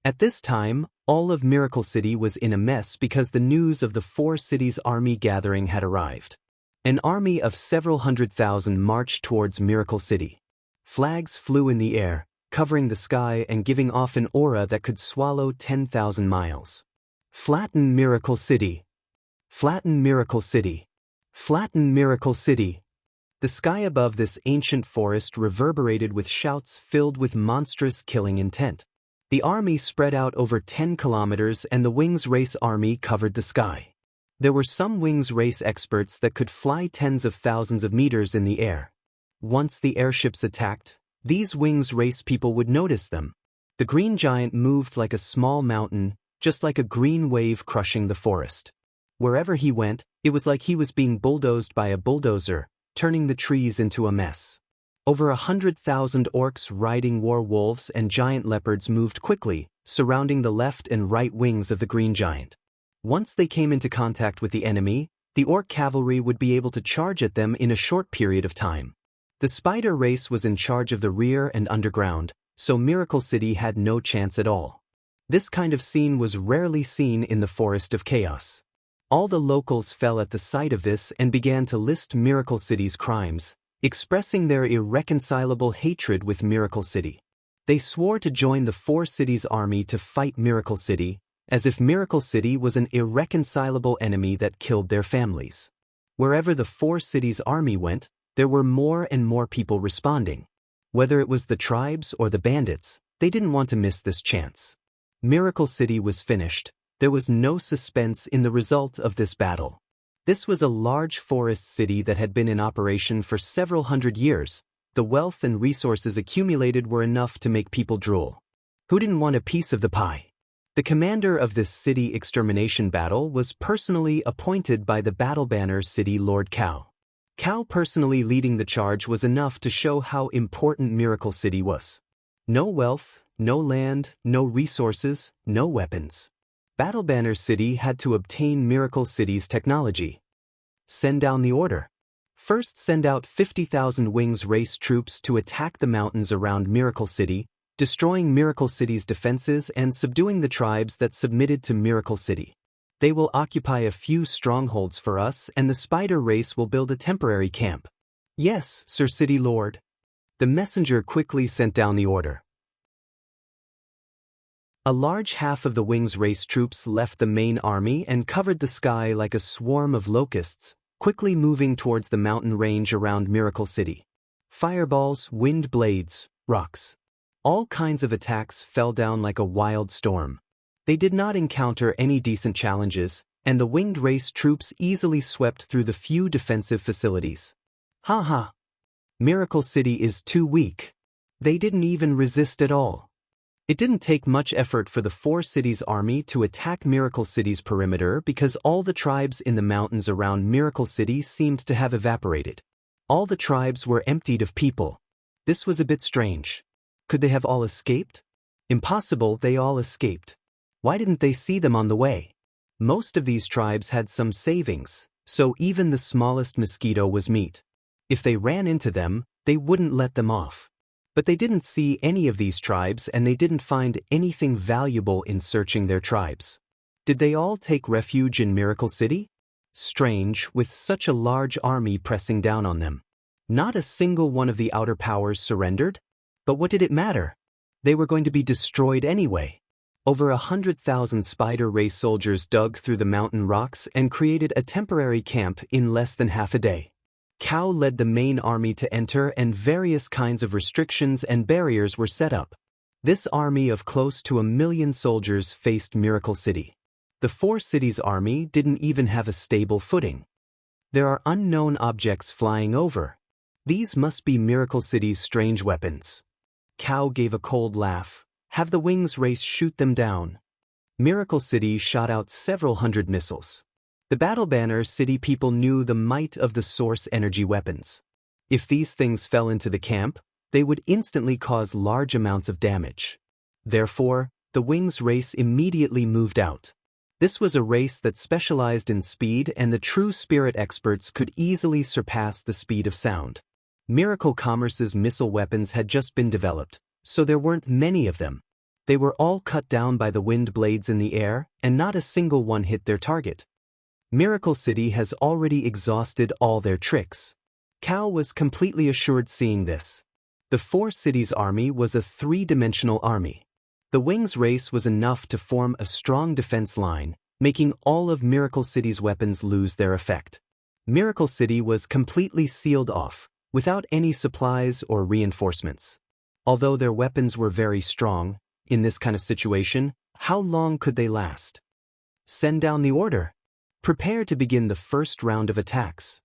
At this time, all of Miracle City was in a mess because the news of the 4 cities' army gathering had arrived. An army of several 100,000 marched towards Miracle City. Flags flew in the air, covering the sky and giving off an aura that could swallow 10,000 miles. Flatten Miracle City. Flatten Miracle City. Flatten Miracle City. The sky above this ancient forest reverberated with shouts filled with monstrous killing intent. The army spread out over 10 kilometers and the Wings Race army covered the sky. There were some Wings Race experts that could fly tens of thousands of meters in the air. Once the airships attacked, these Wings Race people would notice them. The green giant moved like a small mountain, just like a green wave crushing the forest. Wherever he went, it was like he was being bulldozed by a bulldozer, turning the trees into a mess. Over 100,000 orcs riding war wolves and giant leopards moved quickly, surrounding the left and right wings of the green giant. Once they came into contact with the enemy, the orc cavalry would be able to charge at them in a short period of time. The spider race was in charge of the rear and underground, so Miracle City had no chance at all. This kind of scene was rarely seen in the Forest of Chaos. All the locals fell at the sight of this and began to list Miracle City's crimes, expressing their irreconcilable hatred with Miracle City. They swore to join the Four Cities army to fight Miracle City, as if Miracle City was an irreconcilable enemy that killed their families. Wherever the Four Cities army went, there were more and more people responding. Whether it was the tribes or the bandits, they didn't want to miss this chance. Miracle City was finished. There was no suspense in the result of this battle. This was a large forest city that had been in operation for several hundred years. The wealth and resources accumulated were enough to make people drool. Who didn't want a piece of the pie? The commander of this city extermination battle was personally appointed by the battle banner city Lord Cao. Cao personally leading the charge was enough to show how important Miracle City was. No wealth, no land, no resources, no weapons. Battle Banner City had to obtain Miracle City's technology. Send down the order. First, send out 50,000 Wings Race troops to attack the mountains around Miracle City, destroying Miracle City's defenses and subduing the tribes that submitted to Miracle City. They will occupy a few strongholds for us, and the Spider Race will build a temporary camp. Yes, Sir City Lord. The messenger quickly sent down the order. A large half of the Wings Race troops left the main army and covered the sky like a swarm of locusts, quickly moving towards the mountain range around Miracle City. Fireballs, wind blades, rocks. All kinds of attacks fell down like a wild storm. They did not encounter any decent challenges, and the Winged Race troops easily swept through the few defensive facilities. Ha! Miracle City is too weak. They didn't even resist at all. It didn't take much effort for the Four Cities army to attack Miracle City's perimeter because all the tribes in the mountains around Miracle City seemed to have evaporated. All the tribes were emptied of people. This was a bit strange. Could they have all escaped? Impossible, they all escaped. Why didn't they see them on the way? Most of these tribes had some savings, so even the smallest mosquito was meat. If they ran into them, they wouldn't let them off. But they didn't see any of these tribes and they didn't find anything valuable in searching their tribes. Did they all take refuge in Miracle City? Strange, with such a large army pressing down on them. Not a single one of the outer powers surrendered? But what did it matter? They were going to be destroyed anyway. Over 100,000 Spider Race soldiers dug through the mountain rocks and created a temporary camp in less than half a day. Cao led the main army to enter and various kinds of restrictions and barriers were set up. This army of close to 1 million soldiers faced Miracle City. The Four Cities army didn't even have a stable footing. There are unknown objects flying over. These must be Miracle City's strange weapons. Cao gave a cold laugh. Have the Wings Race shoot them down. Miracle City shot out several hundred missiles. The Battle Banner City people knew the might of the source energy weapons. If these things fell into the camp, they would instantly cause large amounts of damage. Therefore, the Wings Race immediately moved out. This was a race that specialized in speed and the true spirit experts could easily surpass the speed of sound. Miracle Commerce's missile weapons had just been developed, so there weren't many of them. They were all cut down by the wind blades in the air, and not a single one hit their target. Miracle City has already exhausted all their tricks. Cao was completely assured seeing this. The Four Cities army was a three-dimensional army. The Wings Race was enough to form a strong defense line, making all of Miracle City's weapons lose their effect. Miracle City was completely sealed off, without any supplies or reinforcements. Although their weapons were very strong, in this kind of situation, how long could they last? Send down the order. Prepare to begin the first round of attacks.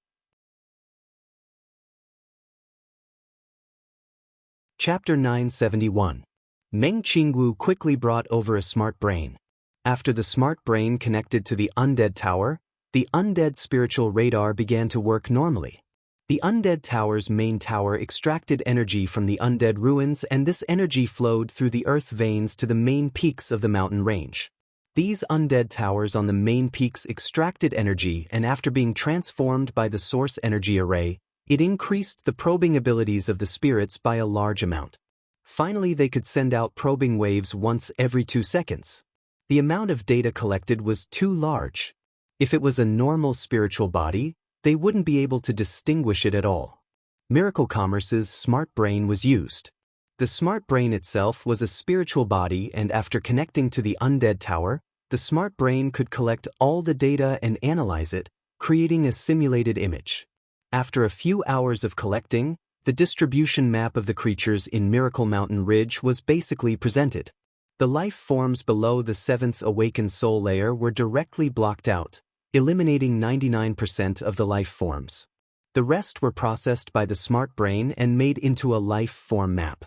Chapter 971. Meng Qingwu quickly brought over a smart brain. After the smart brain connected to the undead tower, the undead spiritual radar began to work normally. The undead tower's main tower extracted energy from the undead ruins and this energy flowed through the earth veins to the main peaks of the mountain range. These undead towers on the main peaks extracted energy and after being transformed by the source energy array, It increased the probing abilities of the spirits by a large amount. Finally, they could send out probing waves once every 2 seconds. The amount of data collected was too large. If it was a normal spiritual body, they wouldn't be able to distinguish it at all. Miracle Commerce's smart brain was used. The smart brain itself was a spiritual body, and after connecting to the undead tower, the smart brain could collect all the data and analyze it, creating a simulated image. After a few hours of collecting, the distribution map of the creatures in Miracle Mountain Ridge was basically presented. The life forms below the 7th awakened soul layer were directly blocked out, eliminating 99% of the life forms. The rest were processed by the smart brain and made into a life form map.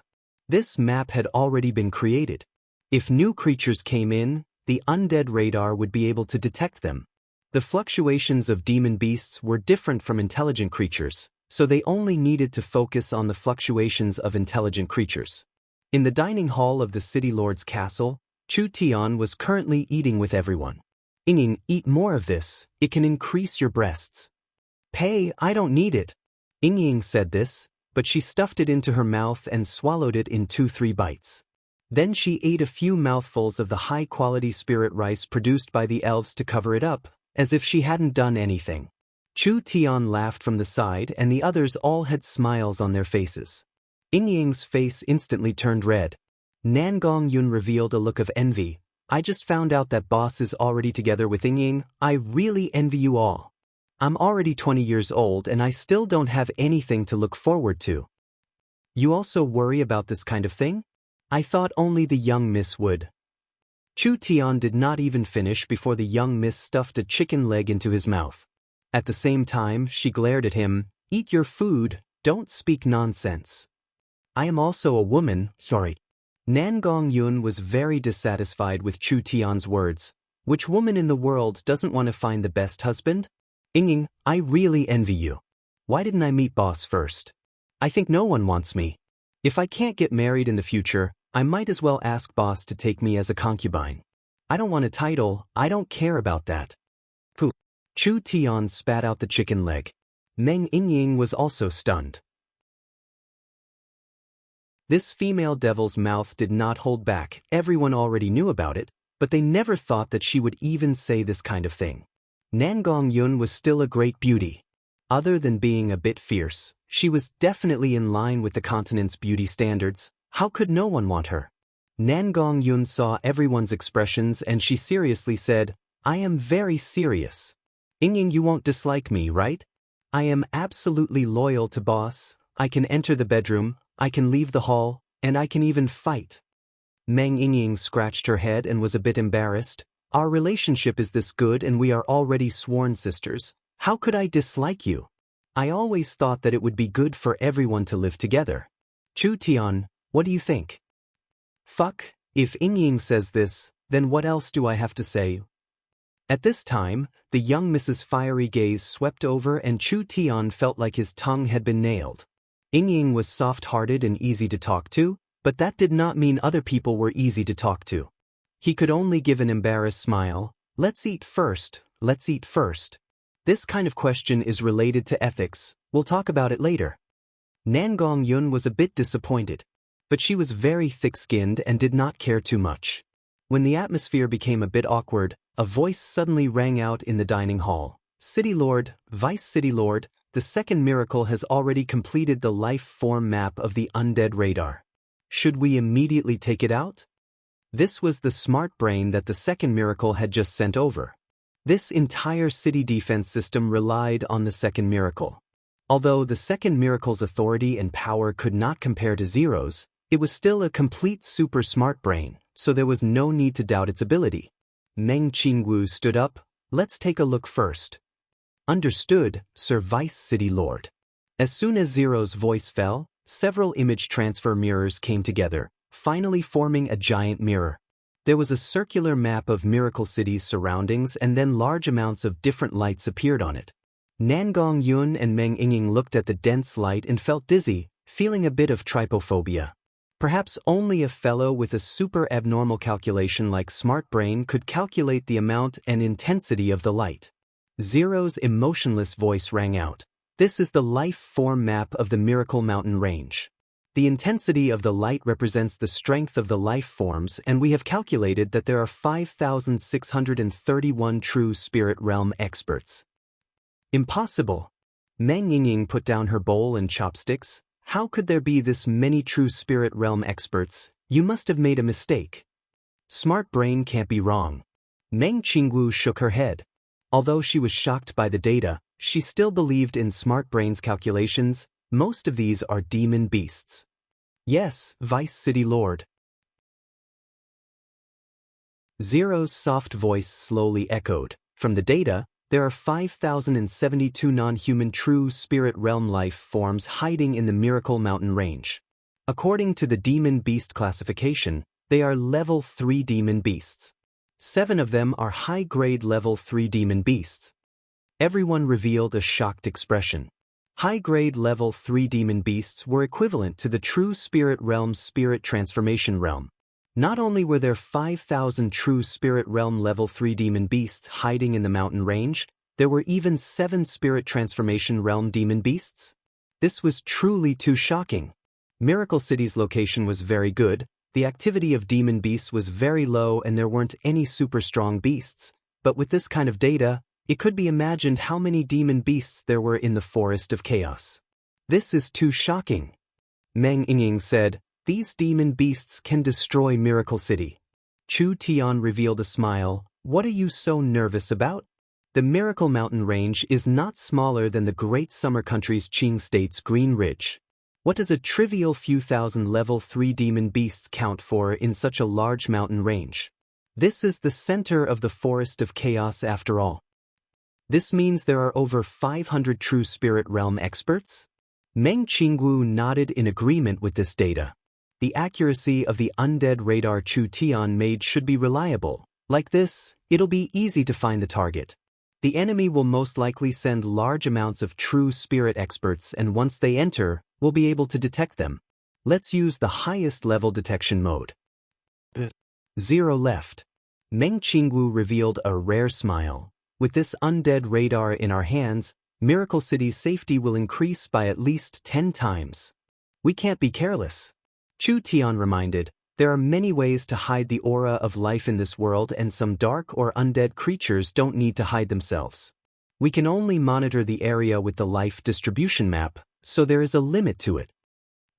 This map had already been created. If new creatures came in, the undead radar would be able to detect them. The fluctuations of demon beasts were different from intelligent creatures, so they only needed to focus on the fluctuations of intelligent creatures. In the dining hall of the City Lord's castle, Chu Tian was currently eating with everyone. Ying, eat more of this, it can increase your breasts. Pei, I don't need it. Ying said this, but she stuffed it into her mouth and swallowed it in 2-3 bites. Then she ate a few mouthfuls of the high-quality spirit rice produced by the elves to cover it up, as if she hadn't done anything. Chu Tian laughed from the side, and the others all had smiles on their faces. Ying's face instantly turned red. Nangong Yun revealed a look of envy. I just found out that boss is already together with Ying. I really envy you all. I'm already 20 years old and I still don't have anything to look forward to. You also worry about this kind of thing? I thought only the young miss would. Chu Tian did not even finish before the young miss stuffed a chicken leg into his mouth. At the same time, she glared at him. Eat your food, don't speak nonsense. I am also a woman, sorry. Nangong Yun was very dissatisfied with Chu Tian's words. Which woman in the world doesn't want to find the best husband? Ying, I really envy you. Why didn't I meet boss first? I think no one wants me. If I can't get married in the future, I might as well ask boss to take me as a concubine. I don't want a title, I don't care about that. Pooh. Chu Tian spat out the chicken leg. Meng Ying was also stunned. This female devil's mouth did not hold back. Everyone already knew about it, but they never thought that she would even say this kind of thing. Nangong Yun was still a great beauty. Other than being a bit fierce, she was definitely in line with the continent's beauty standards. How could no one want her? Nangong Yun saw everyone's expressions and she seriously said, I am very serious. Ying, you won't dislike me, right? I am absolutely loyal to boss. I can enter the bedroom, I can leave the hall, and I can even fight. Meng Ying scratched her head and was a bit embarrassed. Our relationship is this good and we are already sworn sisters. How could I dislike you? I always thought that it would be good for everyone to live together. Chu Tian, what do you think? Fuck, if Ying says this, then what else do I have to say? At this time, the young Mrs. Fiery gaze swept over and Chu Tian felt like his tongue had been nailed. Ying was soft-hearted and easy to talk to, but that did not mean other people were easy to talk to. He could only give an embarrassed smile. Let's eat first, let's eat first. This kind of question is related to ethics, we'll talk about it later. Nangong Yun was a bit disappointed, but she was very thick-skinned and did not care too much. When the atmosphere became a bit awkward, a voice suddenly rang out in the dining hall. City Lord, Vice City Lord, the second miracle has already completed the life form map of the undead radar. Should we immediately take it out? This was the smart brain that the second miracle had just sent over. This entire city defense system relied on the second miracle. Although the second miracle's authority and power could not compare to Zero's, it was still a complete super smart brain, so there was no need to doubt its ability. Meng Qingwu stood up. Let's take a look first. Understood, Sir Vice City Lord. As soon as Zero's voice fell, several image transfer mirrors came together, finally forming a giant mirror. There was a circular map of Miracle City's surroundings and then large amounts of different lights appeared on it. Nangong Yun and Meng Ying looked at the dense light and felt dizzy, feeling a bit of trypophobia. Perhaps only a fellow with a super abnormal calculation like Smart Brain could calculate the amount and intensity of the light. Zero's emotionless voice rang out. This is the life form map of the Miracle Mountain Range. The intensity of the light represents the strength of the life forms, and we have calculated that there are 5,631 true spirit realm experts. Impossible. Meng Yingying put down her bowl and chopsticks. How could there be this many true spirit realm experts? You must have made a mistake. Smart brain can't be wrong. Meng Qingwu shook her head. Although she was shocked by the data, she still believed in Smart Brain's calculations. Most of these are demon beasts. Yes, Vice City Lord. Zero's soft voice slowly echoed. From the data, there are 5,072 non-human true spirit realm life forms hiding in the Miracle Mountain Range. According to the demon beast classification, they are level 3 demon beasts. 7 of them are high-grade level 3 demon beasts. Everyone revealed a shocked expression. High-grade level 3 demon beasts were equivalent to the true spirit realm's spirit transformation realm. Not only were there 5,000 true spirit realm level 3 demon beasts hiding in the mountain range, there were even 7 spirit transformation realm demon beasts. This was truly too shocking. Miracle City's location was very good, the activity of demon beasts was very low, and there weren't any super strong beasts. But with this kind of data, it could be imagined how many demon beasts there were in the Forest of Chaos. This is too shocking. Meng Yingying said, "These demon beasts can destroy Miracle City." Chu Tian revealed a smile. "What are you so nervous about? The Miracle Mountain Range is not smaller than the Great Summer Country's Qing State's Green Ridge. What does a trivial few thousand level 3 demon beasts count for in such a large mountain range? This is the center of the Forest of Chaos after all. This means there are over 500 true spirit realm experts?" Meng Qingwu nodded in agreement with this data. The accuracy of the undead radar Chu Tian made should be reliable. Like this, it'll be easy to find the target. The enemy will most likely send large amounts of true spirit experts, and once they enter, we'll be able to detect them. Let's use the highest level detection mode. Zero left. Meng Qingwu revealed a rare smile. With this undead radar in our hands, Miracle City's safety will increase by at least 10 times. We can't be careless. Chu Tian reminded, there are many ways to hide the aura of life in this world, and some dark or undead creatures don't need to hide themselves. We can only monitor the area with the life distribution map, so there is a limit to it.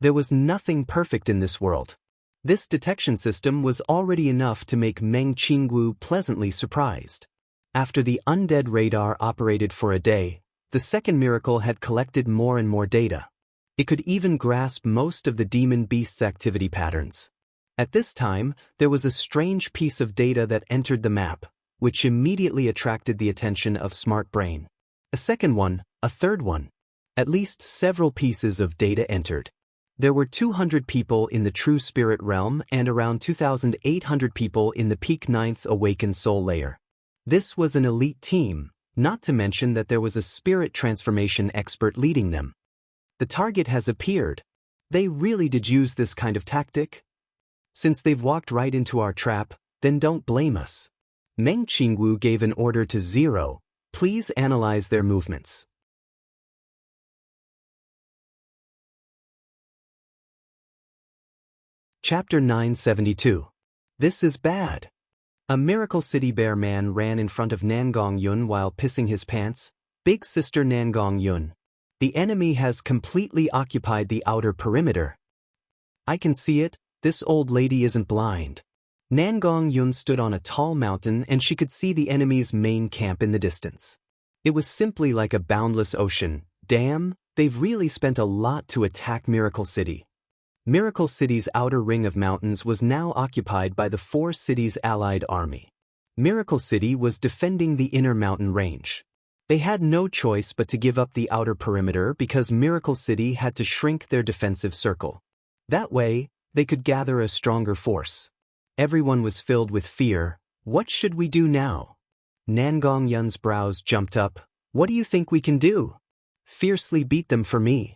There was nothing perfect in this world. This detection system was already enough to make Meng Qingwu pleasantly surprised. After the undead radar operated for a day, the second miracle had collected more and more data. It could even grasp most of the demon beast's activity patterns. At this time, there was a strange piece of data that entered the map, which immediately attracted the attention of Smart Brain. A second one, a third one. At least several pieces of data entered. There were 200 people in the True Spirit Realm and around 2,800 people in the Peak Ninth Awakened Soul Layer. This was an elite team, not to mention that there was a spirit transformation expert leading them. The target has appeared. They really did use this kind of tactic? Since they've walked right into our trap, then don't blame us. Meng Qingwu gave an order to Zero. Please analyze their movements. Chapter 972. This is bad. A Miracle City Bear man ran in front of Nangong Yun while pissing his pants. Big Sister Nangong Yun. The enemy has completely occupied the outer perimeter. I can see it, this old lady isn't blind. Nangong Yun stood on a tall mountain and she could see the enemy's main camp in the distance. It was simply like a boundless ocean. Damn, they've really spent a lot to attack Miracle City. Miracle City's outer ring of mountains was now occupied by the 4 cities' allied army. Miracle City was defending the inner mountain range. They had no choice but to give up the outer perimeter because Miracle City had to shrink their defensive circle. That way, they could gather a stronger force. Everyone was filled with fear. What should we do now? Nangong Yun's brows jumped up. What do you think we can do? Fiercely beat them for me.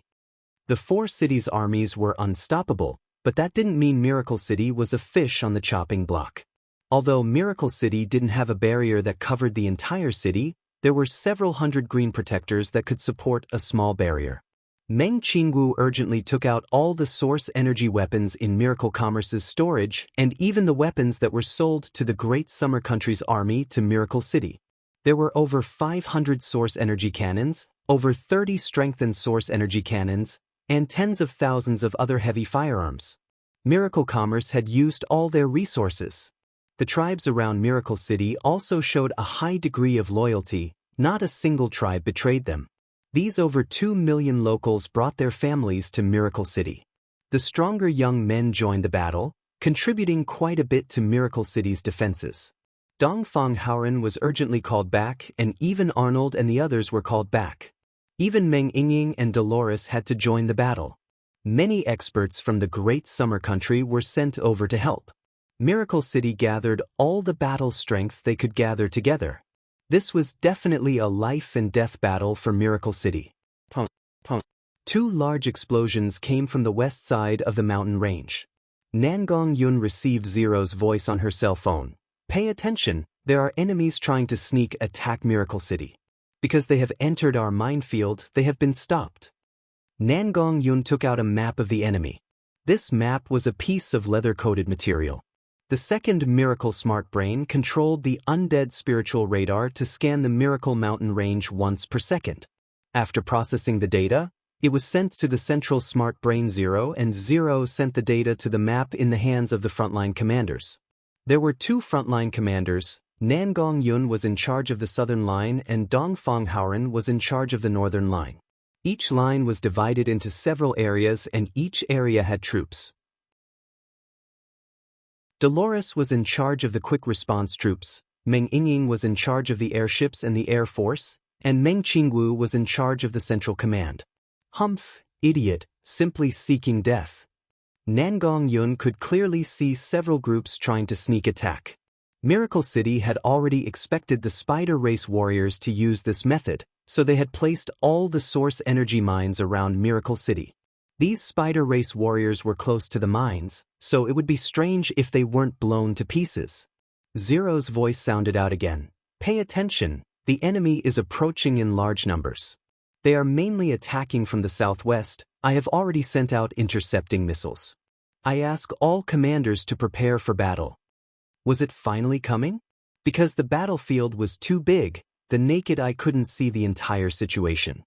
The 4 cities' armies were unstoppable, but that didn't mean Miracle City was a fish on the chopping block. Although Miracle City didn't have a barrier that covered the entire city, There were several hundred green protectors that could support a small barrier. Meng Qingwu urgently took out all the source energy weapons in Miracle Commerce's storage and even the weapons that were sold to the Great Summer Country's army to Miracle City. There were over 500 source energy cannons, over 30 strengthened source energy cannons, and tens of thousands of other heavy firearms. Miracle Commerce had used all their resources. The tribes around Miracle City also showed a high degree of loyalty. Not a single tribe betrayed them. These over 2 million locals brought their families to Miracle City. The stronger young men joined the battle, contributing quite a bit to Miracle City's defenses. Dongfang Haoren was urgently called back, and even Arnold and the others were called back. Even Meng Yingying and Dolores had to join the battle. Many experts from the Great Summer Country were sent over to help. Miracle City gathered all the battle strength they could gather together. This was definitely a life and death battle for Miracle City. Punk, punk. 2 large explosions came from the west side of the mountain range. Nangong Yun received Zero's voice on her cell phone. Pay attention, there are enemies trying to sneak attack Miracle City. Because they have entered our minefield, they have been stopped. Nangong Yun took out a map of the enemy. This map was a piece of leather-coated material. The second Miracle Smart Brain controlled the undead spiritual radar to scan the Miracle Mountain range once per second. After processing the data, it was sent to the central Smart Brain Zero, and Zero sent the data to the map in the hands of the frontline commanders. There were 2 frontline commanders. Nangong Yun was in charge of the southern line and Dongfang Haoren was in charge of the northern line. Each line was divided into several areas and each area had troops. Dolores was in charge of the quick response troops, Meng Yingying was in charge of the airships and the air force, and Meng Qingwu was in charge of the central command. Humph, idiot, simply seeking death. Nangong Yun could clearly see several groups trying to sneak attack. Miracle City had already expected the Spider Race warriors to use this method, so they had placed all the source energy mines around Miracle City. These Spider Race warriors were close to the mines, so it would be strange if they weren't blown to pieces. Zero's voice sounded out again. Pay attention, the enemy is approaching in large numbers. They are mainly attacking from the southwest. I have already sent out intercepting missiles. I ask all commanders to prepare for battle. Was it finally coming? Because the battlefield was too big, the naked eye couldn't see the entire situation.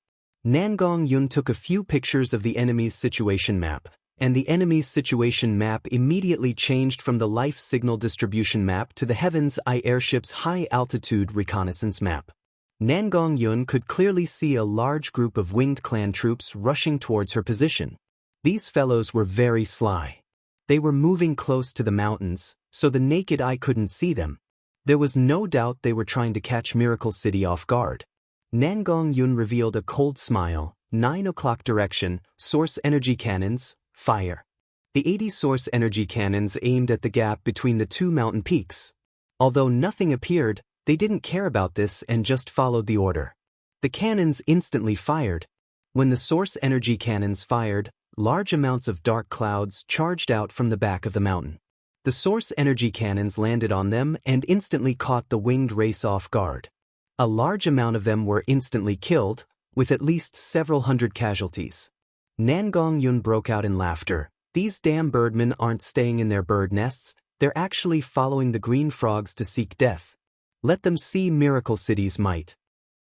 Nangong Yun took a few pictures of the enemy's situation map, and the enemy's situation map immediately changed from the life signal distribution map to the Heaven's Eye airship's high-altitude reconnaissance map. Nangong Yun could clearly see a large group of winged clan troops rushing towards her position. These fellows were very sly. They were moving close to the mountains, so the naked eye couldn't see them. There was no doubt they were trying to catch Miracle City off guard. Nangong Yun revealed a cold smile. 9 o'clock direction, source energy cannons, fire. The 80 source energy cannons aimed at the gap between the 2 mountain peaks. Although nothing appeared, they didn't care about this and just followed the order. The cannons instantly fired. When the source energy cannons fired, large amounts of dark clouds charged out from the back of the mountain. The source energy cannons landed on them and instantly caught the winged race off guard. A large amount of them were instantly killed, with at least several hundred casualties. Nangong Yun broke out in laughter. These damn birdmen aren't staying in their bird nests, they're actually following the green frogs to seek death. Let them see Miracle City's might.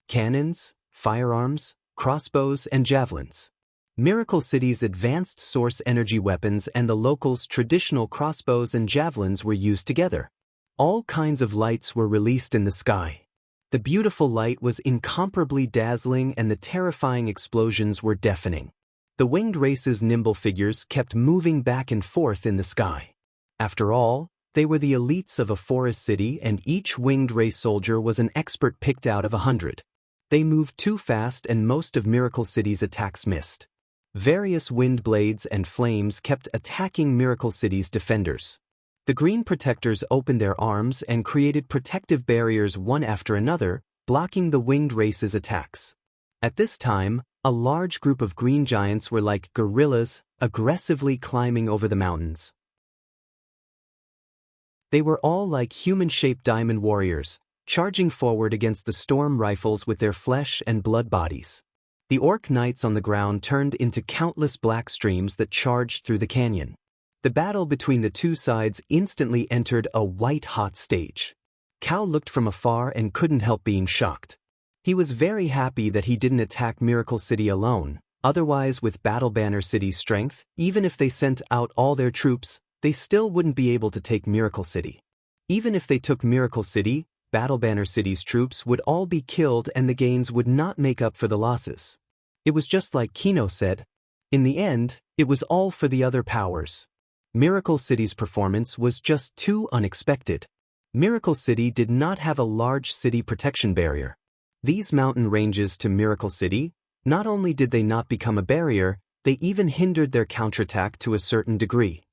Cannons, firearms, crossbows, and javelins. Miracle City's advanced source energy weapons and the locals' traditional crossbows and javelins were used together. All kinds of lights were released in the sky. The beautiful light was incomparably dazzling and the terrifying explosions were deafening. The winged race's nimble figures kept moving back and forth in the sky. After all, they were the elites of a forest city and each winged race soldier was an expert picked out of 100. They moved too fast and most of Miracle City's attacks missed. Various wind blades and flames kept attacking Miracle City's defenders. The green protectors opened their arms and created protective barriers one after another, blocking the winged race's attacks. At this time, a large group of green giants were like gorillas, aggressively climbing over the mountains. They were all like human-shaped diamond warriors, charging forward against the storm rifles with their flesh and blood bodies. The orc knights on the ground turned into countless black streams that charged through the canyon. The battle between the two sides instantly entered a white-hot stage. Cao looked from afar and couldn't help being shocked. He was very happy that he didn't attack Miracle City alone, otherwise with Battle Banner City's strength, even if they sent out all their troops, they still wouldn't be able to take Miracle City. Even if they took Miracle City, Battle Banner City's troops would all be killed and the gains would not make up for the losses. It was just like Kino said. In the end, it was all for the other powers. Miracle City's performance was just too unexpected. Miracle City did not have a large city protection barrier. These mountain ranges to Miracle City, not only did they not become a barrier, they even hindered their counterattack to a certain degree.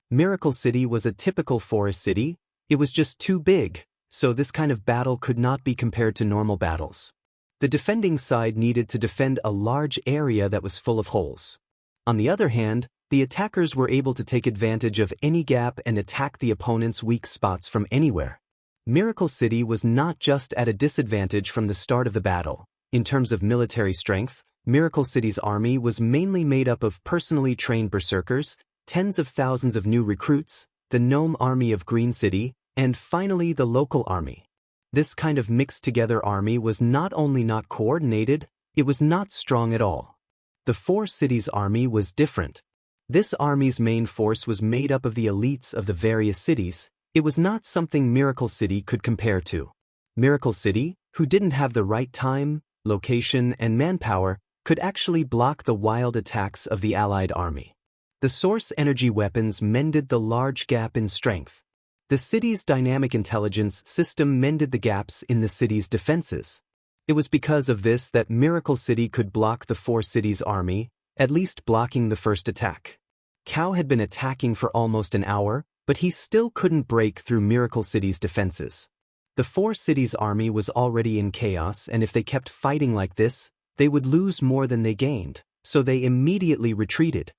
Miracle City was a typical forest city. It was just too big, so this kind of battle could not be compared to normal battles. The defending side needed to defend a large area that was full of holes. On the other hand, the attackers were able to take advantage of any gap and attack the opponent's weak spots from anywhere. Miracle City was not just at a disadvantage from the start of the battle. In terms of military strength, Miracle City's army was mainly made up of personally trained berserkers, tens of thousands of new recruits, the gnome army of Green City, and finally the local army. This kind of mixed-together army was not only not coordinated, it was not strong at all. The Four Cities army was different. This army's main force was made up of the elites of the various cities. It was not something Miracle City could compare to. Miracle City, who didn't have the right time, location, and manpower, could actually block the wild attacks of the allied army. The source energy weapons mended the large gap in strength. The city's dynamic intelligence system mended the gaps in the city's defenses. It was because of this that Miracle City could block the Four Cities army, at least blocking the first attack. Cao had been attacking for almost an hour, but he still couldn't break through Miracle City's defenses. The Four Cities army was already in chaos, and if they kept fighting like this, they would lose more than they gained, so they immediately retreated.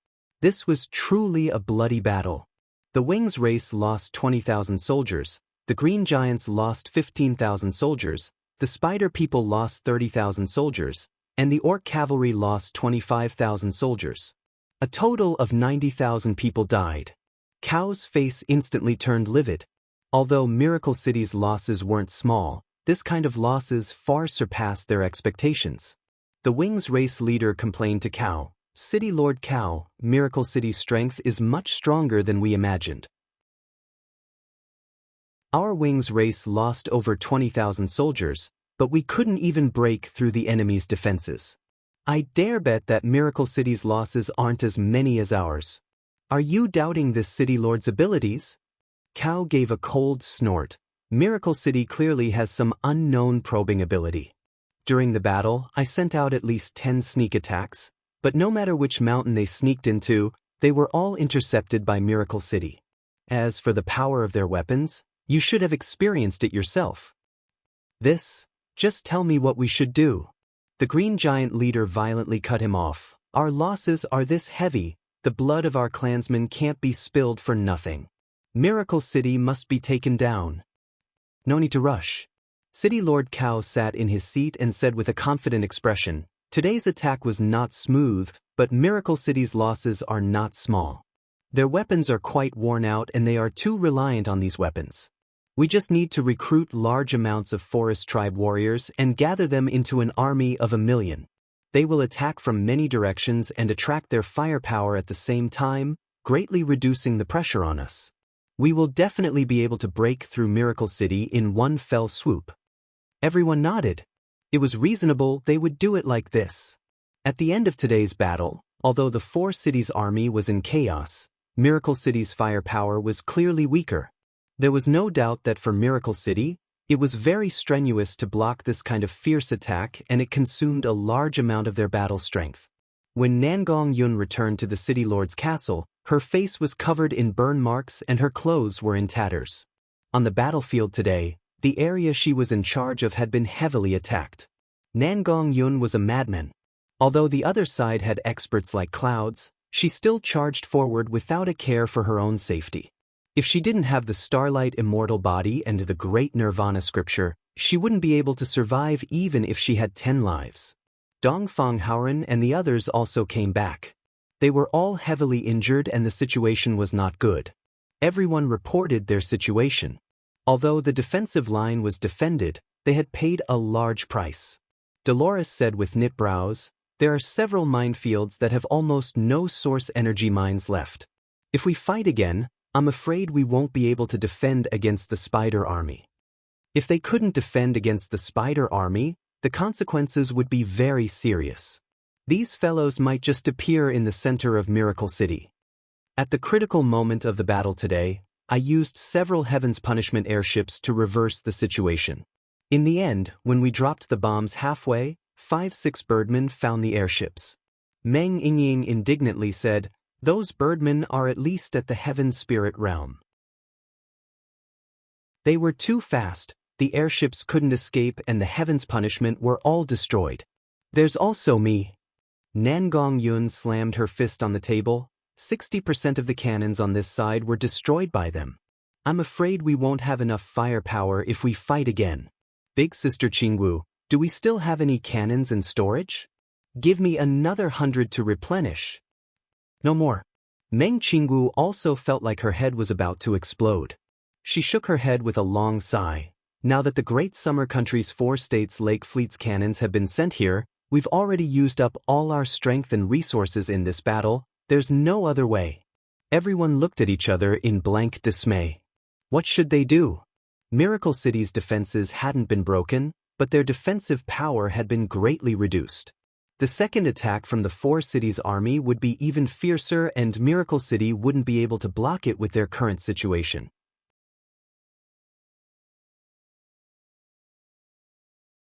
This was truly a bloody battle. The Wings race lost 20,000 soldiers, the Green Giants lost 15,000 soldiers, the Spider People lost 30,000 soldiers, and the Orc Cavalry lost 25,000 soldiers. A total of 90,000 people died. Cao's face instantly turned livid. Although Miracle City's losses weren't small, this kind of losses far surpassed their expectations. The Wings race leader complained to Cao, "City Lord Cao, Miracle City's strength is much stronger than we imagined. Our Wings race lost over 20,000 soldiers, but we couldn't even break through the enemy's defenses. I dare bet that Miracle City's losses aren't as many as ours. Are you doubting this city lord's abilities?" Cao gave a cold snort. Miracle City clearly has some unknown probing ability. During the battle, I sent out at least 10 sneak attacks, but no matter which mountain they sneaked into, they were all intercepted by Miracle City. As for the power of their weapons, you should have experienced it yourself. Just tell me what we should do. The Green Giant leader violently cut him off. Our losses are this heavy, the blood of our clansmen can't be spilled for nothing. Miracle City must be taken down. No need to rush. City Lord Cao sat in his seat and said with a confident expression, "Today's attack was not smooth, but Miracle City's losses are not small. Their weapons are quite worn out and they are too reliant on these weapons. We just need to recruit large amounts of Forest Tribe warriors and gather them into an army of 1,000,000. They will attack from many directions and attract their firepower at the same time, greatly reducing the pressure on us. We will definitely be able to break through Miracle City in one fell swoop." Everyone nodded. It was reasonable they would do it like this. At the end of today's battle, although the Four Cities army was in chaos, Miracle City's firepower was clearly weaker. There was no doubt that for Miracle City, it was very strenuous to block this kind of fierce attack, and it consumed a large amount of their battle strength. When Nangong Yun returned to the City Lord's castle, her face was covered in burn marks and her clothes were in tatters. On the battlefield today, the area she was in charge of had been heavily attacked. Nangong Yun was a madman. Although the other side had experts like Clouds, she still charged forward without a care for her own safety. If she didn't have the Starlight Immortal body and the Great Nirvana scripture, She wouldn't be able to survive even if she had 10 lives. Dong Fanghaoren and the others also came back. They were all heavily injured and the situation was not good. Everyone reported their situation. Although the defensive line was defended, they had paid a large price. Dolores said with knit brows, "There are several minefields that have almost no source energy mines left. If we fight again, I'm afraid we won't be able to defend against the Spider Army." If they couldn't defend against the Spider Army, the consequences would be very serious. These fellows might just appear in the center of Miracle City. At the critical moment of the battle today, I used several Heaven's Punishment airships to reverse the situation. In the end, when we dropped the bombs halfway, 5-6 birdmen found the airships. Meng Yingying indignantly said, "Those birdmen are at least at the Heaven Spirit realm. They were too fast, the airships couldn't escape and the Heaven's Punishment were all destroyed. There's also me." Nangong Yun slammed her fist on the table. 60% of the cannons on this side were destroyed by them. I'm afraid we won't have enough firepower if we fight again. Big Sister Qingwu, do we still have any cannons in storage? Give me another 100 to replenish. No more. Meng Qingwu also felt like her head was about to explode. She shook her head with a long sigh. Now that the Great Summer Country's 4 states' Lake Fleet's cannons have been sent here, we've already used up all our strength and resources in this battle. There's no other way. Everyone looked at each other in blank dismay. What should they do? Miracle City's defenses hadn't been broken, but their defensive power had been greatly reduced. The second attack from the 4 cities' army would be even fiercer and Miracle City wouldn't be able to block it with their current situation.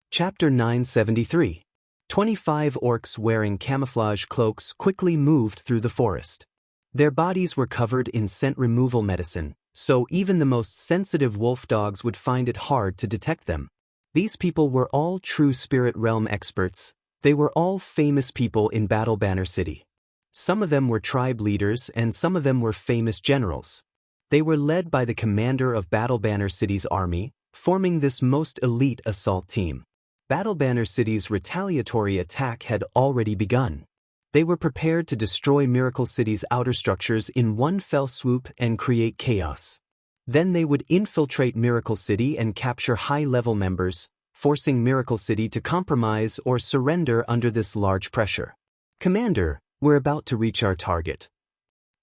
Chapter 973. 25 orcs wearing camouflage cloaks quickly moved through the forest. Their bodies were covered in scent removal medicine, so even the most sensitive wolf dogs would find it hard to detect them. These people were all true spirit realm experts. They were all famous people in Battle Banner City. Some of them were tribe leaders and some of them were famous generals. They were led by the commander of Battle Banner City's army, forming this most elite assault team. Battle Banner City's retaliatory attack had already begun. They were prepared to destroy Miracle City's outer structures in one fell swoop and create chaos. Then they would infiltrate Miracle City and capture high-level members, forcing Miracle City to compromise or surrender under this large pressure. "Commander, we're about to reach our target."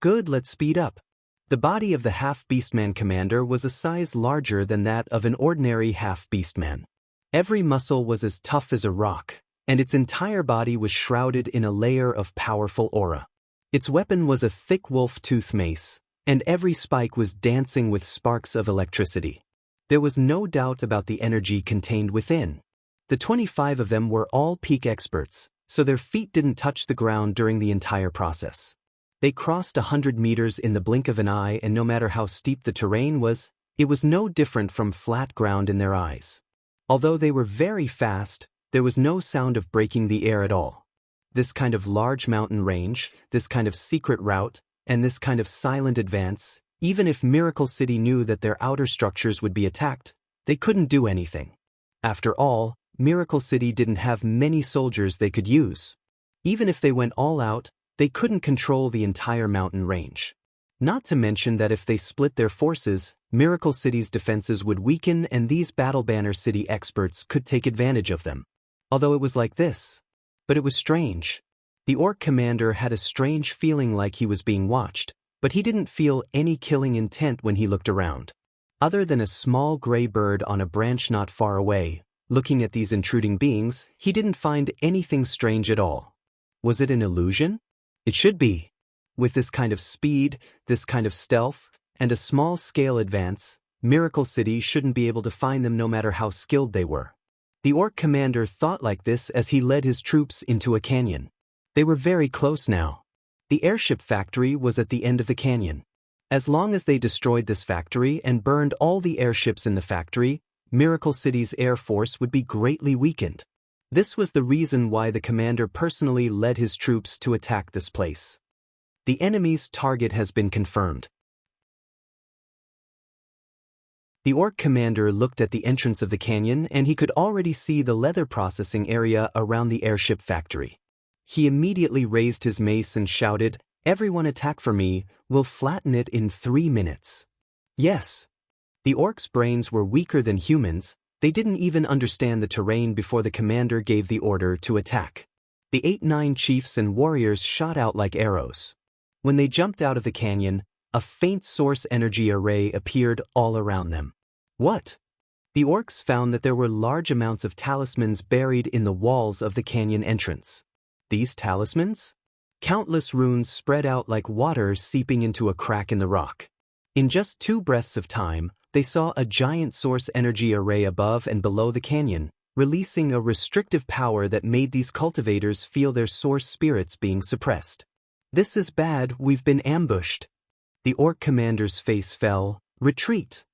"Good, let's speed up." The body of the half-beastman commander was a size larger than that of an ordinary half-beastman. Every muscle was as tough as a rock, and its entire body was shrouded in a layer of powerful aura. Its weapon was a thick wolf-tooth mace, and every spike was dancing with sparks of electricity. There was no doubt about the energy contained within. The 25 of them were all peak experts, so their feet didn't touch the ground during the entire process. They crossed 100 meters in the blink of an eye, and no matter how steep the terrain was, it was no different from flat ground in their eyes. Although they were very fast, there was no sound of breaking the air at all. This kind of large mountain range, this kind of secret route, and this kind of silent advance, even if Miracle City knew that their outer structures would be attacked, they couldn't do anything. After all, Miracle City didn't have many soldiers they could use. Even if they went all out, they couldn't control the entire mountain range. Not to mention that if they split their forces, Miracle City's defenses would weaken and these Battle Banner City experts could take advantage of them. Although it was like this. But it was strange. The orc commander had a strange feeling like he was being watched, but he didn't feel any killing intent when he looked around. Other than a small gray bird on a branch not far away, looking at these intruding beings, he didn't find anything strange at all. Was it an illusion? It should be. With this kind of speed, this kind of stealth, and a small-scale advance, Miracle City shouldn't be able to find them no matter how skilled they were. The orc commander thought like this as he led his troops into a canyon. They were very close now. The airship factory was at the end of the canyon. As long as they destroyed this factory and burned all the airships in the factory, Miracle City's air force would be greatly weakened. This was the reason why the commander personally led his troops to attack this place. The enemy's target has been confirmed. The orc commander looked at the entrance of the canyon and he could already see the leather processing area around the airship factory. He immediately raised his mace and shouted, "Everyone attack for me, we'll flatten it in 3 minutes." Yes. The orcs' brains were weaker than humans, they didn't even understand the terrain before the commander gave the order to attack. The 8-9 chiefs and warriors shot out like arrows. When they jumped out of the canyon, a faint source energy array appeared all around them. What? The orcs found that there were large amounts of talismans buried in the walls of the canyon entrance. These talismans? Countless runes spread out like water seeping into a crack in the rock. In just 2 breaths of time, they saw a giant source energy array above and below the canyon, releasing a restrictive power that made these cultivators feel their source spirits being suppressed. "This is bad, we've been ambushed." The orc commander's face fell. "Retreat."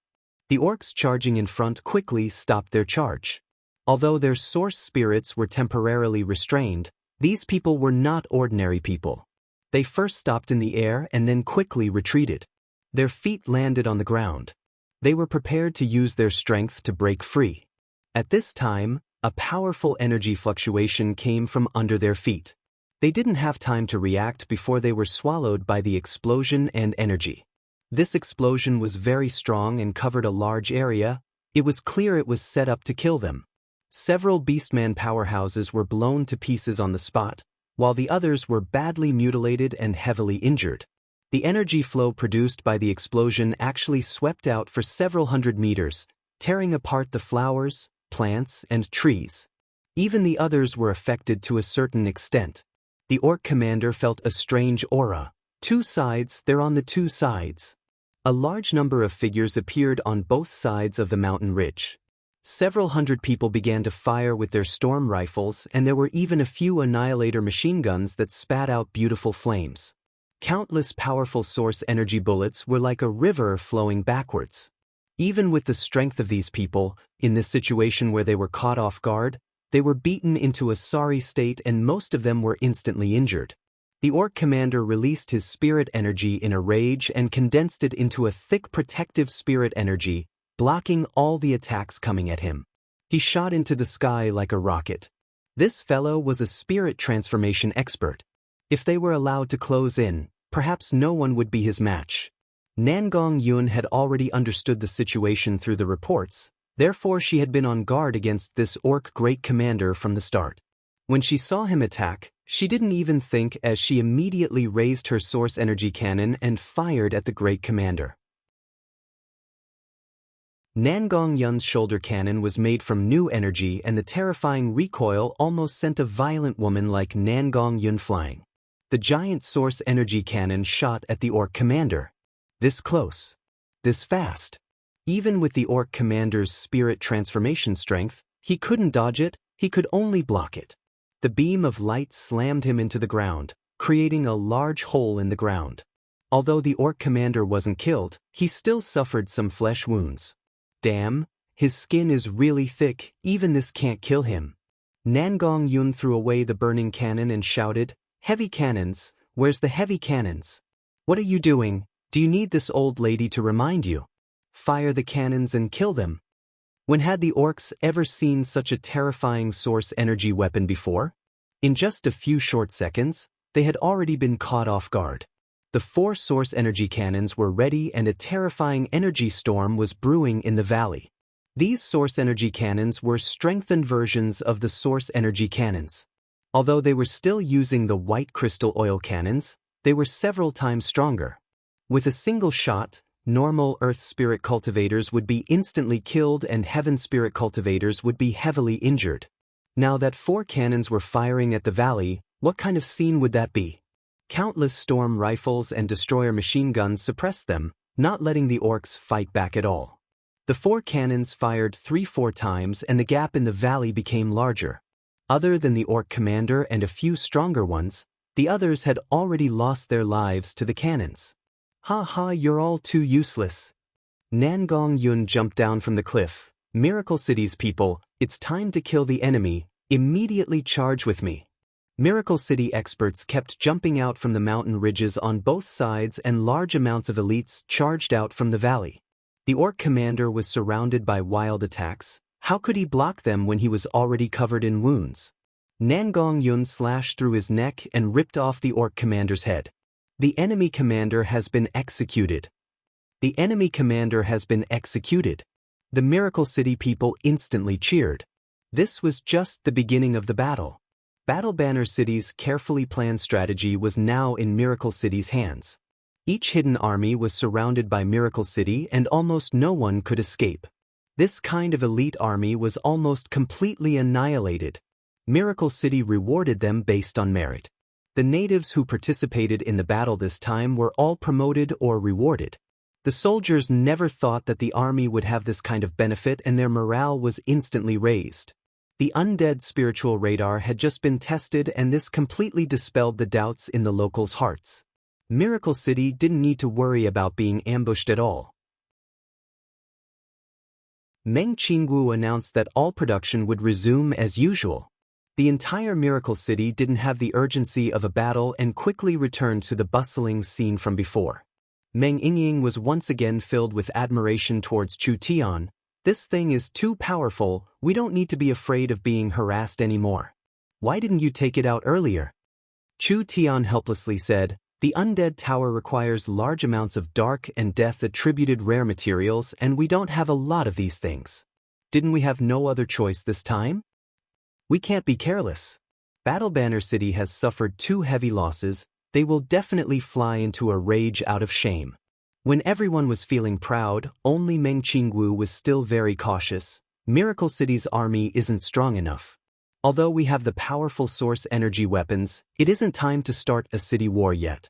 The orcs charging in front quickly stopped their charge. Although their source spirits were temporarily restrained, these people were not ordinary people. They first stopped in the air and then quickly retreated. Their feet landed on the ground. They were prepared to use their strength to break free. At this time, a powerful energy fluctuation came from under their feet. They didn't have time to react before they were swallowed by the explosion and energy. This explosion was very strong and covered a large area. It was clear it was set up to kill them. Several Beastman powerhouses were blown to pieces on the spot, while the others were badly mutilated and heavily injured. The energy flow produced by the explosion actually swept out for several hundred meters, tearing apart the flowers, plants, and trees. Even the others were affected to a certain extent. The orc commander felt a strange aura. 2 sides, they're on the 2 sides. A large number of figures appeared on both sides of the mountain ridge. Several hundred people began to fire with their storm rifles, and there were even a few annihilator machine guns that spat out beautiful flames. Countless powerful source energy bullets were like a river flowing backwards. Even with the strength of these people, in this situation where they were caught off guard, they were beaten into a sorry state and most of them were instantly injured. The orc commander released his spirit energy in a rage and condensed it into a thick protective spirit energy, blocking all the attacks coming at him. He shot into the sky like a rocket. This fellow was a spirit transformation expert. If they were allowed to close in, perhaps no one would be his match. Nangong Yun had already understood the situation through the reports, therefore she had been on guard against this orc great commander from the start. When she saw him attack, she didn't even think as she immediately raised her source energy cannon and fired at the great commander. Nangong Yun's shoulder cannon was made from new energy and the terrifying recoil almost sent a violent woman like Nangong Yun flying. The giant source energy cannon shot at the orc commander. This close. This fast. Even with the orc commander's spirit transformation strength, he couldn't dodge it, he could only block it. The beam of light slammed him into the ground, creating a large hole in the ground. Although the orc commander wasn't killed, he still suffered some flesh wounds. Damn, his skin is really thick, even this can't kill him. Nangong Yun threw away the burning cannon and shouted, "Heavy cannons, where's the heavy cannons? What are you doing? Do you need this old lady to remind you? Fire the cannons and kill them." When had the orcs ever seen such a terrifying source energy weapon before? In just a few short seconds, they had already been caught off guard. The 4 source energy cannons were ready and a terrifying energy storm was brewing in the valley. These source energy cannons were strengthened versions of the source energy cannons. Although they were still using the white crystal oil cannons, they were several times stronger. With a single shot, normal earth spirit cultivators would be instantly killed and heaven spirit cultivators would be heavily injured. Now that 4 cannons were firing at the valley, what kind of scene would that be? Countless storm rifles and destroyer machine guns suppressed them, not letting the orcs fight back at all. The 4 cannons fired 3-4 times and the gap in the valley became larger. Other than the orc commander and a few stronger ones, the others had already lost their lives to the cannons. "Ha ha, you're all too useless." Nangong Yun jumped down from the cliff. "Miracle City's people, it's time to kill the enemy, immediately charge with me." Miracle City experts kept jumping out from the mountain ridges on both sides and large amounts of elites charged out from the valley. The orc commander was surrounded by wild attacks. How could he block them when he was already covered in wounds? Nangong Yun slashed through his neck and ripped off the orc commander's head. The enemy commander has been executed. The enemy commander has been executed. The Miracle City people instantly cheered. This was just the beginning of the battle. Battle Banner City's carefully planned strategy was now in Miracle City's hands. Each hidden army was surrounded by Miracle City and almost no one could escape. This kind of elite army was almost completely annihilated. Miracle City rewarded them based on merit. The natives who participated in the battle this time were all promoted or rewarded. The soldiers never thought that the army would have this kind of benefit, and their morale was instantly raised. The undead spiritual radar had just been tested, and this completely dispelled the doubts in the locals' hearts. Miracle City didn't need to worry about being ambushed at all. Meng Qingwu announced that all production would resume as usual. The entire Miracle City didn't have the urgency of a battle and quickly returned to the bustling scene from before. Meng Yingying was once again filled with admiration towards Chu Tian. This thing is too powerful, we don't need to be afraid of being harassed anymore. Why didn't you take it out earlier? Chu Tian helplessly said, the undead tower requires large amounts of dark and death-attributed rare materials, and we don't have a lot of these things. Didn't we have no other choice this time? We can't be careless. Battle Banner City has suffered 2 heavy losses. They will definitely fly into a rage out of shame. When everyone was feeling proud, only Meng Qingwu was still very cautious. Miracle City's army isn't strong enough. Although we have the powerful source energy weapons, it isn't time to start a city war yet.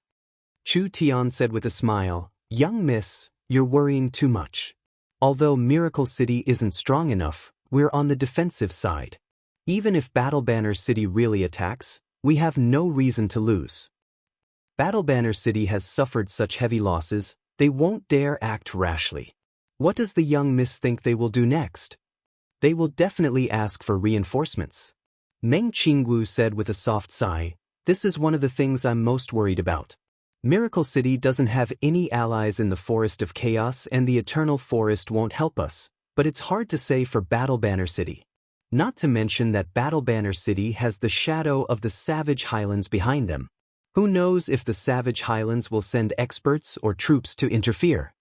Chu Tian said with a smile, young miss, you're worrying too much. Although Miracle City isn't strong enough, we're on the defensive side. Even if Battle Banner City really attacks, we have no reason to lose. Battle Banner City has suffered such heavy losses, they won't dare act rashly. What does the young miss think they will do next? They will definitely ask for reinforcements. Meng Qingwu said with a soft sigh, this is one of the things I'm most worried about. Miracle City doesn't have any allies in the Forest of Chaos, and the Eternal Forest won't help us, but it's hard to say for Battle Banner City. Not to mention that Battle Banner City has the shadow of the Savage Highlands behind them. Who knows if the Savage Highlands will send experts or troops to interfere?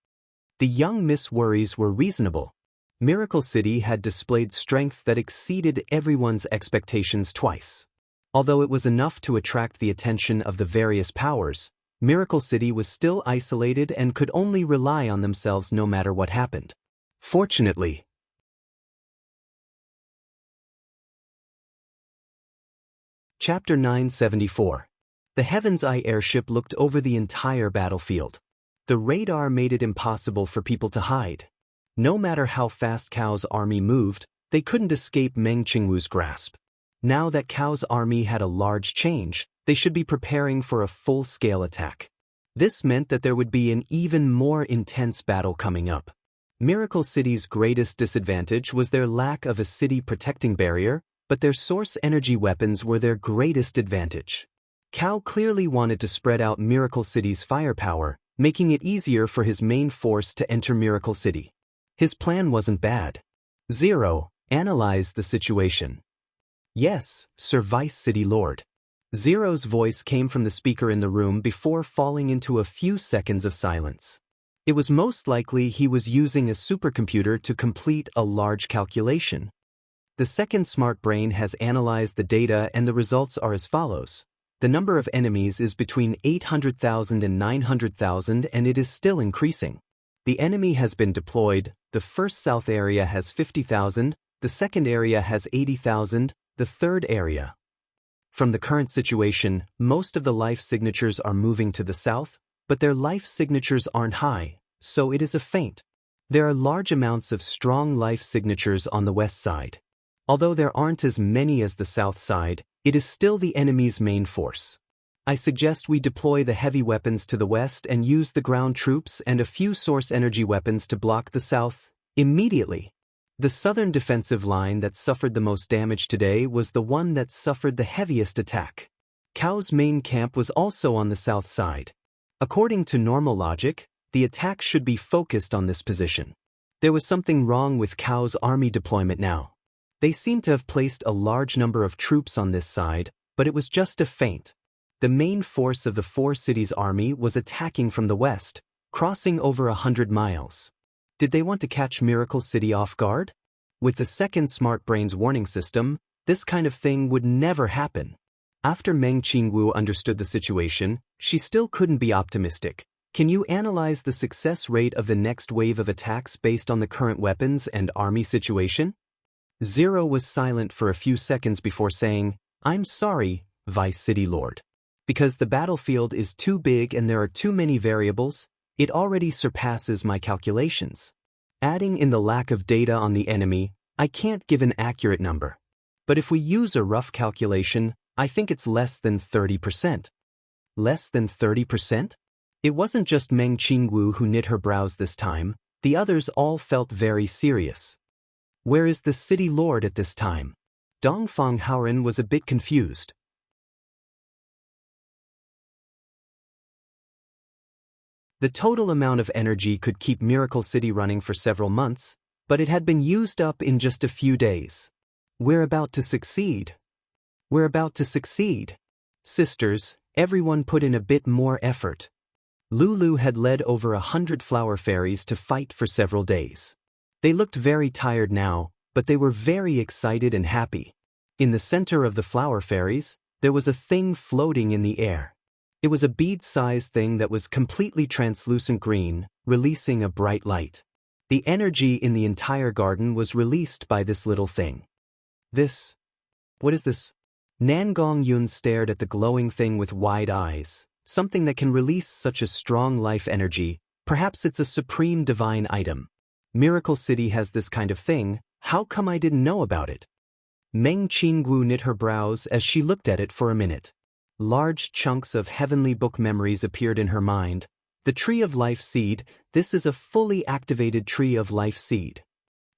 The young miss worries were reasonable. Miracle City had displayed strength that exceeded everyone's expectations twice. Although it was enough to attract the attention of the various powers, Miracle City was still isolated and could only rely on themselves no matter what happened. Fortunately, Chapter 974. The Heaven's Eye airship looked over the entire battlefield. The radar made it impossible for people to hide. No matter how fast Cao's army moved, they couldn't escape Meng Qingwu's grasp. Now that Cao's army had a large change, they should be preparing for a full-scale attack. This meant that there would be an even more intense battle coming up. Miracle City's greatest disadvantage was their lack of a city-protecting barrier, but their source energy weapons were their greatest advantage. Cao clearly wanted to spread out Miracle City's firepower, making it easier for his main force to enter Miracle City. His plan wasn't bad. 0. Analyze the situation. Yes, Sir Vice City Lord. Zero's voice came from the speaker in the room before falling into a few seconds of silence. It was most likely he was using a supercomputer to complete a large calculation. The second smart brain has analyzed the data, and the results are as follows. The number of enemies is between 800,000 and 900,000, and it is still increasing. The enemy has been deployed. The first south area has 50,000, the second area has 80,000, the third area. From the current situation, most of the life signatures are moving to the south, but their life signatures aren't high, so it is a feint. There are large amounts of strong life signatures on the west side. Although there aren't as many as the south side, it is still the enemy's main force. I suggest we deploy the heavy weapons to the west and use the ground troops and a few source energy weapons to block the south immediately. The southern defensive line that suffered the most damage today was the one that suffered the heaviest attack. Cao's main camp was also on the south side. According to normal logic, the attack should be focused on this position. There was something wrong with Cao's army deployment now. They seemed to have placed a large number of troops on this side, but it was just a feint. The main force of the Four Cities army was attacking from the west, crossing over 100 miles. Did they want to catch Miracle City off guard? With the second Smart Brain's warning system, this kind of thing would never happen. After Meng Qingwu understood the situation, she still couldn't be optimistic. Can you analyze the success rate of the next wave of attacks based on the current weapons and army situation? Zero was silent for a few seconds before saying, "I'm sorry, Vice City Lord. Because the battlefield is too big and there are too many variables, it already surpasses my calculations. Adding in the lack of data on the enemy, I can't give an accurate number. But if we use a rough calculation, I think it's less than 30%. Less than 30%? It wasn't just Meng Qingwu who knit her brows this time, the others all felt very serious. Where is the city lord at this time? Dongfang Haoren was a bit confused. The total amount of energy could keep Miracle City running for several months, but it had been used up in just a few days. We're about to succeed. We're about to succeed. Sisters, everyone put in a bit more effort. Lulu had led over 100 flower fairies to fight for several days. They looked very tired now, but they were very excited and happy. In the center of the flower fairies, there was a thing floating in the air. It was a bead-sized thing that was completely translucent green, releasing a bright light. The energy in the entire garden was released by this little thing. What is this? Nangong Yun stared at the glowing thing with wide eyes. Something that can release such a strong life energy, perhaps it's a supreme divine item. Miracle City has this kind of thing, how come I didn't know about it? Meng Qingwu knit her brows as she looked at it for a minute. Large chunks of heavenly book memories appeared in her mind. The Tree of Life Seed, this is a fully activated Tree of Life Seed.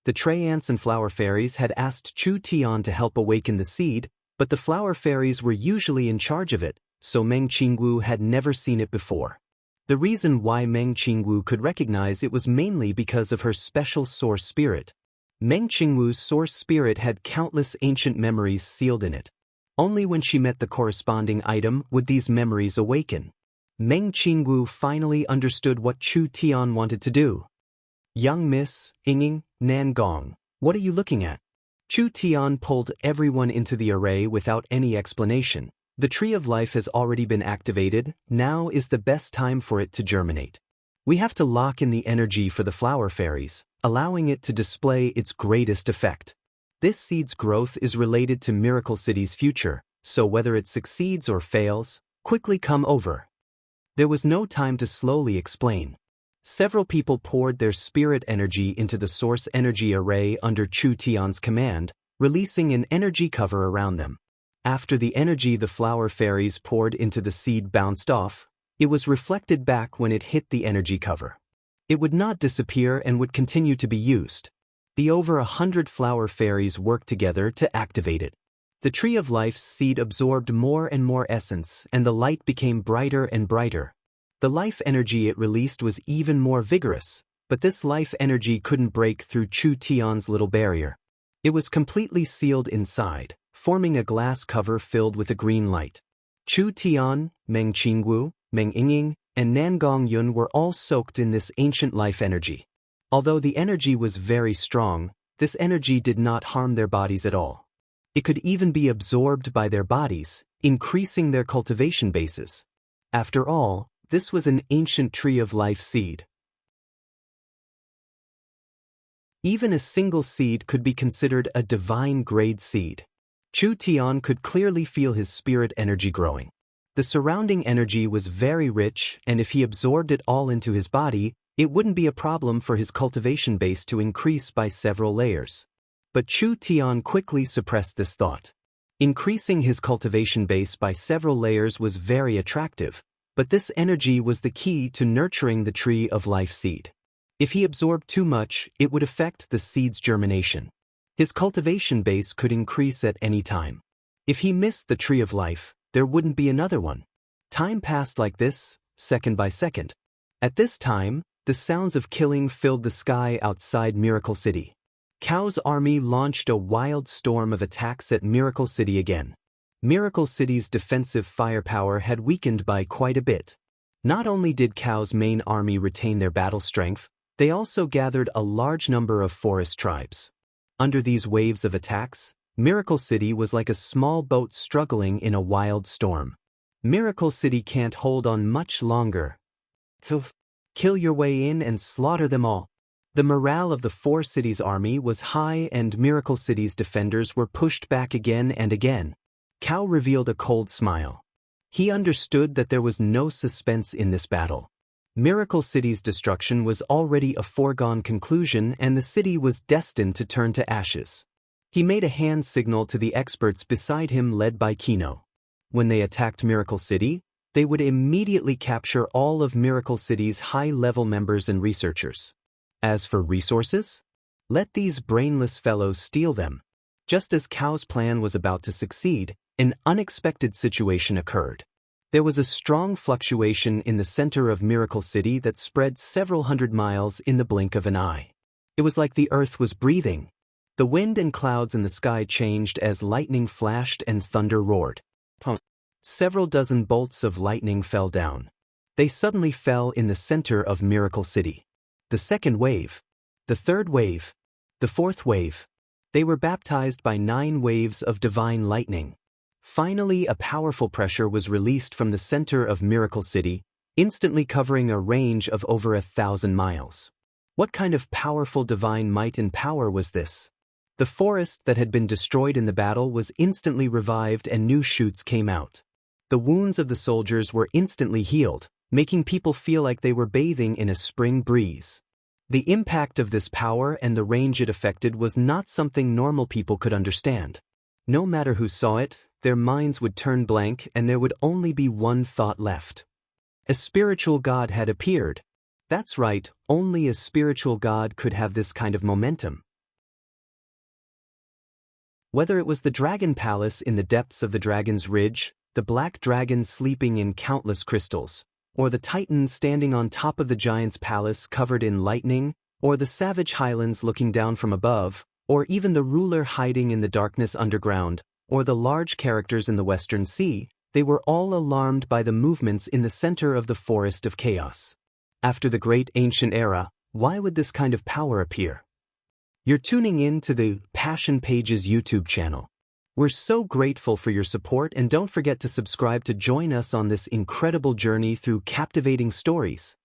The Tree Ants and Flower Fairies had asked Chu Tian to help awaken the seed, but the Flower Fairies were usually in charge of it, so Meng Qingwu had never seen it before. The reason why Meng Qingwu could recognize it was mainly because of her special source spirit. Meng Qingwu's source spirit had countless ancient memories sealed in it. Only when she met the corresponding item would these memories awaken. Meng Qingwu finally understood what Chu Tian wanted to do. "Young Miss, Yinging, Nangong, what are you looking at?" Chu Tian pulled everyone into the array without any explanation. The Tree of Life has already been activated, now is the best time for it to germinate. We have to lock in the energy for the flower fairies, allowing it to display its greatest effect. This seed's growth is related to Miracle City's future, so whether it succeeds or fails, quickly come over. There was no time to slowly explain. Several people poured their spirit energy into the source energy array under Chu Tian's command, releasing an energy cover around them. After the energy the flower fairies poured into the seed bounced off, it was reflected back when it hit the energy cover. It would not disappear and would continue to be used. The over 100 flower fairies worked together to activate it. The Tree of Life's seed absorbed more and more essence, and the light became brighter and brighter. The life energy it released was even more vigorous, but this life energy couldn't break through Chu Tian's little barrier. It was completely sealed inside, forming a glass cover filled with a green light. Chu Tian, Meng Qingwu, Meng Yinging, and Nangong Yun were all soaked in this ancient life energy. Although the energy was very strong, this energy did not harm their bodies at all. It could even be absorbed by their bodies, increasing their cultivation bases. After all, this was an ancient Tree of Life seed. Even a single seed could be considered a divine grade seed. Chu Tian could clearly feel his spirit energy growing. The surrounding energy was very rich, and if he absorbed it all into his body, it wouldn't be a problem for his cultivation base to increase by several layers. But Chu Tian quickly suppressed this thought. Increasing his cultivation base by several layers was very attractive, but this energy was the key to nurturing the Tree of Life seed. If he absorbed too much, it would affect the seed's germination. His cultivation base could increase at any time. If he missed the Tree of Life, there wouldn't be another one. Time passed like this, second by second. At this time, the sounds of killing filled the sky outside Miracle City. Chao's army launched a wild storm of attacks at Miracle City again. Miracle City's defensive firepower had weakened by quite a bit. Not only did Chao's main army retain their battle strength, they also gathered a large number of forest tribes. Under these waves of attacks, Miracle City was like a small boat struggling in a wild storm. Miracle City can't hold on much longer. Kill your way in and slaughter them all. The morale of the four cities' army was high and Miracle City's defenders were pushed back again and again. Chao revealed a cold smile. He understood that there was no suspense in this battle. Miracle City's destruction was already a foregone conclusion and the city was destined to turn to ashes. He made a hand signal to the experts beside him led by Kino. When they attacked Miracle City, they would immediately capture all of Miracle City's high-level members and researchers. As for resources, let these brainless fellows steal them. Just as Chao's plan was about to succeed, an unexpected situation occurred. There was a strong fluctuation in the center of Miracle City that spread several hundred miles in the blink of an eye. It was like the earth was breathing. The wind and clouds in the sky changed as lightning flashed and thunder roared. Several dozen bolts of lightning fell down. They suddenly fell in the center of Miracle City. The second wave, the third wave, the fourth wave. They were baptized by 9 waves of divine lightning. Finally, a powerful pressure was released from the center of Miracle City, instantly covering a range of over 1,000 miles. What kind of powerful divine might and power was this? The forest that had been destroyed in the battle was instantly revived and new shoots came out. The wounds of the soldiers were instantly healed, making people feel like they were bathing in a spring breeze. The impact of this power and the range it affected was not something normal people could understand. No matter who saw it, their minds would turn blank and there would only be one thought left. A spiritual god had appeared. That's right, only a spiritual god could have this kind of momentum. Whether it was the Dragon Palace in the depths of the Dragon's Ridge, the black dragon sleeping in countless crystals, or the Titan standing on top of the giant's palace covered in lightning, or the savage highlands looking down from above, or even the ruler hiding in the darkness underground, or the large characters in the Western Sea, they were all alarmed by the movements in the center of the Forest of Chaos. After the great ancient era, why would this kind of power appear? You're tuning in to the Passion Pages YouTube channel. We're so grateful for your support and don't forget to subscribe to join us on this incredible journey through captivating stories.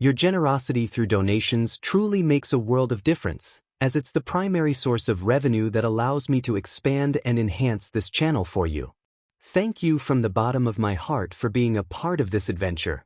Your generosity through donations truly makes a world of difference, as it's the primary source of revenue that allows me to expand and enhance this channel for you. Thank you from the bottom of my heart for being a part of this adventure.